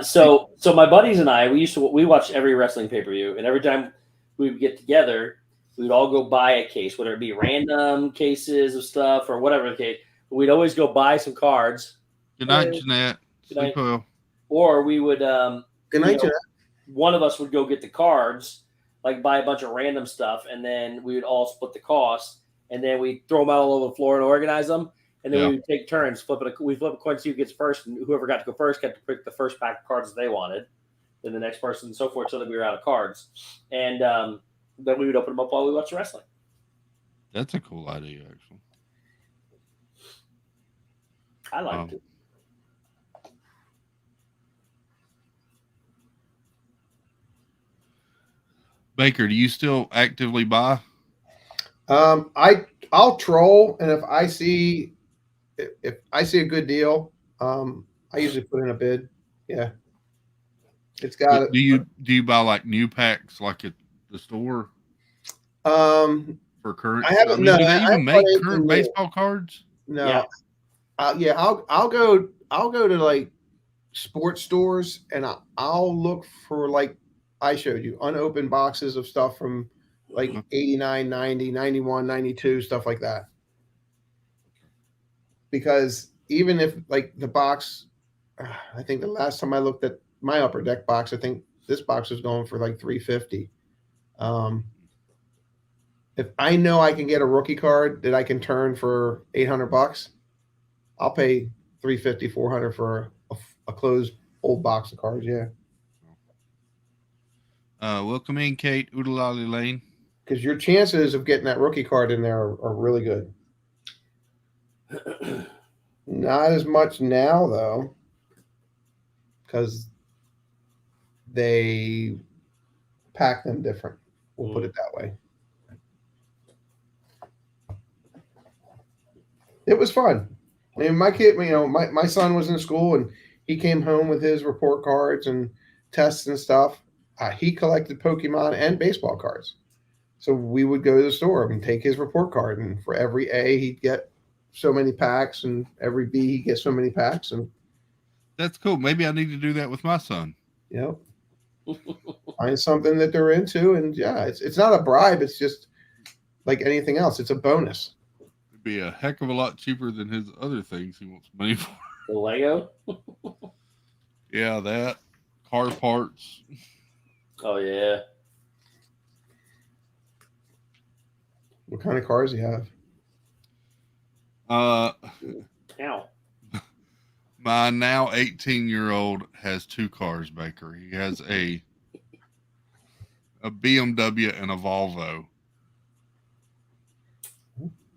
So my buddies and I, we watched every wrestling pay-per-view, and every time we would get together, we'd all go buy a case, whether it be random cases of stuff or whatever the case. We'd always go buy some cards. Good night, Jeanette. Sleep well. Or we would good night, Jeanette. One of us would go get the cards, like buy a bunch of random stuff, and then we would all split the cost, and then we'd throw them out all over the floor and organize them. And then we would take turns flipping. We flip a coin to see who gets first, and whoever got to go first got to pick the first pack of cards they wanted. Then the next person, and so forth, so that we were out of cards. And then we would open them up while we watched wrestling. That's a cool idea, actually. I liked it. Baker, do you still actively buy? I'll troll, and if I see a good deal, I usually put in a bid. Yeah, it's got it. Do you buy like new packs like at the store? For current, I haven't. do they even make current baseball cards? No. Yeah. I'll go to like sports stores, and I'll look for, like I showed you, unopened boxes of stuff from like 89, 90, 91, 92, stuff like that. Because even if like the box, I think the last time I looked at my Upper Deck box, I think this box was going for like $350. If I know I can get a rookie card that I can turn for $800, I'll pay $350, $400 for a closed old box of cards. Yeah. Welcome in, Kate. Oodalali Lane. Because your chances of getting that rookie card in there are really good. Not as much now, though, because they pack them different. We'll put it that way. It was fun. I mean, my kid, my son was in school, and he came home with his report cards and tests and stuff. He collected Pokemon and baseball cards. So we would go to the store and take his report card, and for every A, he'd get so many packs, and every B, he'd get so many packs. And that's cool. Maybe I need to do that with my son. Yep. Find something that they're into, and yeah, it's not a bribe. It's just like anything else. It's a bonus. It'd be a heck of a lot cheaper than his other things he wants money for. The Lego? Yeah, that. Car parts. Oh, yeah. What kind of cars do you have? Ow. My now 18-year-old has two cars, Baker. He has a BMW and a Volvo.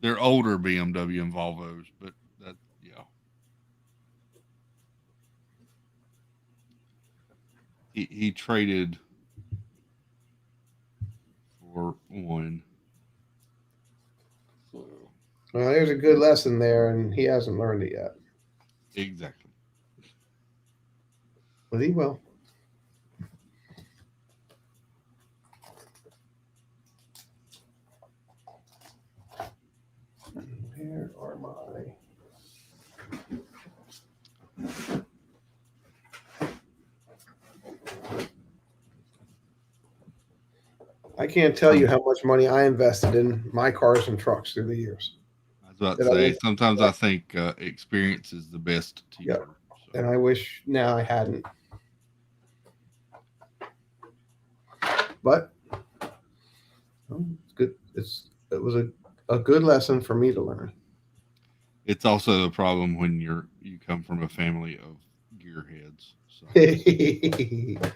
They're older BMW and Volvos, but that, yeah. He traded for one. Well, there's a good lesson there, and he hasn't learned it yet. Exactly. But he will. Where are my... I can't tell you how much money I invested in my cars and trucks through the years. I was about to say, sometimes I think experience is the best teacher. Yep. So. And I wish now I hadn't. But it's good. It was a good lesson for me to learn. It's also the problem when you come from a family of gearheads. So. Yeah.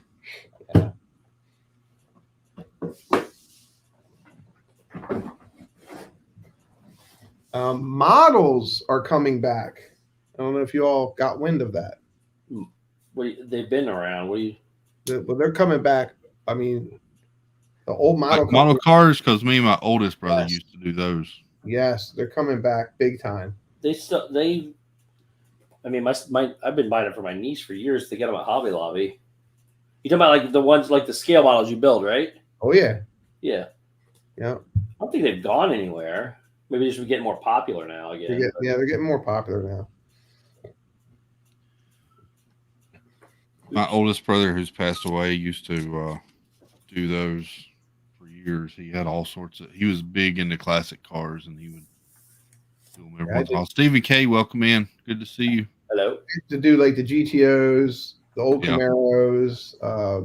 Models are coming back. I don't know if you all got wind of that. They've been around. Well, they're coming back. I mean, the old model cars, because me and my oldest brother used to do those. Yes, they're coming back big time. I've been buying it for my niece for years to get them at Hobby Lobby. You talking about like the ones, like the scale models you build, right? Oh yeah. Yeah. Yeah. I don't think they've gone anywhere. Maybe they should be getting more popular now again. They're getting more popular now. My oldest brother, who's passed away, used to do those for years. He had all sorts of. He was big into classic cars, and he would do them every once in a while. Stevie K, welcome in. Good to see you. Hello. To do like the GTOs, the old Camaros,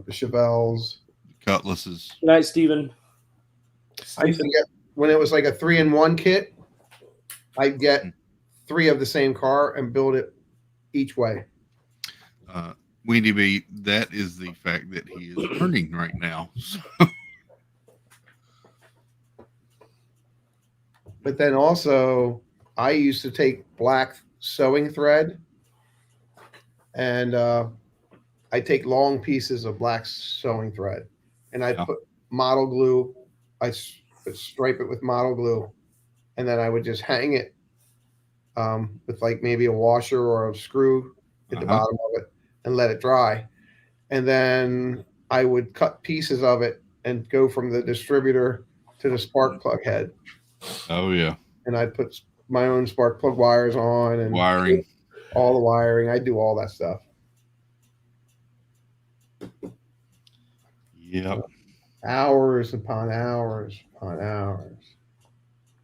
the Chevelles, Cutlasses. Good night, Steven. I used to get, when it was like a 3-in-1 kit, I'd get 3 of the same car and build it each way. Weenie B, that is the fact that he is learning right now. So. But then also, I used to take black sewing thread, and I take long pieces of black sewing thread, and I put model glue. I stripe it with model glue, and then I would just hang it with like maybe a washer or a screw at the bottom of it and let it dry. And then I would cut pieces of it and go from the distributor to the spark plug head. Oh, yeah. And I'd put my own spark plug wires on and wiring. All the wiring. I do all that stuff. Yep. Hours upon hours upon hours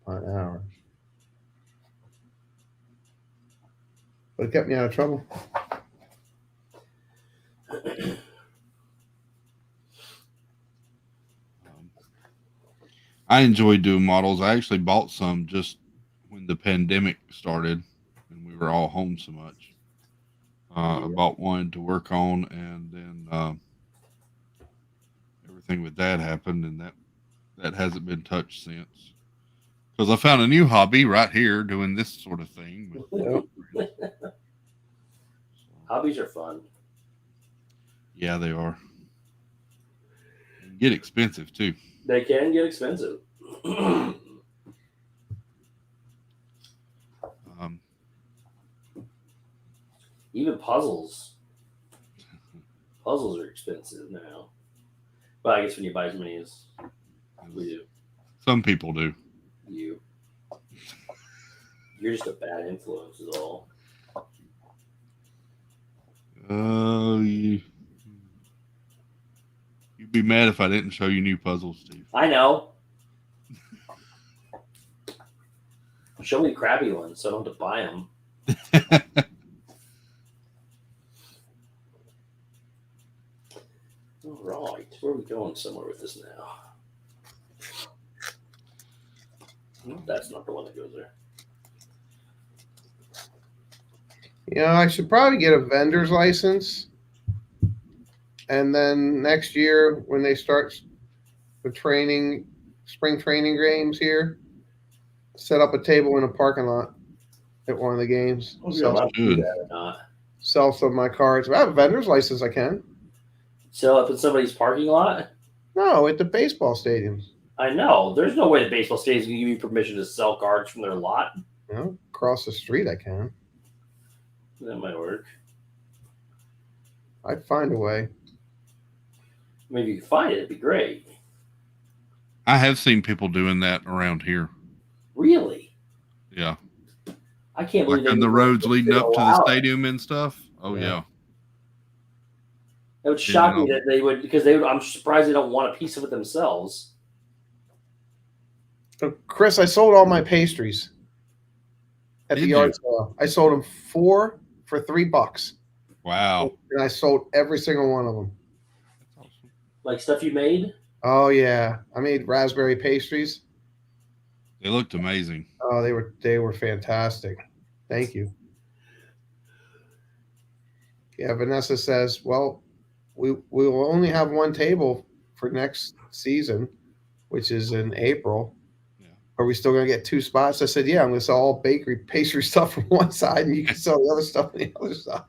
upon hours. But it kept me out of trouble. I enjoy doing models. I actually bought some just when the pandemic started and we were all home so much. I bought one to work on, and then everything with that happened, and that hasn't been touched since. Because I found a new hobby right here doing this sort of thing. Hobbies are fun. Yeah, they are. Get expensive too. They can get expensive. Even puzzles. Puzzles are expensive now. But I guess when you buy as many as we do. Some people do. You're just a bad influence is all. You'd be mad if I didn't show you new puzzles, Steve. I know. Show me crappy ones so I don't have to buy them. All right. Where are we going somewhere with this now? No, that's not the one that goes there. You know, I should probably get a vendor's license. And then next year, when they start the spring training games here, set up a table in a parking lot at one of the games. Sell some of my cards. If I have a vendor's license, I can. Sell up in somebody's parking lot? No, at the baseball stadiums. I know. There's no way the baseball stadium's going to give you permission to sell cards from their lot. No, across the street I can. That might work. I'd find a way. I mean, if you could find it, it'd be great. I have seen people doing that around here. Really? Yeah. I can't believe on the roads leading up to the stadium and stuff. Oh, yeah. It would shock me that they would, because I'm surprised they don't want a piece of it themselves. Chris, I sold all my pastries at the yard sale. I sold them 4 for $3. Wow. And I sold every single one of them. That's awesome. Like stuff you made? Oh, yeah. I made raspberry pastries. They looked amazing. Oh, they were fantastic. Thank you. Yeah, Vanessa says, well, we will only have one table for next season, which is in April. Yeah. Are we still going to get 2 spots? I said, yeah, I'm going to sell all bakery pastry stuff from one side, and you can sell the other stuff on the other side.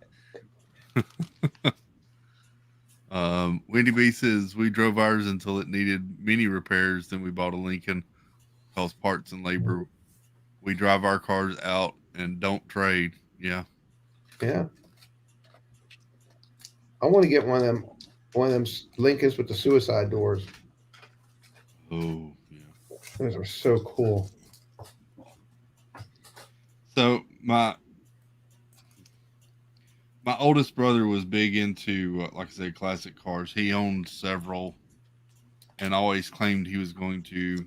Wendy B says, we drove ours until it needed many repairs. Then we bought a Lincoln. Cost parts and labor. We drive our cars out and don't trade. Yeah. Yeah. I want to get one of them Lincolns with the suicide doors. Oh, yeah. Those are so cool. So my oldest brother was big into, like I said, classic cars. He owned several and always claimed he was going to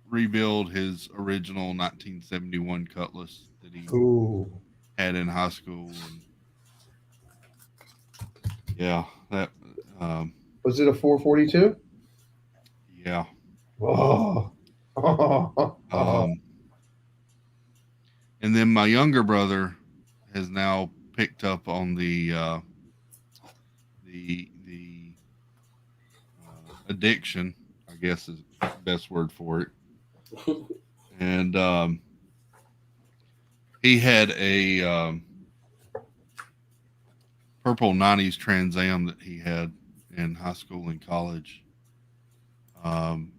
rebuild his original 1971 Cutlass that he had in high school. And yeah, that was it a 442? Yeah. Oh. then my younger brother has now picked up on the addiction, I guess is the best word for it. And he had a purple 90s Trans Am that he had in high school and college. And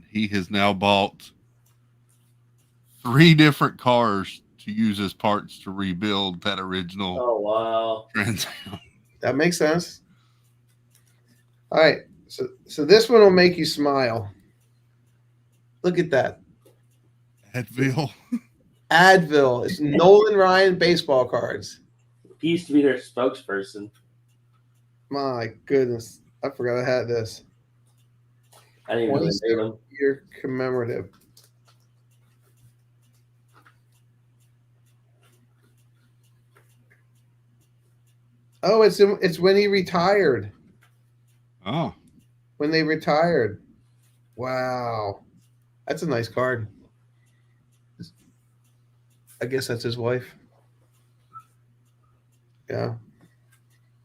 he has now bought 3 different cars to use as parts to rebuild that original. Oh, wow. Trans Am. That makes sense. All right. So this one will make you smile. Look at that. Advil. Advil. It's Nolan Ryan baseball cards. He used to be their spokesperson. My goodness. I forgot I had this. I didn't even know they made them. Year commemorative. Oh, it's when he retired. Oh. When they retired. Wow. That's a nice card. I guess that's his wife. Yeah.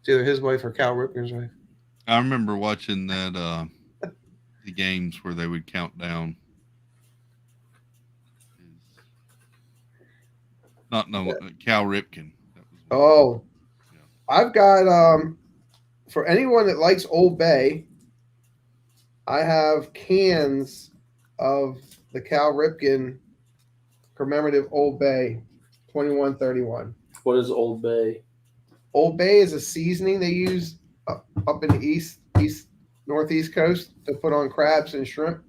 It's either his wife or Cal Ripken's wife. I remember watching that the games where they would count down. Cal Ripken. Oh. Yeah. I've got for anyone that likes Old Bay, I have cans of the Cal Ripken commemorative Old Bay 2131. What is Old Bay? Old Bay is a seasoning they use up in the northeast coast to put on crabs and shrimp.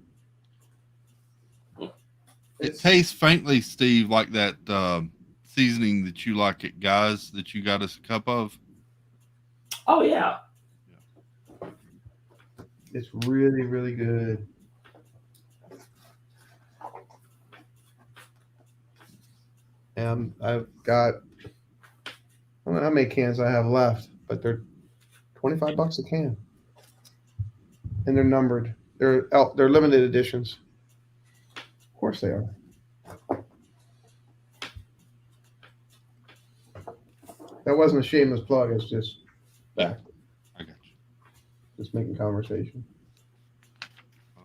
It tastes faintly, Steve, like that seasoning that you like at Guys that you got us a cup of. Oh, yeah. It's really, really good. And I've got, I don't know how many cans I have left, but they're $25 a can. And they're numbered. They're limited editions. Of course they are. That wasn't a shameless plug. It's just fact. I got you. Just making conversation.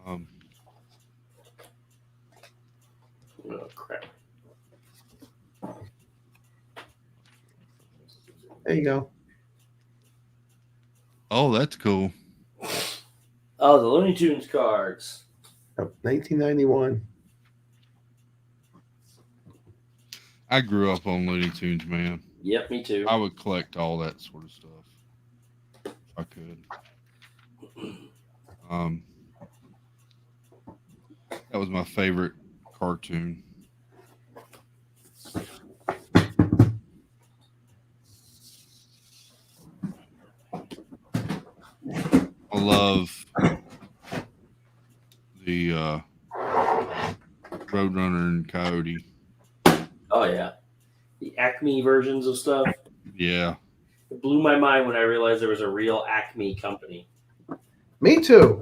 Oh, crap. There you go. Oh, that's cool. Oh, the Looney Tunes cards. 1991. I grew up on Looney Tunes, man. Yep, me too. I would collect all that sort of stuff if I could. That was my favorite cartoon. I love the Roadrunner and Coyote. Oh, yeah. The Acme versions of stuff. Yeah. It blew my mind when I realized there was a real Acme company. Me too.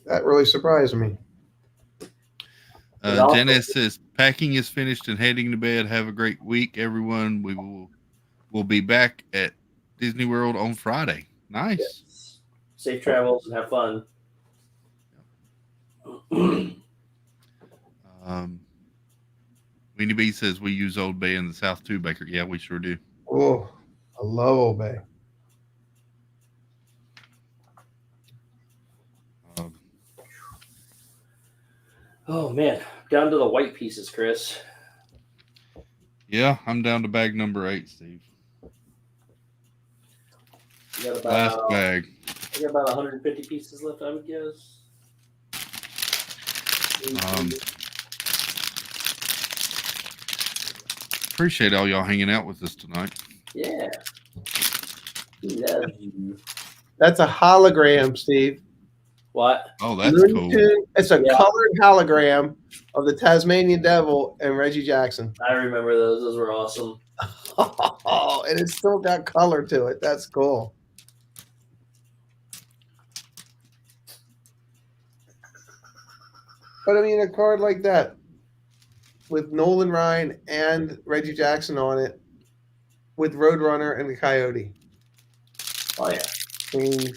That really surprised me. Dennis says, packing is finished and heading to bed. Have a great week, everyone. We'll be back at Disney World on Friday. Nice. Yes. Safe travels and have fun. Weenie B says we use Old Bay in the South too, Baker. Yeah, we sure do. Oh, I love Old Bay. Oh, man. Down to the white pieces, Chris. Yeah, I'm down to bag number 8, Steve. You got Last bag. I got about 150 pieces left, I would guess. Appreciate all y'all hanging out with us tonight. Yeah. We love you. That's a hologram, Steve. What? Oh, that's cool. It's a colored hologram of the Tasmanian Devil and Reggie Jackson. I remember those. Those were awesome. Oh, and it's still got color to it. That's cool. But I mean, a card like that, with Nolan Ryan and Reggie Jackson on it, with Roadrunner and the Coyote. Oh yeah. I mean,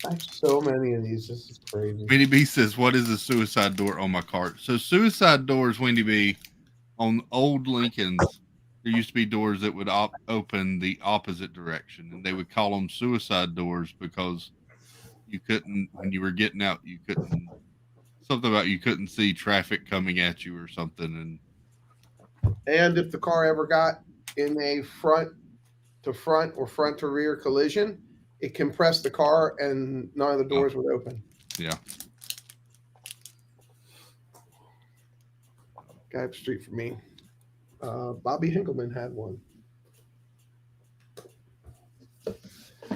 I have so many of these. This is crazy. Wendy B says, "What is a suicide door on my cart?" So suicide doors, Wendy B, on old Lincolns, there used to be doors that would open the opposite direction, and they would call them suicide doors because you couldn't, when you were getting out, you couldn't, something about you couldn't see traffic coming at you or something. And if the car ever got in a front to front or front to rear collision, it compressed the car and none of the doors would open. Yeah. Guy up the street from me. Bobby Hinkleman had one.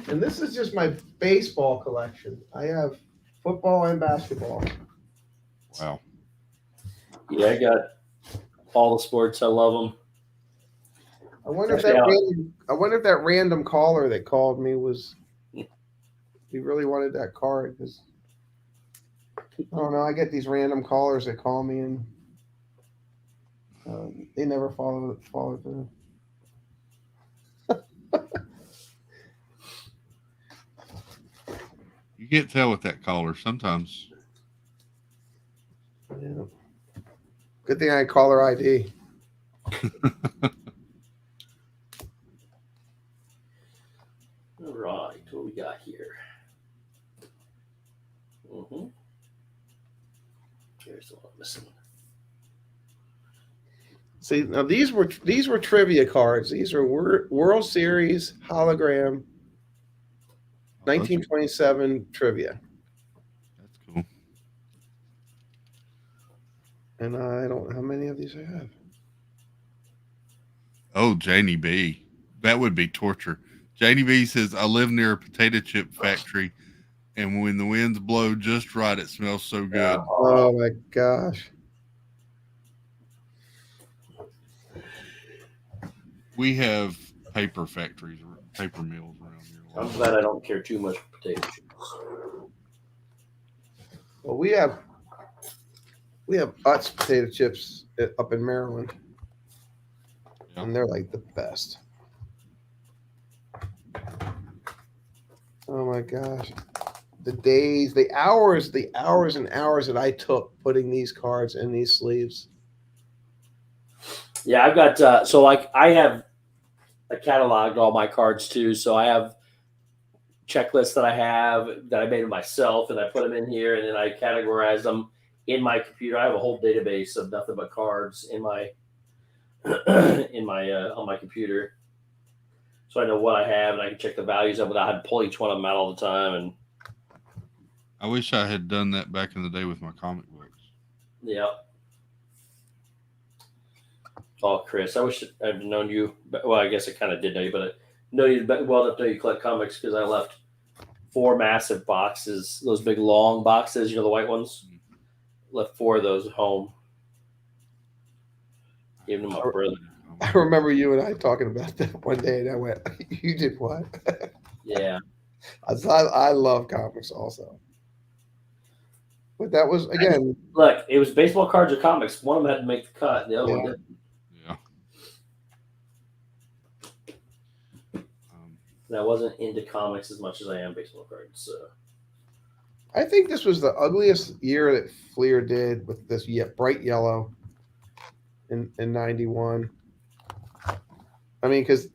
And this is just my baseball collection. I have football and basketball. Wow. Yeah, I got all the sports. I love them. I wonder if that random caller that called me was he really wanted that card, because I don't know. I get these random callers that call me and they never follow through. You can't tell with that caller sometimes. Yeah. Good thing I had caller ID. All right, what we got here? Mm-hmm. Here's the one I'm missing. See, now these were trivia cards. These are World Series hologram 1927 trivia. That's cool. And I don't know how many of these I have. Oh, Janie B. That would be torture. Janie B says, "I live near a potato chip factory, and when the winds blow just right, it smells so good." Oh my gosh. We have paper factories, paper mills around here. I'm glad I don't care too much for potato chips. Well, we have Utz potato chips up in Maryland, and they're like the best. Oh my gosh. The days, the hours and hours that I took putting these cards in these sleeves. Yeah, I've got so like I have a cataloged all my cards too. So I have checklists that I made myself, and I put them in here, and then I categorize them in my computer. I have a whole database of nothing but cards in my on my computer, so I know what I have, and I can check the values of it. I had to pull each one of them out all the time. And I wish I had done that back in the day with my comic books. Yeah. Oh, Chris, I wish I'd known you. Well, I guess I kind of did know you, but I know you well enough to know you collect comics, because I left 4 massive boxes, those big long boxes, the white ones. Left 4 of those at home. Gave them to my brother. I remember you and I talking about that one day, and I went, "You did what?" Yeah. I love comics also. But that was, again... Look, it was baseball cards or comics. One of them had to make the cut, and the other one didn't. Yeah. And I wasn't into comics as much as I am baseball cards. So I think this was the ugliest year that Fleer did with this bright yellow in 91. I mean, because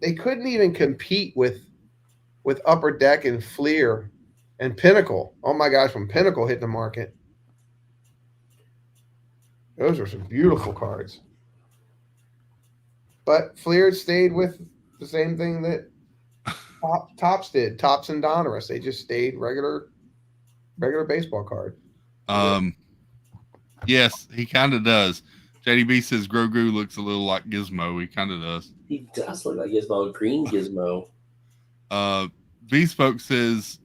they couldn't even compete with Upper Deck and Fleer and Pinnacle. Oh my gosh, when Pinnacle hit the market, those are some beautiful cards. But Fleer stayed with the same thing that Topps did. Topps and Donruss. They just stayed regular baseball card. Yes, he kind of does. JDB says Grogu looks a little like Gizmo. He kind of does. He does look like Gizmo, green Gizmo. Bespoke says,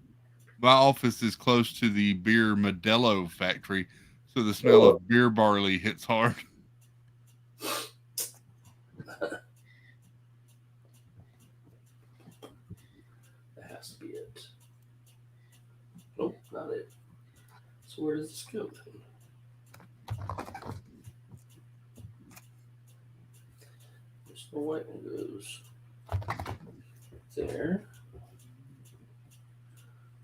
my office is close to the beer Modelo factory, so the smell of beer barley hits hard. That has to be it. Nope, not it. So where does this go then? So white one goes there.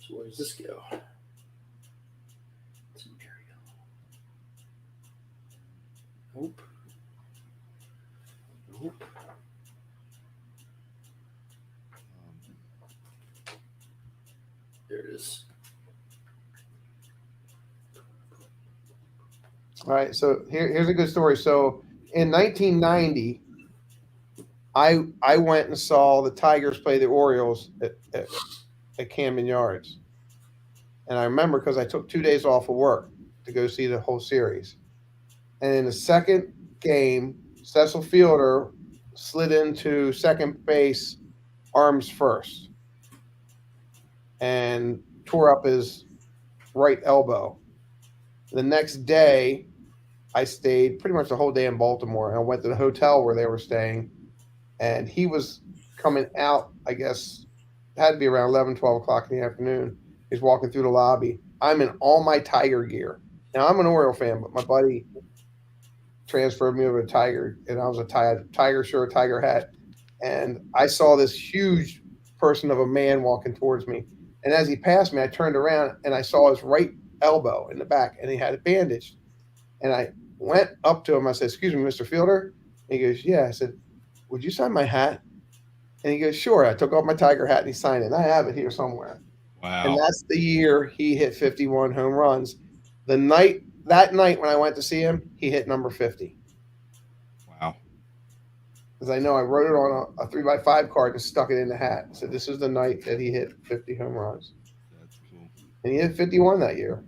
So where does this go? It's Imperial. Nope. Nope. There it is. All right, so here's a good story. So in 1990, I went and saw the Tigers play the Orioles at Camden Yards, and I remember because I took 2 days off of work to go see the whole series. And in the second game, Cecil Fielder slid into second base, arms first, and tore up his right elbow. The next day, I stayed pretty much the whole day in Baltimore, and I went to the hotel where they were staying, and he was coming out, I guess, it had to be around 11, 12 o'clock in the afternoon. He's walking through the lobby. I'm in all my Tiger gear. Now, I'm an Oriole fan, but my buddy transferred me over to Tiger, and I was a Tiger shirt, Tiger hat, and I saw this huge person of a man walking towards me, and as he passed me, I turned around, and I saw his right elbow in the back, and he had it bandaged, and I went up to him. I said, "Excuse me, Mr. Fielder?" And he goes, "Yeah." I said, "Would you sign my hat?" And he goes, "Sure." I took off my Tiger hat and he signed it. I have it here somewhere. Wow. And that's the year he hit 51 home runs. That night when I went to see him, he hit number 50. Wow. Because I know I wrote it on a 3x5 card and stuck it in the hat. So this is the night that he hit 50 home runs. That's cool. And he hit 51 that year.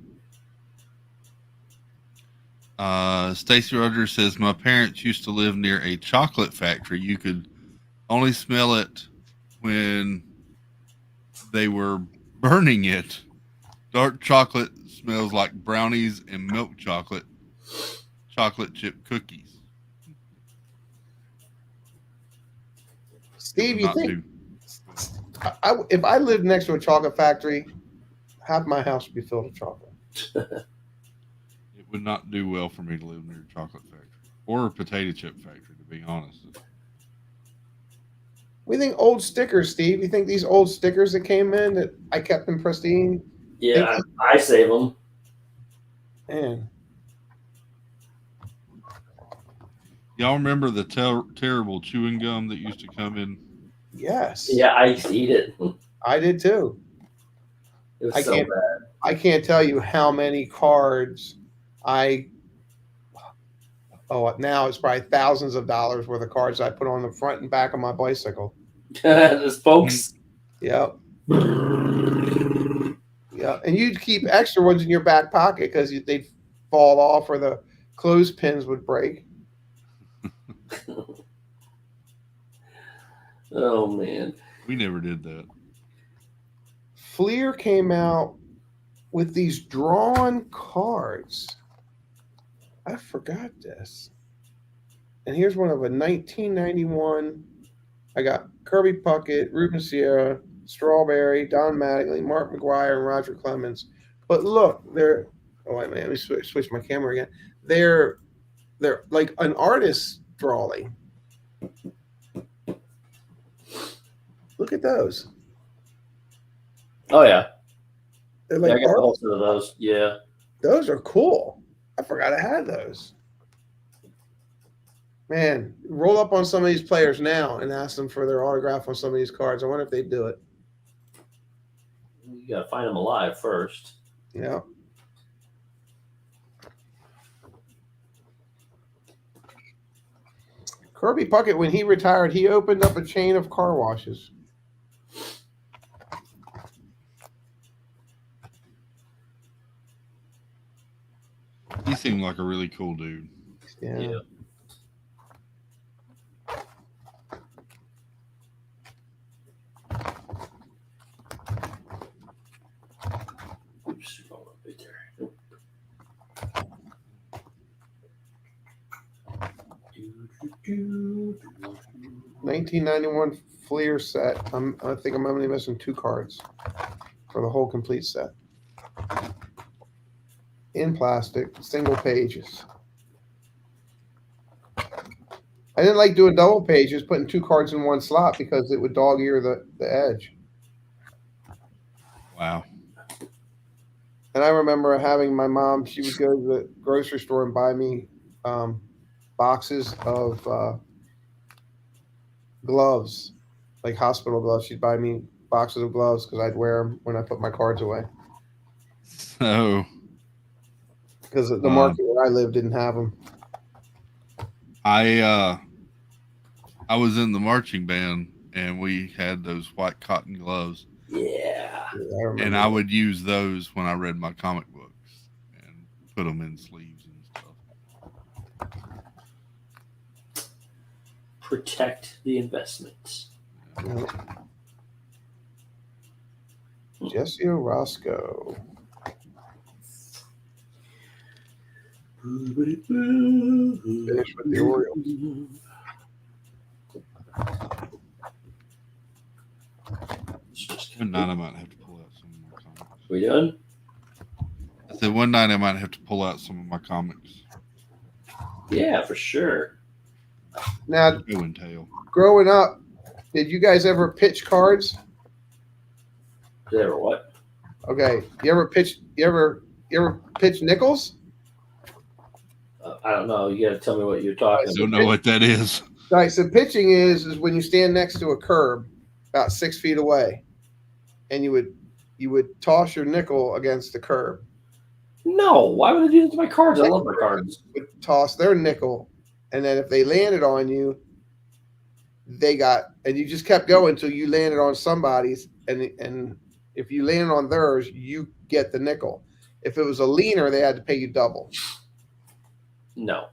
Stacy Rogers says, my parents used to live near a chocolate factory. You could only smell it when they were burning it. Dark chocolate smells like brownies and milk chocolate chip cookies. Steve, you think if I lived next to a chocolate factory, half my house would be filled with chocolate? It would not do well for me to live near a chocolate factory or a potato chip factory, to be honest. We think old stickers, Steve. You think these old stickers that came in that I kept them pristine? Yeah, I save them. Man. Y'all remember the terrible chewing gum that used to come in? Yes. Yeah, I used to eat it. I did too. It was so bad. I can't tell you how many cards now it's probably thousands of dollars worth of cards I put on the front and back of my bicycle. The spokes. Yep. Yeah. And you'd keep extra ones in your back pocket because they'd fall off or the clothespins would break. Oh, man. We never did that. Fleer came out with these drawn cards. I forgot this. And here's one of a 1991. I got Kirby Puckett, Ruben Sierra, Strawberry, Don Mattingly, Mark McGuire, and Roger Clemens. But look, they're let me switch my camera again. They're like an artist's drawing. Look at those. Oh, yeah. They're like I got a whole set of those. Yeah. Those are cool. I forgot I had those. Man, roll up on some of these players now and ask them for their autograph on some of these cards. I wonder if they do it. You got to find them alive first. Yeah. Kirby Puckett, when he retired, he opened up a chain of car washes. He seemed like a really cool dude. Yeah. Oops, right there. 1991 Fleer set. I think I'm only missing 2 cards for the whole complete set. In plastic, single pages. I didn't like doing double pages, putting 2 cards in one slot because it would dog ear the edge. Wow. And I remember having my mom, she would go to the grocery store and buy me boxes of gloves, like hospital gloves. She'd buy me boxes of gloves because I'd wear them when I put my cards away. So, because the market where I live didn't have them. I was in the marching band and we had those white cotton gloves. Yeah. And I would use those when I read my comic books and put them in sleeves and stuff. Protect the investment. Jesse Orozco. Finish with the Orioles. One night I might have to pull out some of my comics. We done? I said one night I might have to pull out some of my comics. Yeah, for sure. Now, Show and tell. Growing up, did you guys ever pitch cards? Did ever what? Okay. You ever pitch nickels? I don't know. You got to tell me what you're talking about. I don't know what that is. All right. So pitching is when you stand next to a curb about 6 feet away, and you would toss your nickel against the curb. No. Why would I do that to my cards? I love my cards. Would toss their nickel, and then if they landed on you, and you just kept going until you landed on somebody's, and if you landed on theirs, you get the nickel. If it was a leaner, they had to pay you double. No.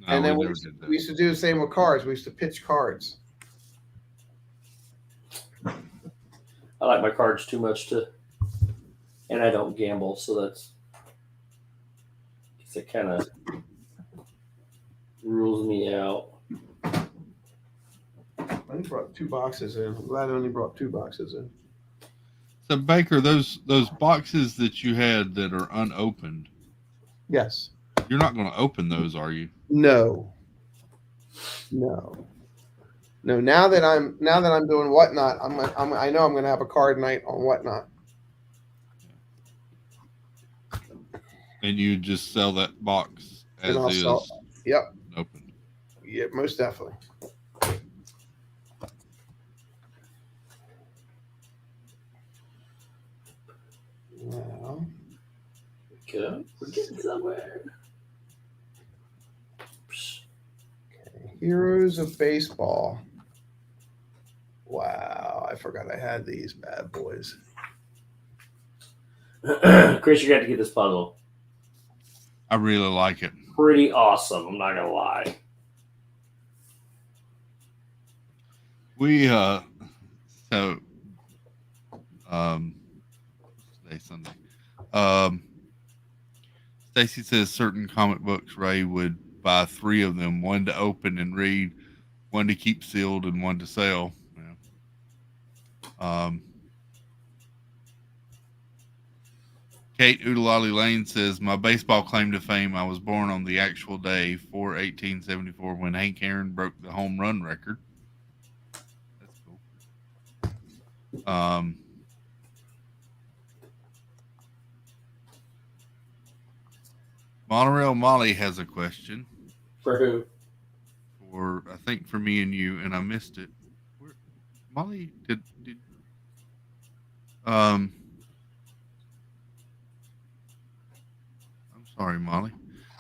And then we used to do the same with cards. We used to pitch cards. I like my cards too much and I don't gamble, so it kind of rules me out. I only brought 2 boxes in. I'm glad I only brought 2 boxes in. So Baker, those boxes that you had that are unopened. Yes. You're not going to open those, are you? No. Now that I'm doing Whatnot, I know I'm going to have a card night on Whatnot. And you just sell that box as is. Yep. Open. Yeah, most definitely. Well, good. We're getting somewhere. Okay. Heroes of Baseball. Wow, I forgot I had these bad boys. Chris, you got to get this puzzle. I really like it. Pretty awesome. I'm not gonna lie. We today's Sunday. Stacy says certain comic books Ray would buy 3 of them, 1 to open and read, 1 to keep sealed, and 1 to sell. Yeah. Kate Oodalali Lane says, my baseball claim to fame, I was born on the actual day, 4/18/74, when Hank Aaron broke the home run record. That's cool. Monorail Molly has a question. For who? I think for me and you, and I missed it. Molly did I'm sorry, Molly.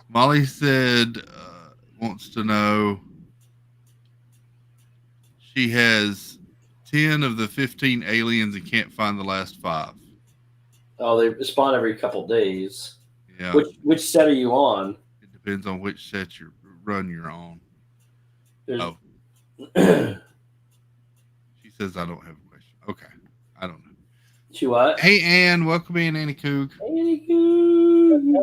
Molly said wants to know she has 10 of the 15 aliens and can't find the last 5. Oh, they spawn every couple days. Yeah. Which set are you on? It depends on which set you're on. Oh. She says I don't have a question. Okay. I don't know. She what? Hey, Ann. Welcome in, Annie Coog. Annie Coog.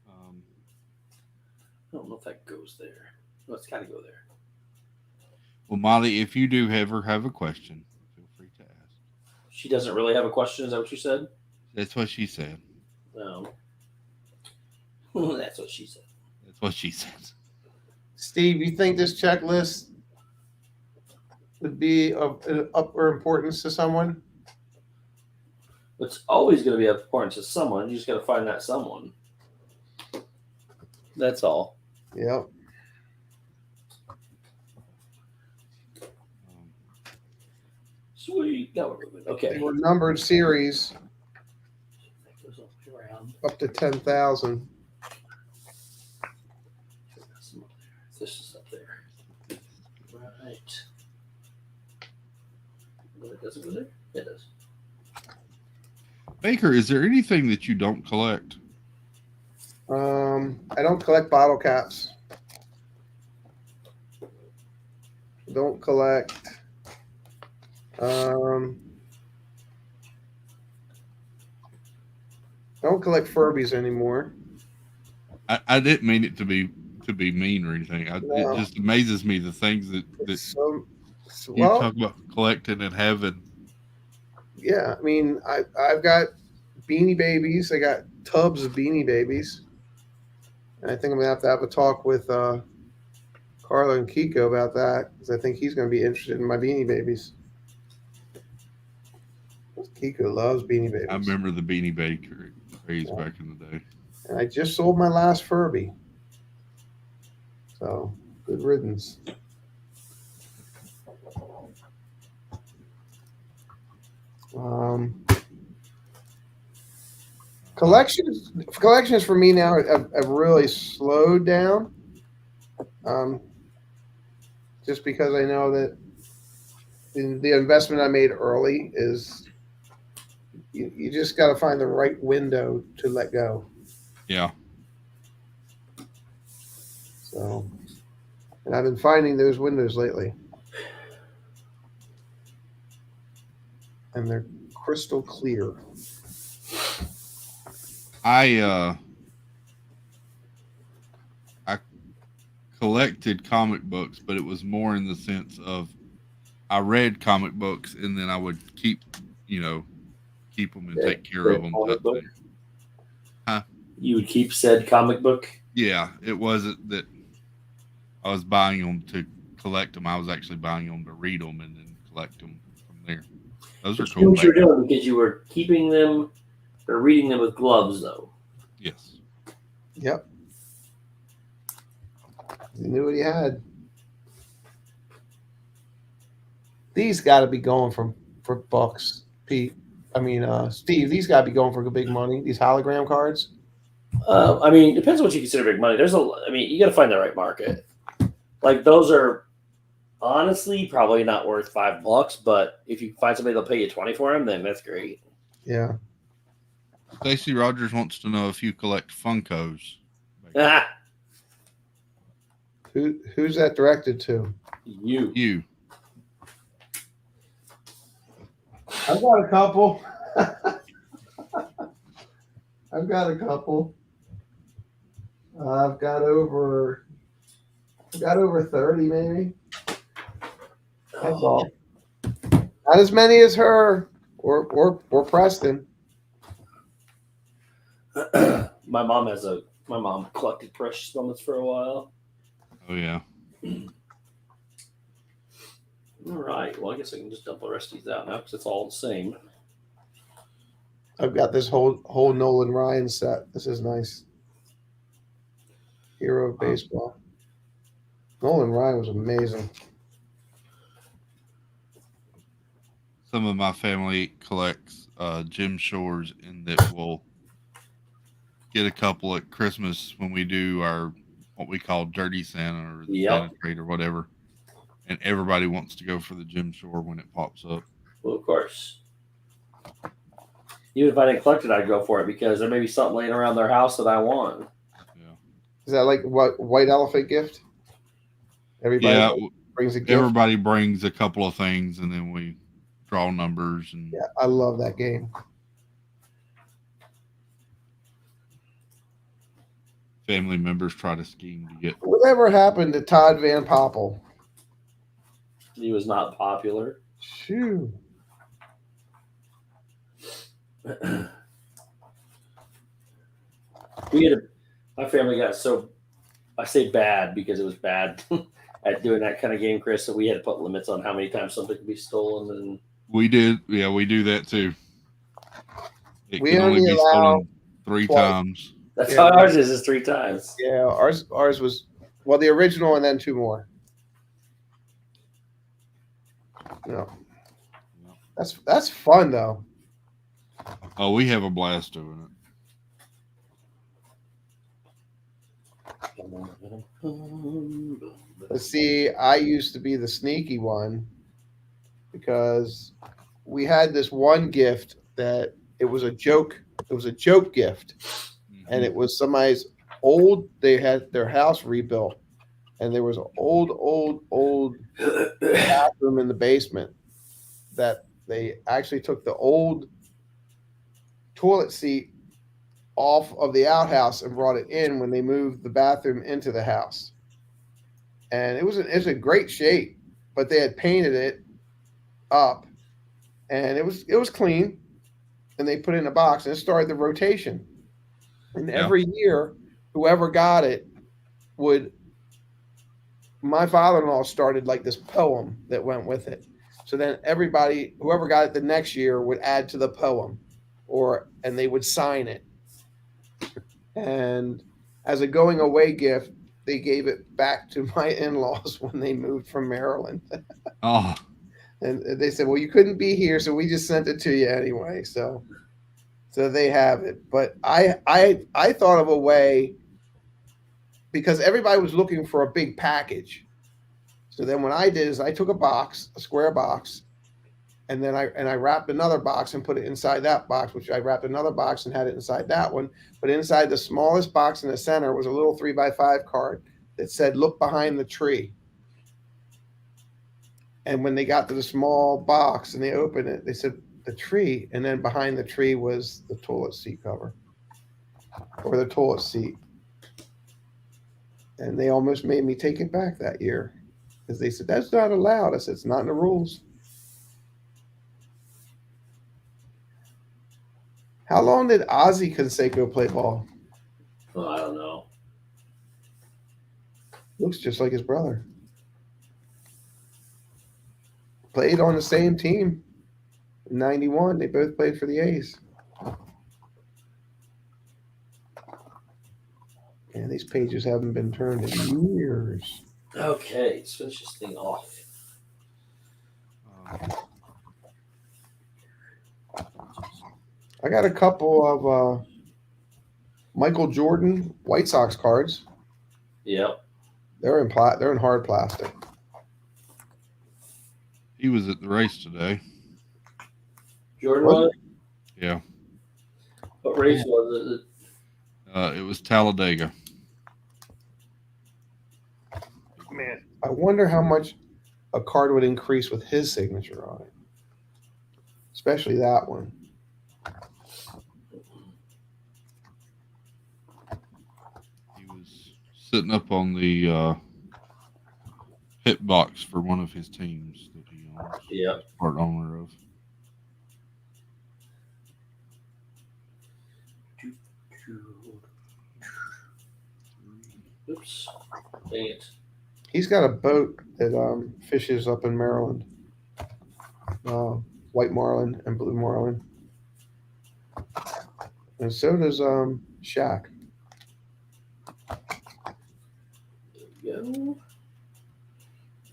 I don't know if that goes there. No, it's got to go there. Well, Molly, if you do ever have a question, feel free to ask. She doesn't really have a question. Is that what you said? That's what she said. No. That's what she said. That's what she said. Steve, you think this checklist would be of upper importance to someone? It's always going to be of importance to someone. You just got to find that someone. That's all. Yep. Sweet. Now we're moving. Okay. They were numbered series up to 10,000. This is up there. Right. It doesn't go there? It does. Baker, is there anything that you don't collect? I don't collect bottle caps. Don't collect. Don't collect Furbies anymore. I didn't mean it to be mean or anything. No. It just amazes me the things that So, you talk about collecting and having. Yeah, I mean, I've got Beanie Babies. I got tubs of Beanie Babies. And I think I'm going to have a talk with Carlo and Kiko about that because I think he's going to be interested in my Beanie Babies. Kiko loves Beanie Babies. I remember the Beanie Baby craze back in the day. And I just sold my last Furby. So, good riddance. Collections for me now have really slowed down. Just because I know that the investment I made early is you just got to find the right window to let go. Yeah. So, and I've been finding those windows lately. And they're crystal clear. I collected comic books, but it was more in the sense of I read comic books and then I would keep them and take care of them. Huh? You would keep said comic book? Yeah, it wasn't that I was buying them to collect them. I was actually buying them to read them and then collect them from there. Those are cool. What you were doing because you were keeping them or reading them with gloves, though. Yes. Yep. You knew what he had. These got to be going for bucks, Pete. I mean, Steve. These got to be going for big money. These hologram cards. I mean, depends on what you consider big money. You got to find the right market. Like those are honestly probably not worth $5, but if you find somebody that'll pay you 20 for them, then that's great. Yeah. Stacy Rogers wants to know if you collect Funkos. Who's that directed to? You. I've got a couple. I've got over 30 maybe. That's all. Not as many as her or Preston. My mom collected precious moments for a while. Oh yeah. All right. Well, I guess I can just dump the rest of these out now because it's all the same. I've got this whole Nolan Ryan set. This is nice. Hero of baseball. Nolan Ryan was amazing. Some of my family collects Jim Shores, and that will get a couple at Christmas when we do our what we call Dirty Santa or the Santa Trade or whatever. And everybody wants to go for the Jim Shore when it pops up. Well, of course. Even if I didn't collect it, I'd go for it because there may be something laying around their house that I want. Yeah. Is that like what white elephant gift? Everybody brings a gift. Everybody brings a couple of things, and then we draw numbers. And yeah, I love that game. Family members try to scheme to get. Whatever happened to Todd Van Poppel? He was not popular. Shoo. My family got so I say bad because it was bad at doing that kind of game, Chris. So we had to put limits on how many times something could be stolen. And we did, yeah, we do that too. It We can only only be allow stolen 3 twice. times. that's how ours is 3 times. Yeah, ours was the original and then 2 more. No, that's fun though. Oh, we have a blast doing it. But see, I used to be the sneaky one because we had this one gift that it was a joke. It was a joke gift, and it was somebody's old. They had their house rebuilt, and there was an old bathroom in the basement that they actually took the old toilet seat off of the outhouse and brought it in when they moved the bathroom into the house. And it was a great shape, but they had painted it up, and it was clean, and they put it in a box, and it started the rotation. And every year, whoever got it would. My father-in-law started like this poem that went with it. So then everybody, whoever got it the next year, would add to the poem, and they would sign it. And as a going away gift, they gave it back to my in-laws when they moved from Maryland. Oh. And they said, well, you couldn't be here, so we just sent it to you anyway. So they have it. But I thought of a way, because everybody was looking for a big package. So then what I did is I took a square box, and then I wrapped another box and put it inside that box, which I wrapped another box and had it inside that one. But inside the smallest box in the center was a little 3x5 card that said, look behind the tree. And when they got to the small box and they opened it, they said, the tree. And then behind the tree was the toilet seat cover, or the toilet seat. And they almost made me take it back that year, because they said, that's not allowed. I said, it's not in the rules. How long did Ozzy Canseco play ball? Oh, I don't know. Looks just like his brother. Played on the same team in 91. They both played for the A's. And these pages haven't been turned in years. Okay, let's finish this thing off. I got a couple of Michael Jordan White Sox cards. Yep. They're in hard plastic. He was at the race today. Jordan was? Yeah. What race was it? It was Talladega. Man, I wonder how much a card would increase with his signature on it. Especially that one. He was sitting up on the hit box for one of his teams that he owns. Yeah. Part owner of. Oops. Dang it. He's got a boat that fishes up in Maryland. White marlin and blue marlin. And so does Shaq. There we go.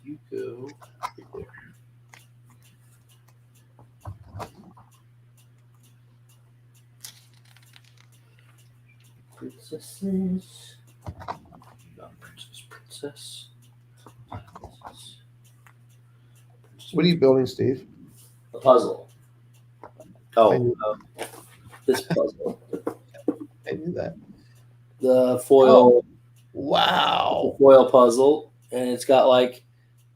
You go. Right there. Princesses. Princess. What are you building, Steve? A puzzle. Oh, this puzzle. I knew that. The foil. Oh, wow. Foil puzzle, and it's got like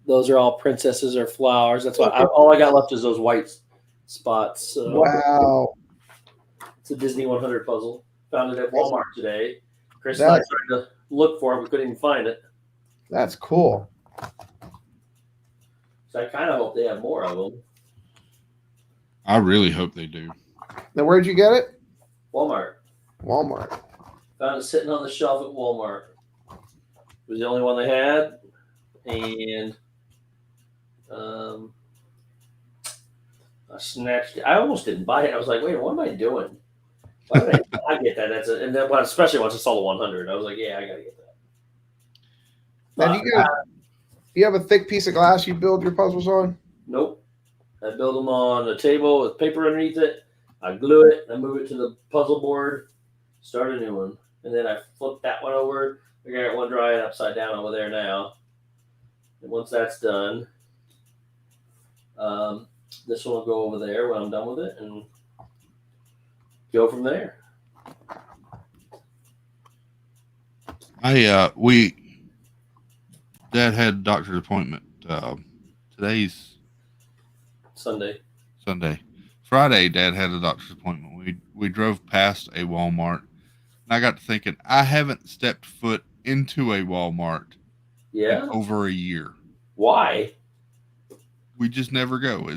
those are all princesses or flowers. That's why all I got left is those white spots. So wow. It's a Disney 100 puzzle. Found it at Walmart today. Chris and I tried to look for it. We couldn't even find it. That's cool. So I kind of hope they have more of them. I really hope they do. Now, where'd you get it? Walmart. Walmart. Found it sitting on the shelf at Walmart. It was the only one they had, and I snatched it. I almost didn't buy it. I was like, wait, what am I doing? Why did I get that? And then especially once I saw the 100, I was like, yeah, I gotta get that. Now, you have a thick piece of glass you build your puzzles on? Nope. I build them on a table with paper underneath it. I glue it. I move it to the puzzle board. Start a new one, and then I flip that one over. I got one drying upside down over there now. And once that's done, this one will go over there when I'm done with it, and go from there. Dad had a doctor's appointment. Today's Sunday. Friday, Dad had a doctor's appointment. We drove past a Walmart, and I got to thinking, I haven't stepped foot into a Walmart in over a year. Why? We just never go.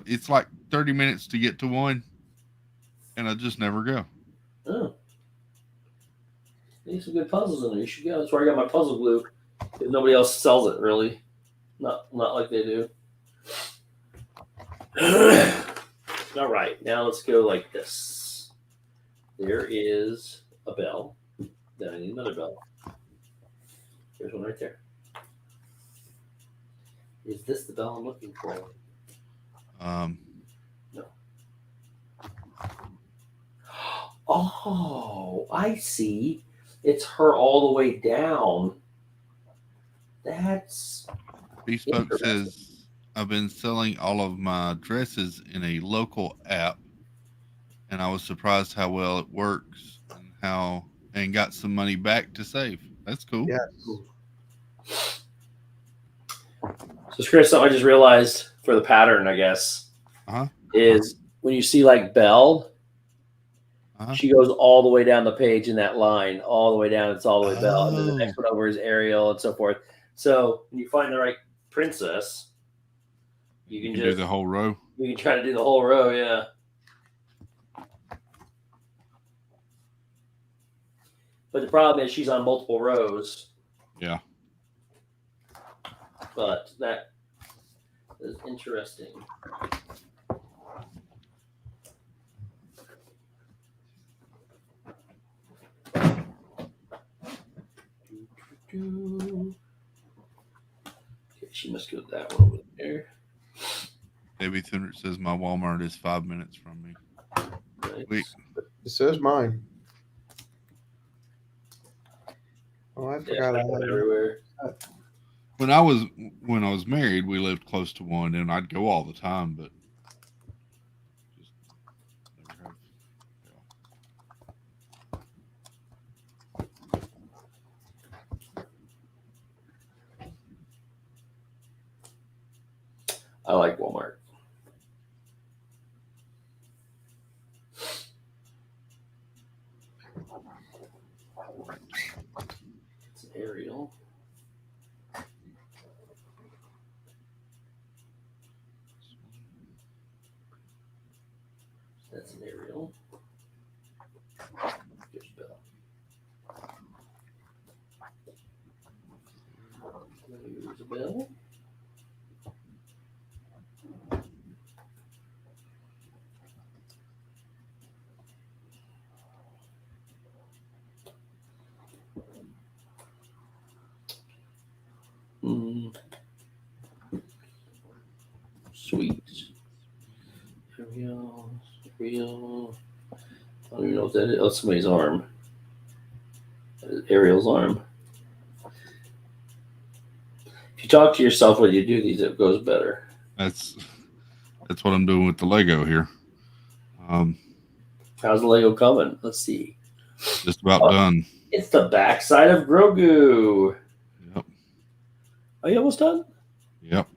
It's like 30 minutes to get to one, and I just never go. Oh. Need some good puzzles in there. You should go. That's where I got my puzzle glue. Nobody else sells it, really. Not like they do. All right, now let's go like this. There is a bell. Then I need another bell. There's one right there. Is this the bell I'm looking for? No. Oh, I see. It's her all the way down. That's Bespoke says, I've been selling all of my dresses in a local app, and I was surprised how well it works and got some money back to save. That's cool. Yes. So, Chris, something I just realized for the pattern, I guess, is when you see like Belle, she goes all the way down the page in that line, all the way down. It's all the way Belle, and then the next one over is Ariel, and so forth. So when you find the right princess, you can just do the whole row. You can try to do the whole row, yeah. But the problem is she's on multiple rows. Yeah. But that is interesting. Okay, she must go to that one over there. Baby Thunder says my Walmart is 5 minutes from me. Nice. So is mine. Oh, I forgot. I had everywhere. When I was married, we lived close to one, and I'd go all the time, but just never have. I like Walmart. It's an Ariel. That's an Ariel. There's Belle. There's a Belle. Sweet. Ariel. I don't even know what that is. Oh, somebody's arm. That is Ariel's arm. If you talk to yourself when you do these, it goes better. That's what I'm doing with the Lego here. How's the Lego coming? Let's see. Just about done. It's the backside of Grogu. Yep. Are you almost done? Yep.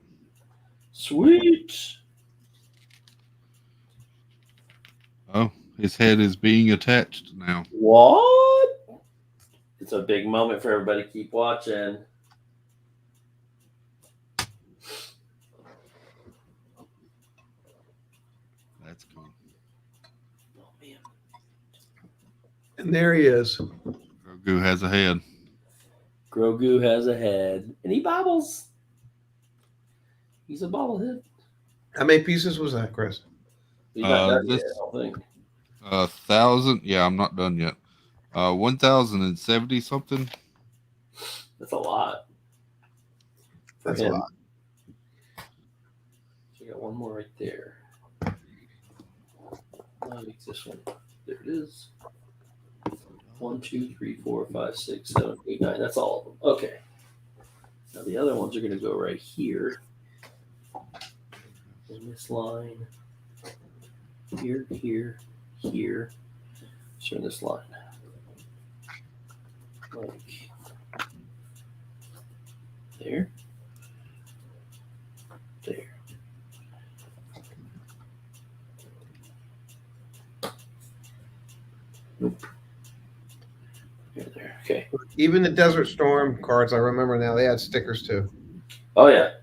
Sweet. Oh, his head is being attached now. What? It's a big moment for everybody. Keep watching. That's cool. Oh, man. And there he is. Grogu has a head. Grogu has a head, and he bobbles. He's a bobblehead. How many pieces was that, Chris? He's not done yet, I don't think. 1,000. Yeah, I'm not done yet. 1,070 something. That's a lot. That's a lot. So I got one more right there. I'll make this one. There it is. 1, 2, 3, 4, 5, 6, 7, 8, 9. That's all of them. Okay. Now the other ones are going to go right here. In this line. Here, here, here. So in this line. Like there. There. Nope. There. Okay. Even the Desert Storm cards, I remember now, they had stickers too. Oh, yeah.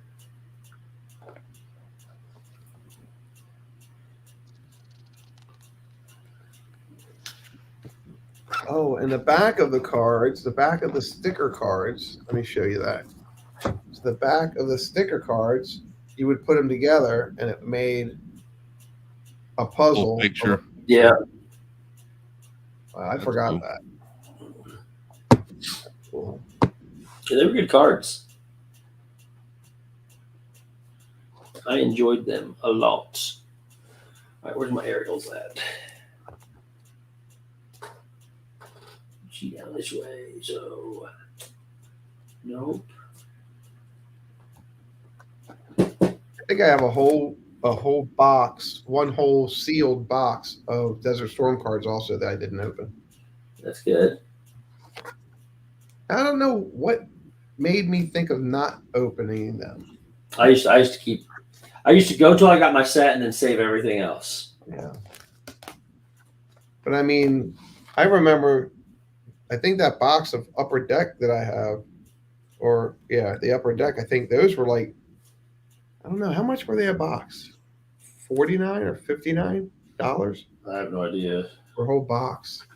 Oh, and the back of the cards, the back of the sticker cards, let me show you that. So the back of the sticker cards, you would put them together and it made a puzzle. Picture. Yeah. I forgot cool. that. Cool. Yeah, they were good cards. I enjoyed them a lot. All right, where's my aerials at? She down this way, so nope. I think I have a whole box, one whole sealed box of Desert Storm cards also that I didn't open. That's good. I don't know what made me think of not opening them. I used to go till I got my set and then save everything else. Yeah. But I mean, I remember, I think that box of Upper Deck that I have, or yeah, the Upper Deck, I think those were like, I don't know, how much were they a box? $49 or $59 I have no idea. for a whole box.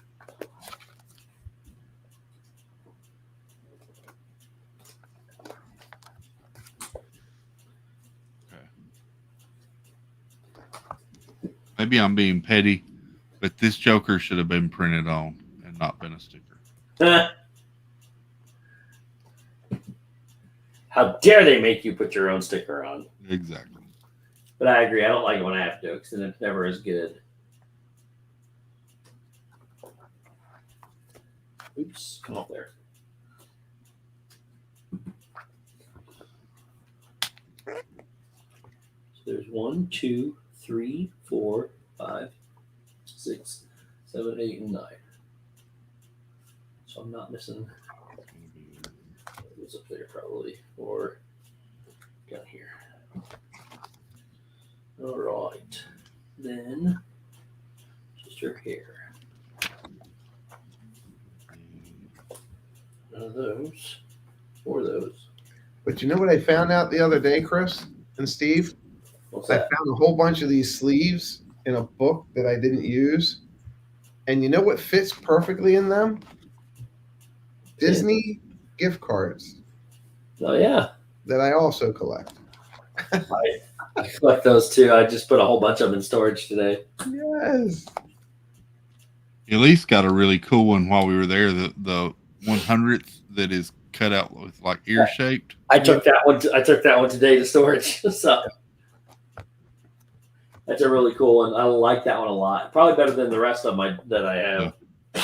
Maybe I'm being petty, but this Joker should have been printed on and not been a sticker. How dare they make you put your own sticker on? Exactly. But I agree. I don't like it when I have to because then it's never as good. Oops, come up there. So there's 1, 2, 3, 4, 5, 6, 7, 8, and 9. So I'm not missing. It was up there probably, or down here. All right. Then just her hair. None of those or those. But you know what I found out the other day, Chris and Steve? What's I that? found a whole bunch of these sleeves in a book that I didn't use. And you know what fits perfectly in them? Disney gift cards Oh yeah, that I also collect. I collect those too. I just put a whole bunch of them in storage today. Yes. At least got a really cool one while we were there. The 100th that is cut out with like ear shaped. I took that one. I took that one today to storage. So that's a really cool one. I like that one a lot. Probably better than the rest of my that I have. Yeah.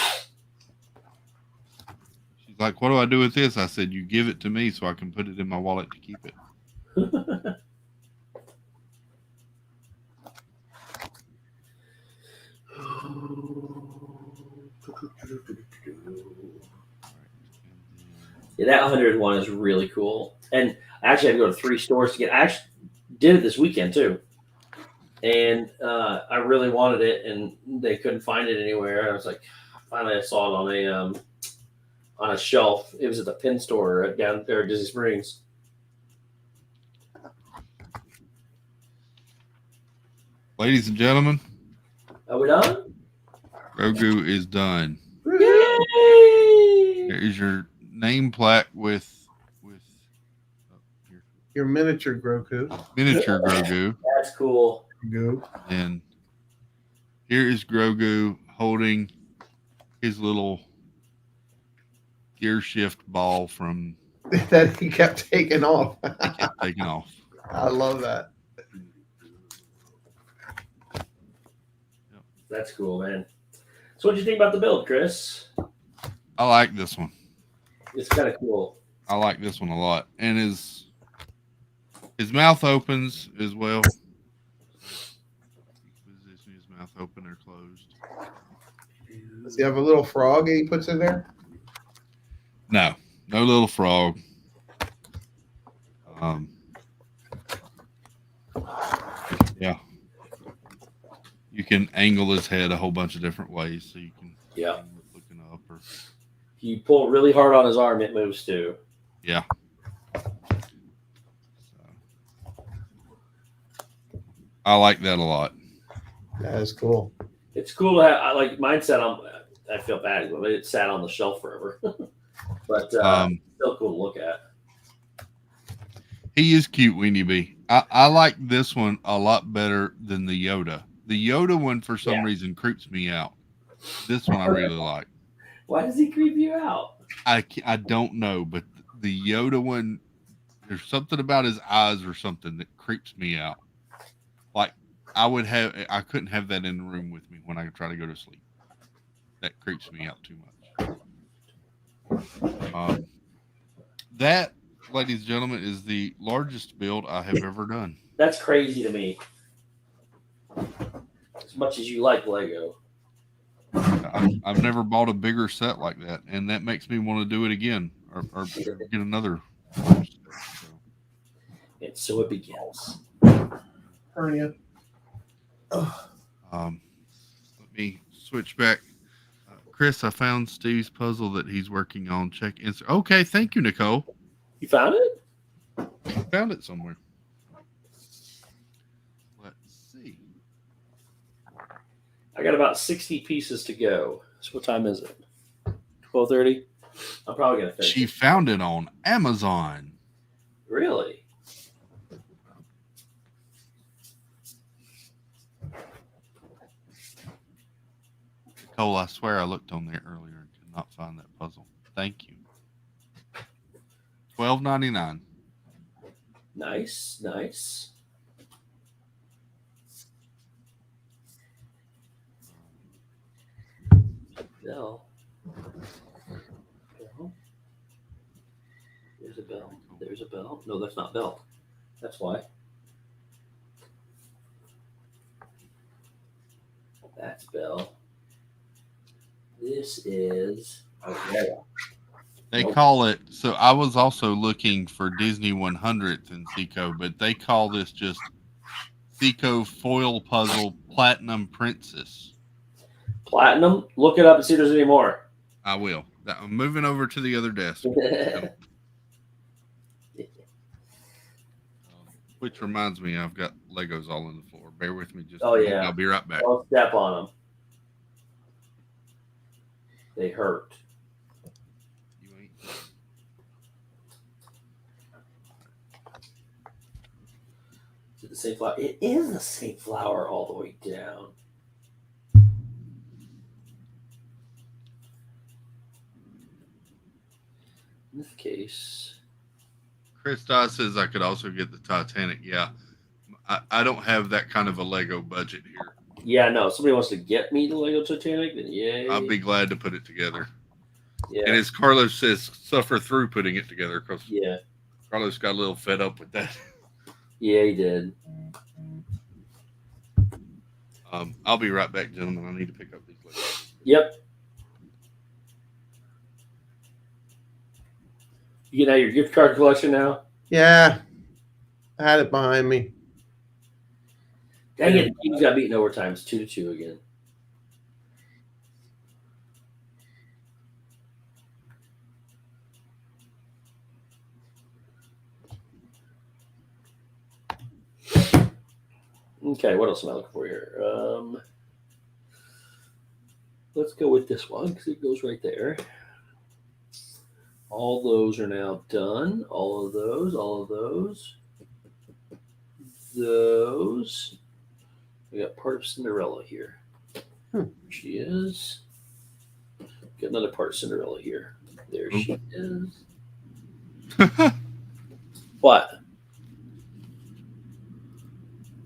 She's like, "What do I do with this?" I said, "You give it to me so I can put it in my wallet to keep it." Yeah, that 100 one is really cool. And I actually had to go to 3 stores to get. I actually did it this weekend too. And I really wanted it, and they couldn't find it anywhere. I was like, finally, I saw it on a shelf. It was at the pin store down there at Disney Springs. Ladies and gentlemen, Are we done? Grogu is done. Yay! There is your name plaque with your miniature Grogu. Miniature Grogu. That's cool. Grogu. And here is Grogu holding his little gear shift ball from that he kept taking off. he kept taking off. I love that. That's cool, man. So what do you think about the build, Chris? I like this one. It's kind of cool. I like this one a lot. And his mouth opens as well. Position his mouth open or closed. Does he have a little frog he puts in there? No little frog. Yeah. You can angle his head a whole bunch of different ways, so you can looking up or if you pull really hard on his arm, it moves too. Yeah. I like that a lot. That is cool. It's cool to have. I like mine sat on. I feel bad, but it sat on the shelf forever. But still cool to look at. He is cute, Weenie Bee. I like this one a lot better than the Yoda. The Yoda one, for some reason, creeps me out. This one I really like. Why does he creep you out? I don't know, but the Yoda one, there's something about his eyes or something that creeps me out. Like I couldn't have that in the room with me when I try to go to sleep. That creeps me out too much. That, ladies and gentlemen, is the largest build I have ever done. That's crazy to me. As much as you like Lego. I've never bought a bigger set like that, and that makes me want to do it again or get another. And so it begins. Hernia. Let me switch back. Chris, I found Steve's puzzle that he's working on. Check Instagram. Okay, thank you, Nicole. You found it? I found it somewhere. Let's see. I got about 60 pieces to go. So what time is it? 12:30? I'm probably going to finish. She found it on Amazon. Really? Nicole, I swear I looked on there earlier and could not find that puzzle. Thank you. $12.99. Nice. Bell. There's a bell. There's a bell. No, that's not bell. That's why. That's bell. This is. They call it. So I was also looking for Disney 100th in Seco, but they call this just Seco Foil Puzzle Platinum Princess. Platinum? Look it up and see if there's any more. I will. I'm moving over to the other desk. Which reminds me, I've got Legos all on the floor. Bear with me just a minute. I'll be right back. Don't step on them. They hurt. You ain't. Is it the same flower? It is the same flower all the way down. In this case, Chris Dodd says I could also get the Titanic. Yeah, I don't have that kind of a Lego budget here. Yeah, no. If somebody wants to get me the Lego Titanic, then yay. I'll be glad to put it together. Yeah. And as Carlos says, suffer through putting it together because Carlos got a little fed up with that. Yeah, he did. I'll be right back, gentlemen. I need to pick up these Legos. Yep. You get out your gift card collection now? Yeah. I had it behind me. Dang it, the teams got beaten overtime. It's 2-2 again. Okay, what else am I looking for here? Let's go with this one because it goes right there. All those are now done. All of those. Those. We got part of Cinderella here. She is. Get another part of Cinderella here. There she is. What?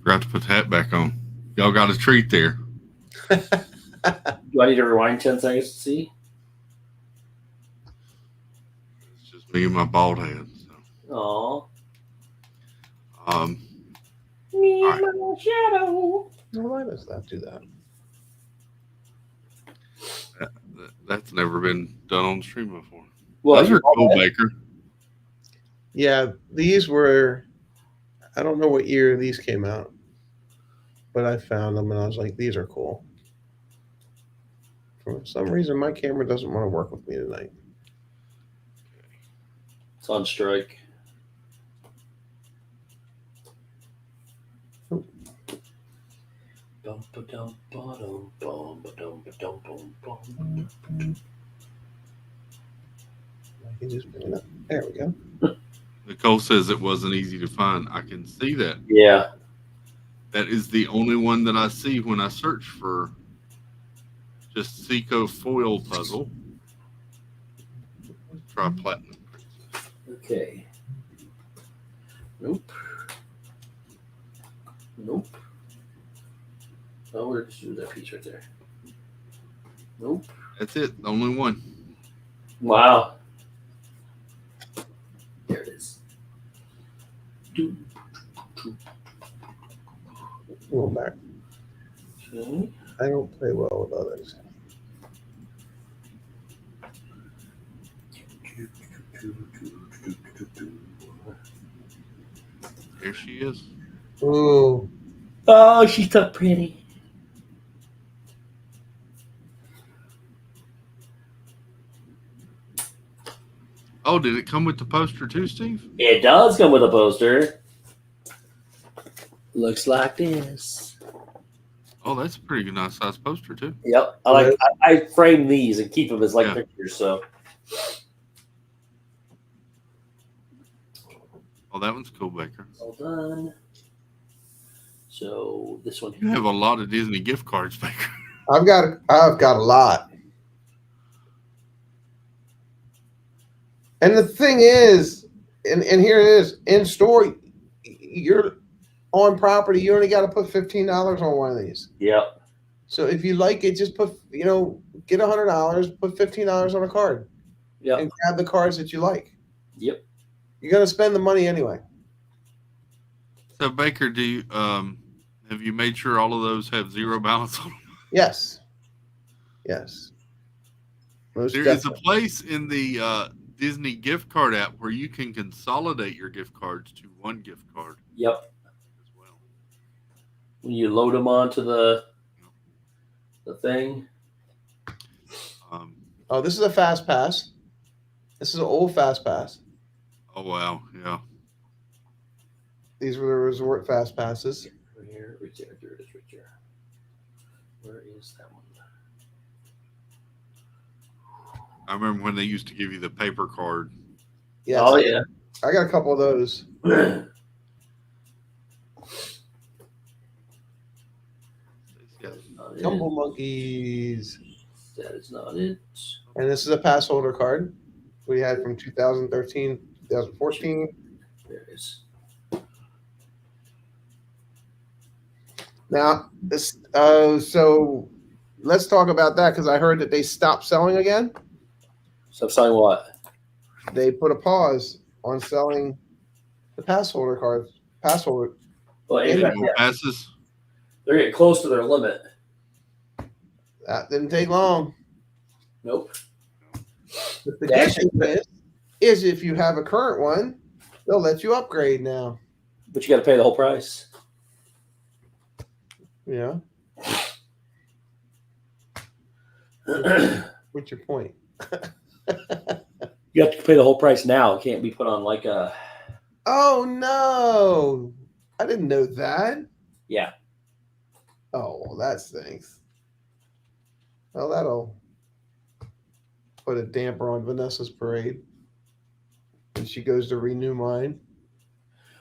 Forgot to put the hat back on. Y'all got a treat there. Do I need to rewind 10 seconds to see? It's just me and my bald head. Aw. Me and my shadow. Why does that do that? That's never been done on the stream before. What, those are cool, Baker. Yeah, these were. I don't know what year these came out, but I found them and I was like, these are cool. For some reason, my camera doesn't want to work with me tonight. It's on strike. There we go. Nicole says it wasn't easy to find. I can see that. Yeah. That is the only one that I see when I search for just Seiko foil puzzle. Let's try platinum. Okay. Nope. Oh, we're just doing that piece right there. Nope. That's it. The only one. Wow. There it is. Go back. Okay. I don't play well with others. There she is. Ooh. Oh, she's so pretty. Oh, did it come with the poster too, Steve? It does come with a poster. Looks like this. Oh, that's a pretty good, nice size poster too. Yep. I frame these and keep them as pictures. So. Oh, that one's cool, Baker. All done. So this one. You have a lot of Disney gift cards, Baker. I've got a lot. And the thing is, and here it is, in store, you're on property, you only got to put $15 on one of these. Yep. So if you like it, just put, get $100, put $15 on a card. Yep. And grab the cards that you like. Yep. You're going to spend the money anyway. So, Baker, do you, have you made sure all of those have zero balance on them? Yes. Yes. There is a place in the Disney gift card app where you can consolidate your gift cards to one gift card. Yep. As well. When you load them onto the thing. Oh, this is a fast pass. This is an old fast pass. Oh wow, yeah. These were the resort fast passes. Right here, right there. There it is, right there. Where is that one? I remember when they used to give you the paper card. Yes, oh yeah. I got a couple of those. Tumble Monkeys. That is not it. And this is a pass holder card we had from 2013, 2014. There it is. Now, this. So let's talk about that because I heard that they stopped selling again. Stop selling what? They put a pause on selling the pass holder cards. Pass holder. Well, passes. They're getting close to their limit. That didn't take long. Nope. But the good thing is if you have a current one, they'll let you upgrade now. But you got to pay the whole price. Yeah. What's your point? You have to pay the whole price now. It can't be put on like a. Oh no! I didn't know that. Yeah. Oh, well, that stinks. Well, that'll put a damper on Vanessa's parade. and she goes to renew mine.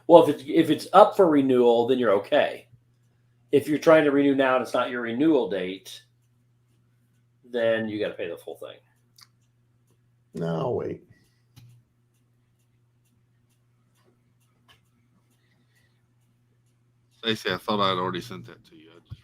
Well, if it's up for renewal, then you're okay. If you're trying to renew now and it's not your renewal date, then you got to pay the full thing. No, I'll wait. Stacey, I thought I'd already sent that to you. I just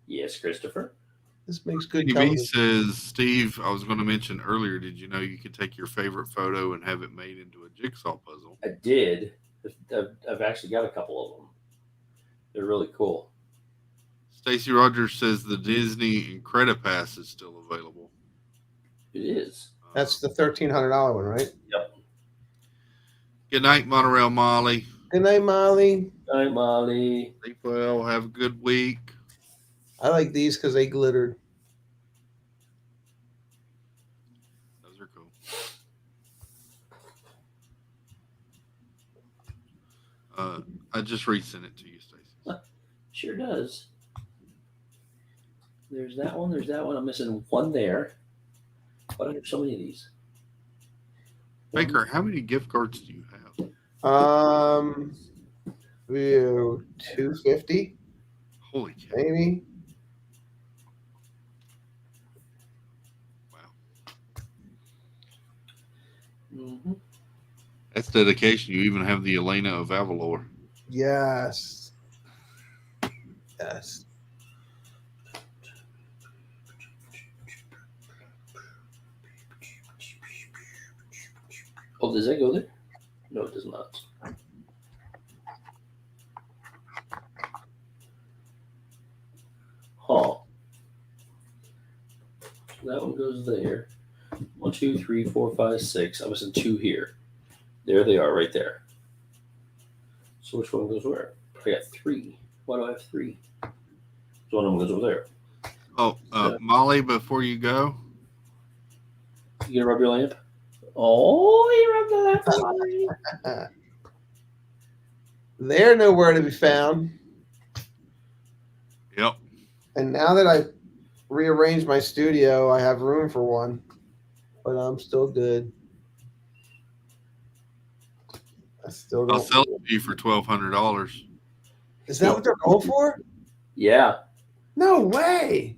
Yes, Christopher. This makes good TV television. says, Steve, I was going to mention earlier, did you know you could take your favorite photo and have it made into a jigsaw puzzle? I did. I've actually got a couple of them. They're really cool. Stacey Rogers says the Disney Incredipass is still available. It is. That's the $1,300 one, right? Yep. Good night, Monorail Molly. Good night, Molly. Good night, Molly. Sleep well. Have a good week. I like these because they glittered. Those are cool. I just resent it to you, Stacey. Sure does. There's that one. There's that one. I'm missing one there. Why do I have so many of these? Baker, how many gift cards do you have? We have 250, Holy cow. maybe. Wow. Mm-hmm. That's dedication. You even have the Elena of Avalor. Yes. Yes. Oh, does that go there? No, it does not. Huh. That one goes there. 1, 2, 3, 4, 5, 6. I'm missing 2 here. There they are, right there. So which one goes where? I got 3. Why do I have 3? So one of them goes over there. Oh, Molly, before you go. You gonna rub your lamp? Oh, you rubbed the lamp already. They're nowhere to be found. Yep. And now that I rearranged my studio, I have room for one. But I'm still good. I still don't. I'll sell it to you for $1,200. Is that what they're going for? Yeah. No way.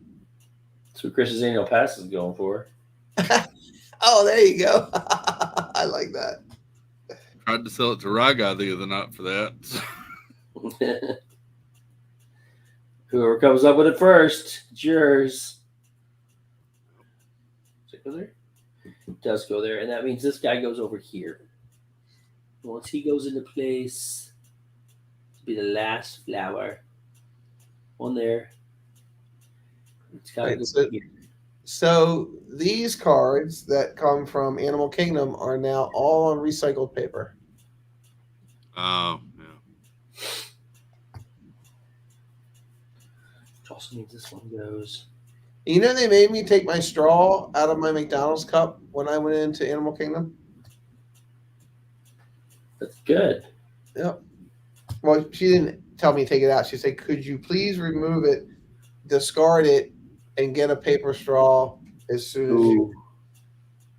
That's what Chris's annual pass is going for. Oh, there you go. I like that. Tried to sell it to Rye Guy the other night for that. Whoever comes up with it first, it's yours. Does it go there? It does go there, and that means this guy goes over here. Once he goes into place, it'll be the last flower. One there. It's got to go here. So these cards that come from Animal Kingdom are now all on recycled paper. Oh, yeah. Which also means this one goes. You know, they made me take my straw out of my McDonald's cup when I went into Animal Kingdom. That's good. Yep. Well, she didn't tell me to take it out. She said, "Could you please remove it, discard it, and get a paper straw as soon as you?"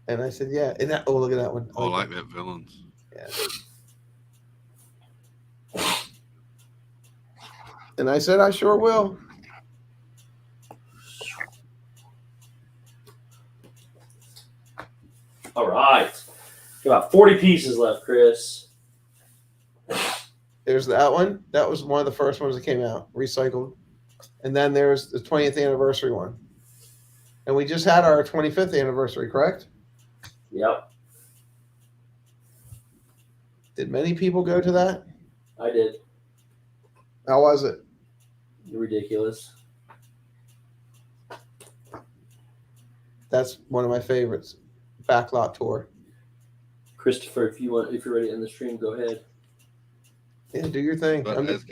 And I said, "Yeah." And that, oh, look at that one. I like that villains. Yeah. And I said, "I sure will." All right. Got about 40 pieces left, Chris. There's that one. That was one of the first ones that came out, recycled. And then there's the 20th anniversary one. And we just had our 25th anniversary, correct? Yep. Did many people go to that? I did. How was it? Ridiculous. That's one of my favorites. Backlot tour. Christopher, if you're ready to end the stream, go ahead. Yeah, do your thing. But ask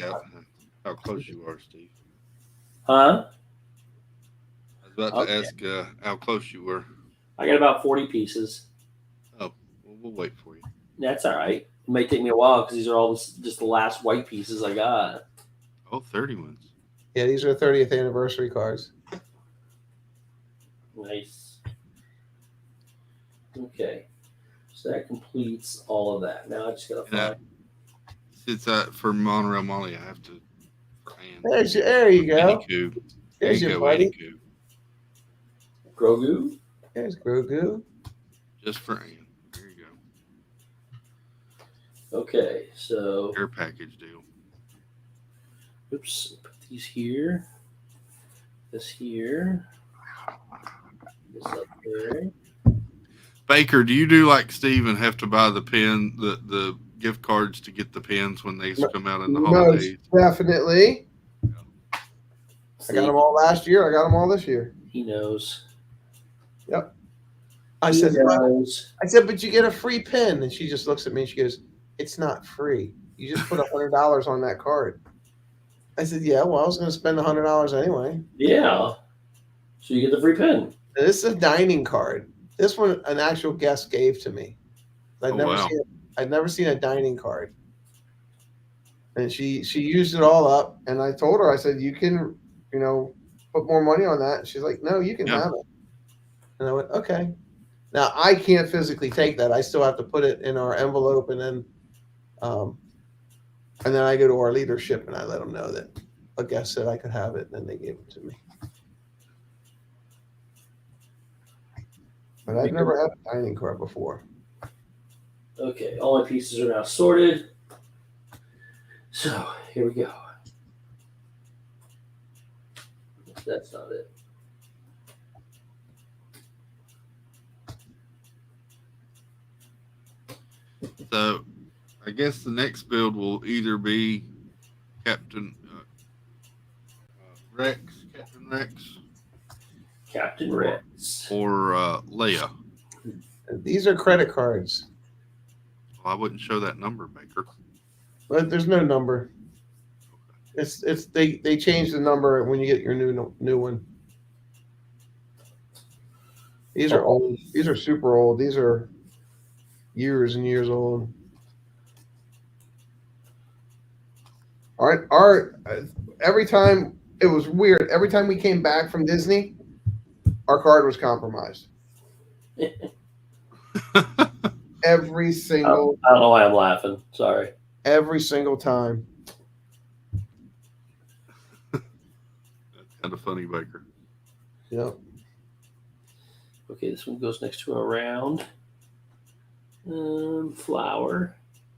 how close you are, Steve. Huh? I was about to ask how close you were. I got about 40 pieces. Oh, well, we'll wait for you. That's all right. It may take me a while because these are all just the last white pieces I got. Oh, 30 ones. Yeah, these are 30th anniversary cards. Nice. Okay. So that completes all of that. Now I just got to find. Since for Monorail Molly, I have to. There you go. There's your buddy. Grogu. There's Grogu. Just for Ann. There you go. Okay, so. Your package deal. Oops. Put these here. This here. This up there. Baker, do you do like Steve and have to buy the pen, the gift cards to get the pens when they come out in the holidays? Definitely. I got them all last year. I got them all this year. He knows. Yep. I said, but you get a free pen. And she just looks at me and she goes, it's not free. You just put $100 on that card. I said, yeah, well, I was going to spend $100 anyway. Yeah. So you get the free pen. This is a dining card. This one, an actual guest gave to me. I'd never seen a dining card. And she used it all up. And I told her, I said, you can, put more money on that. And she's like, no, you can have it. And I went, okay. Now I can't physically take that. I still have to put it in our envelope, and then I go to our leadership and I let them know that a guest said I could have it, and then they gave it to me. But I've never had a dining card before. Okay, all my pieces are now sorted. So here we go. That's not it. So I guess the next build will either be Captain Rex, or Leia. These are credit cards. Well, I wouldn't show that number, Baker. But there's no number. It's they change the number when you get your new one. These are old. These are super old. These are years and years old. Every time it was weird. Every time we came back from Disney, our card was compromised. Every single. I don't know why I'm laughing. Sorry. Every single time. That's kind of funny, Baker. Yep. Okay, this one goes next to a round flower.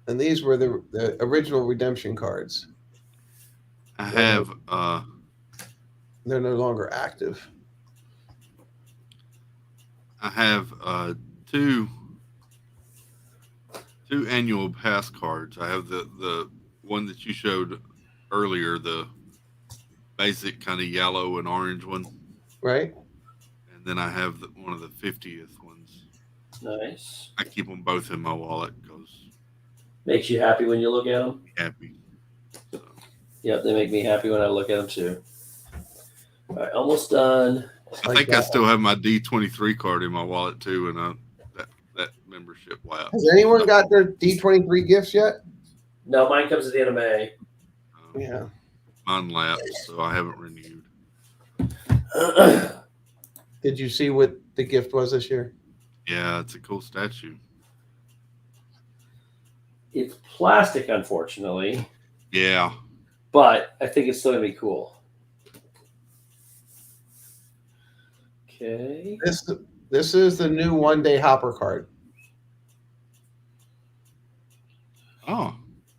And these were the original redemption cards. I have. They're no longer active. I have two annual pass cards. I have the one that you showed earlier, the basic kind of yellow and orange one. Right. And then I have one of the 50th ones. Nice. I keep them both in my wallet because makes you happy when you look at them. Happy. So. Yep, they make me happy when I look at them too. All right, almost done. I think I still have my D23 card in my wallet too, and that membership lapsed. Has anyone got their D23 gifts yet? No, mine comes at the end of May. Yeah. Mine lapsed, so I haven't renewed. Did you see what the gift was this year? Yeah, it's a cool statue. It's plastic, unfortunately. Yeah. But I think it's still going to be cool. Okay. This is the new one-day hopper card. Oh.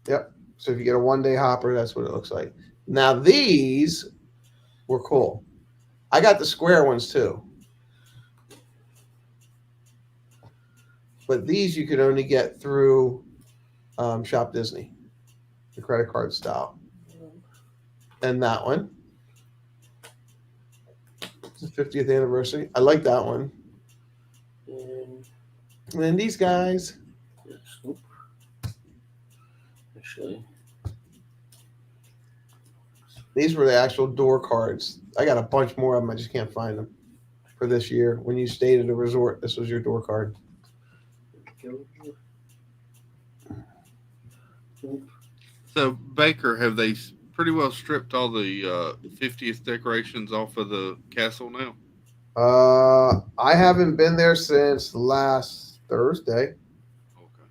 Yep. So if you get a one-day hopper, that's what it looks like. Now these were cool. I got the square ones too. But these you could only get through Shop Disney, the credit card style. And that one. It's the 50th anniversary. I like that one. And then these guys. Actually, these were the actual door cards. I got a bunch more of them. I just can't find them for this year. When you stayed at a resort, this was your door card. So, Baker, have they pretty well stripped all the 50th decorations off of the castle now? I haven't been there since last Thursday. Okay.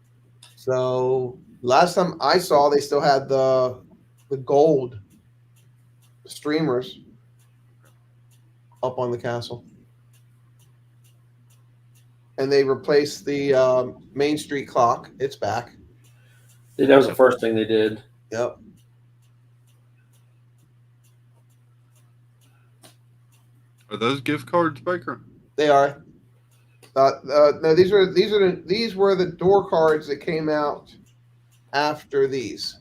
So last time I saw, they still had the gold streamers up on the castle, and they replaced the Main Street clock. It's back. That was the first thing they did. Yep. Are those gift cards, Baker? They are. No, these were the door cards that came out after these.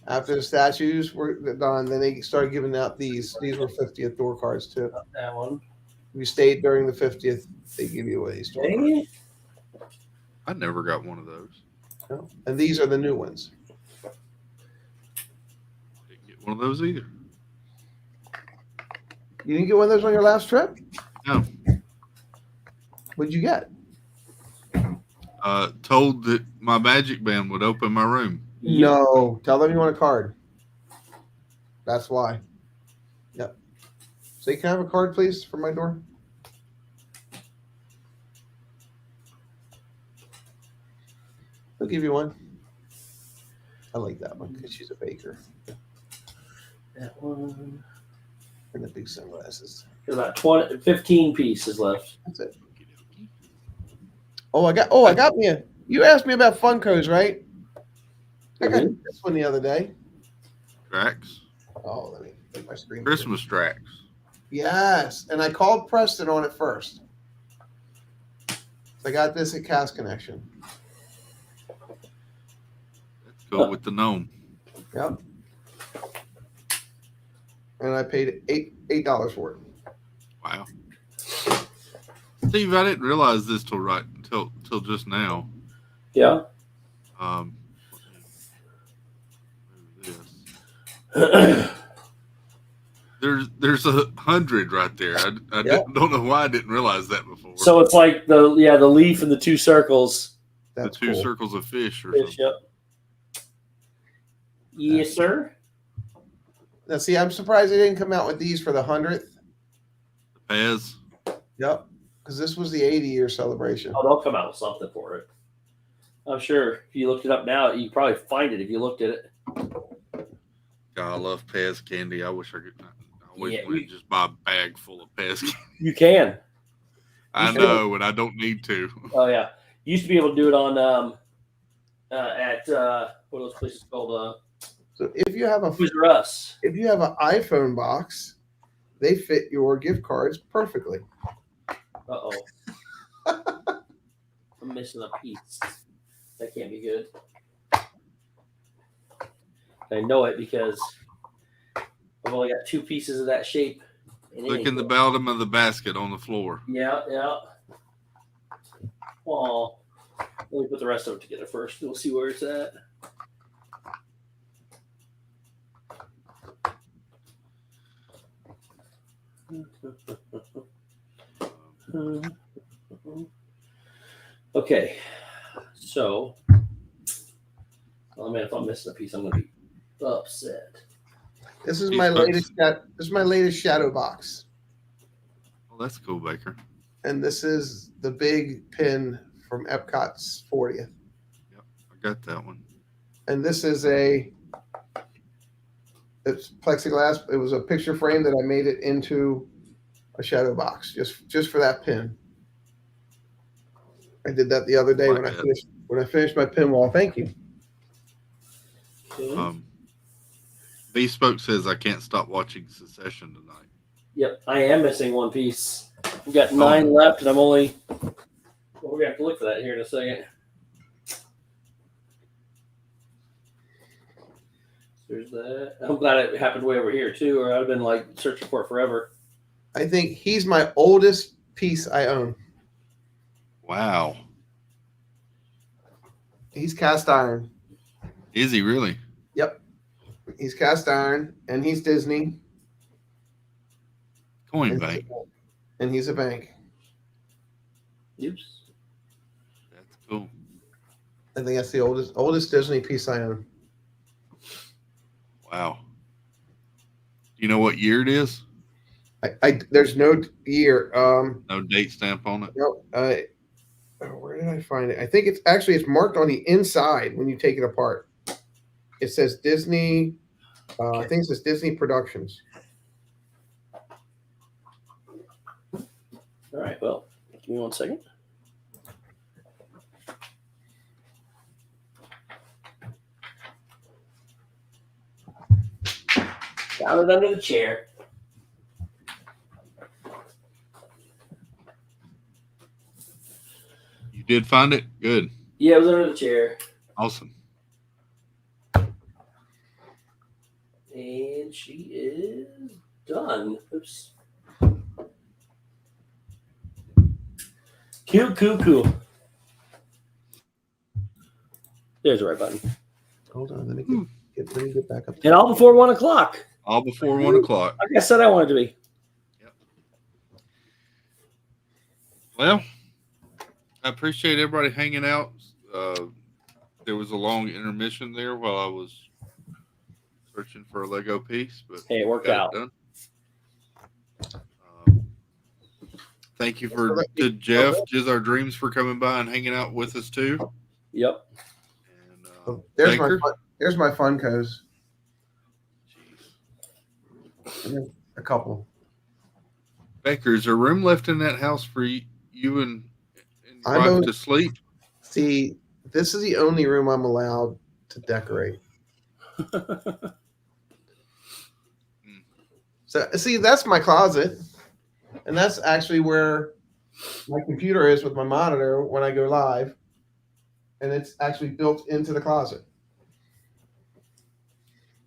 After the statues were done, then they started giving out these. These were 50th door cards too. Not that one. If you stayed during the 50th, they give you away these door cards. I never got one of those. No. And these are the new ones. Didn't get one of those either. You didn't get one of those on your last trip? No. What'd you get? Told that my magic band would open my room. No. Tell them you want a card. That's why. Yep. So can I have a card, please, for my door? I'll give you one. I like that one because she's a baker. That one. And the big sunglasses. There's about 15 pieces left. That's it. I got me a. You asked me about Funkos, right? I got this one the other day. Tracks. Oh, let me make my screen. Christmas tracks. Yes, and I called Preston on it first. I got this at Cast Connection. Let's go with the gnome. Yep. And I paid $8 for it. Wow. Steve, I didn't realize this till just now. Yeah. There's 100 right there. I don't know why I didn't realize that before. So it's like the leaf and the two circles. That's the two cool. circles of fish or Fish, something. yep. Yes, sir. Now, see, I'm surprised they didn't come out with these for the 100th. The Pez. Yep, because this was the 80-year celebration. Oh, they'll come out with something for it. I'm sure if you looked it up now, you could probably find it if you looked at it. God, I love Pez candy. I wish I could. I always Yeah, want to just buy a bag full of Pez candy. You can. I know, and I don't need to. Oh yeah, you used to be able to do it on at what are those places called? So if you have Toys R Us. if you have an iPhone box, they fit your gift cards perfectly. Uh-oh. I'm missing a piece. That can't be good. I know it because I've only got 2 pieces of that shape. Look in the bottom of the basket on the floor. Yeah, yeah. Well, let me put the rest of it together first. We'll see where it's at. Okay, so if I'm missing a piece, I'm gonna be upset. This is my latest. This is my latest shadow box, Well, that's cool, Baker. and this is the big pin from Epcot's 40th. Yep, I got that one. And this is it's plexiglass. It was a picture frame that I made it into a shadow box just for that pin. I did that the other day when I finished my pin wall. Thank you. Okay. Bespoke says I can't stop watching Succession tonight. Yep, I am missing one piece. We've got 9 left, and I'm only. Well, we're gonna have to look for that here in a second. There's that. I'm glad it happened way over here too, or I'd have been like searching for it forever. I think he's my oldest piece I own. Wow. He's cast iron. Is he really? Yep. He's cast iron, and he's Disney. Coin bank. And he's a bank. Oops. That's cool. I think that's the oldest Disney piece I own. Wow. Do you know what year it is? There's no year. No date stamp on it. No. Where did I find it? I think it's marked on the inside when you take it apart. It says Disney. I think it says Disney Productions. All right. Well, give me 1 second. Down it under the chair. You did find it? Good. Yeah, it was under the chair. Awesome. And she is done. Oops. Cool. There's the right button. Hold on, let me get back up. And all before 1 o'clock. All before 1 o'clock. Like I said, I wanted to be. Yep. Well, I appreciate everybody hanging out. There was a long intermission there while I was searching for a Lego piece, but hey, it worked out. Thank you to Jeff, Jiz Our Dreams, for coming by and hanging out with us too. Yep. And there's my Funkos. A couple. Baker, is there room left in that house for you and your wife to sleep? See, this is the only room I'm allowed to decorate. So, see, that's my closet. And that's actually where my computer is with my monitor when I go live. And it's actually built into the closet.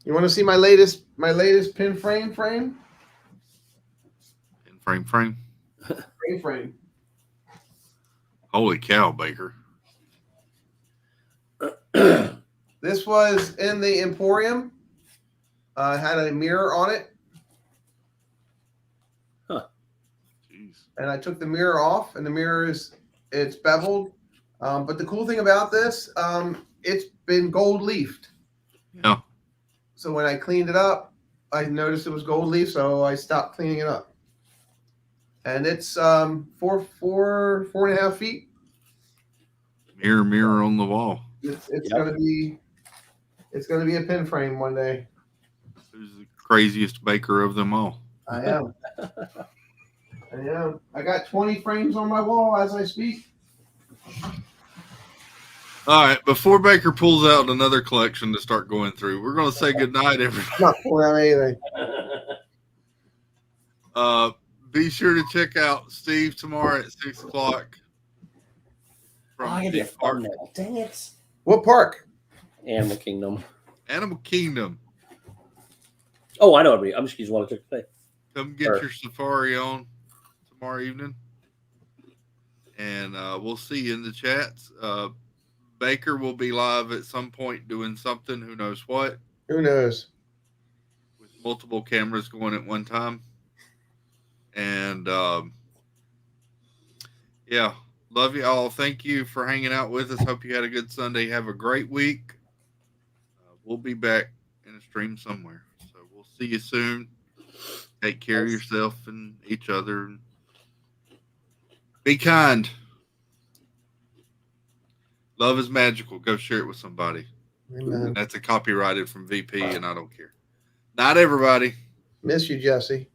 You want to see my latest pin frame? Frame. Pin frame. Holy cow, Baker. This was in the Emporium. Had a mirror on it. Huh. Jeez. And I took the mirror off, and the mirror it's beveled. But the cool thing about this, it's been gold leafed. Yeah. So when I cleaned it up, I noticed it was gold leaf, so I stopped cleaning it up. And it's 4.5 feet. Mirror on the wall. It's gonna be a pin frame one day. Who's the craziest baker of them all? I am. I got 20 frames on my wall as I speak. All right, before Baker pulls out another collection to start going through, we're going to say goodnight, everybody. I'm not pulling out anything. Be sure to check out Steve tomorrow at 6 o'clock. I get a thumbnail. Dang it. What park? Animal Kingdom. Animal Kingdom. Oh, I know what I mean. I'm just using what I took today. Come get your safari on tomorrow evening. And we'll see you in the chats. Baker will be live at some point doing something. Who knows what? Who knows? With multiple cameras going at one time. And yeah, love you all. Thank you for hanging out with us. Hope you had a good Sunday. Have a great week. We'll be back in a stream somewhere. So we'll see you soon. Take care of yourself and each other. Be kind. Love is magical. Go share it with somebody. Amen. And that's a copyrighted from VP, and I don't care. Not everybody. Miss you, Jesse.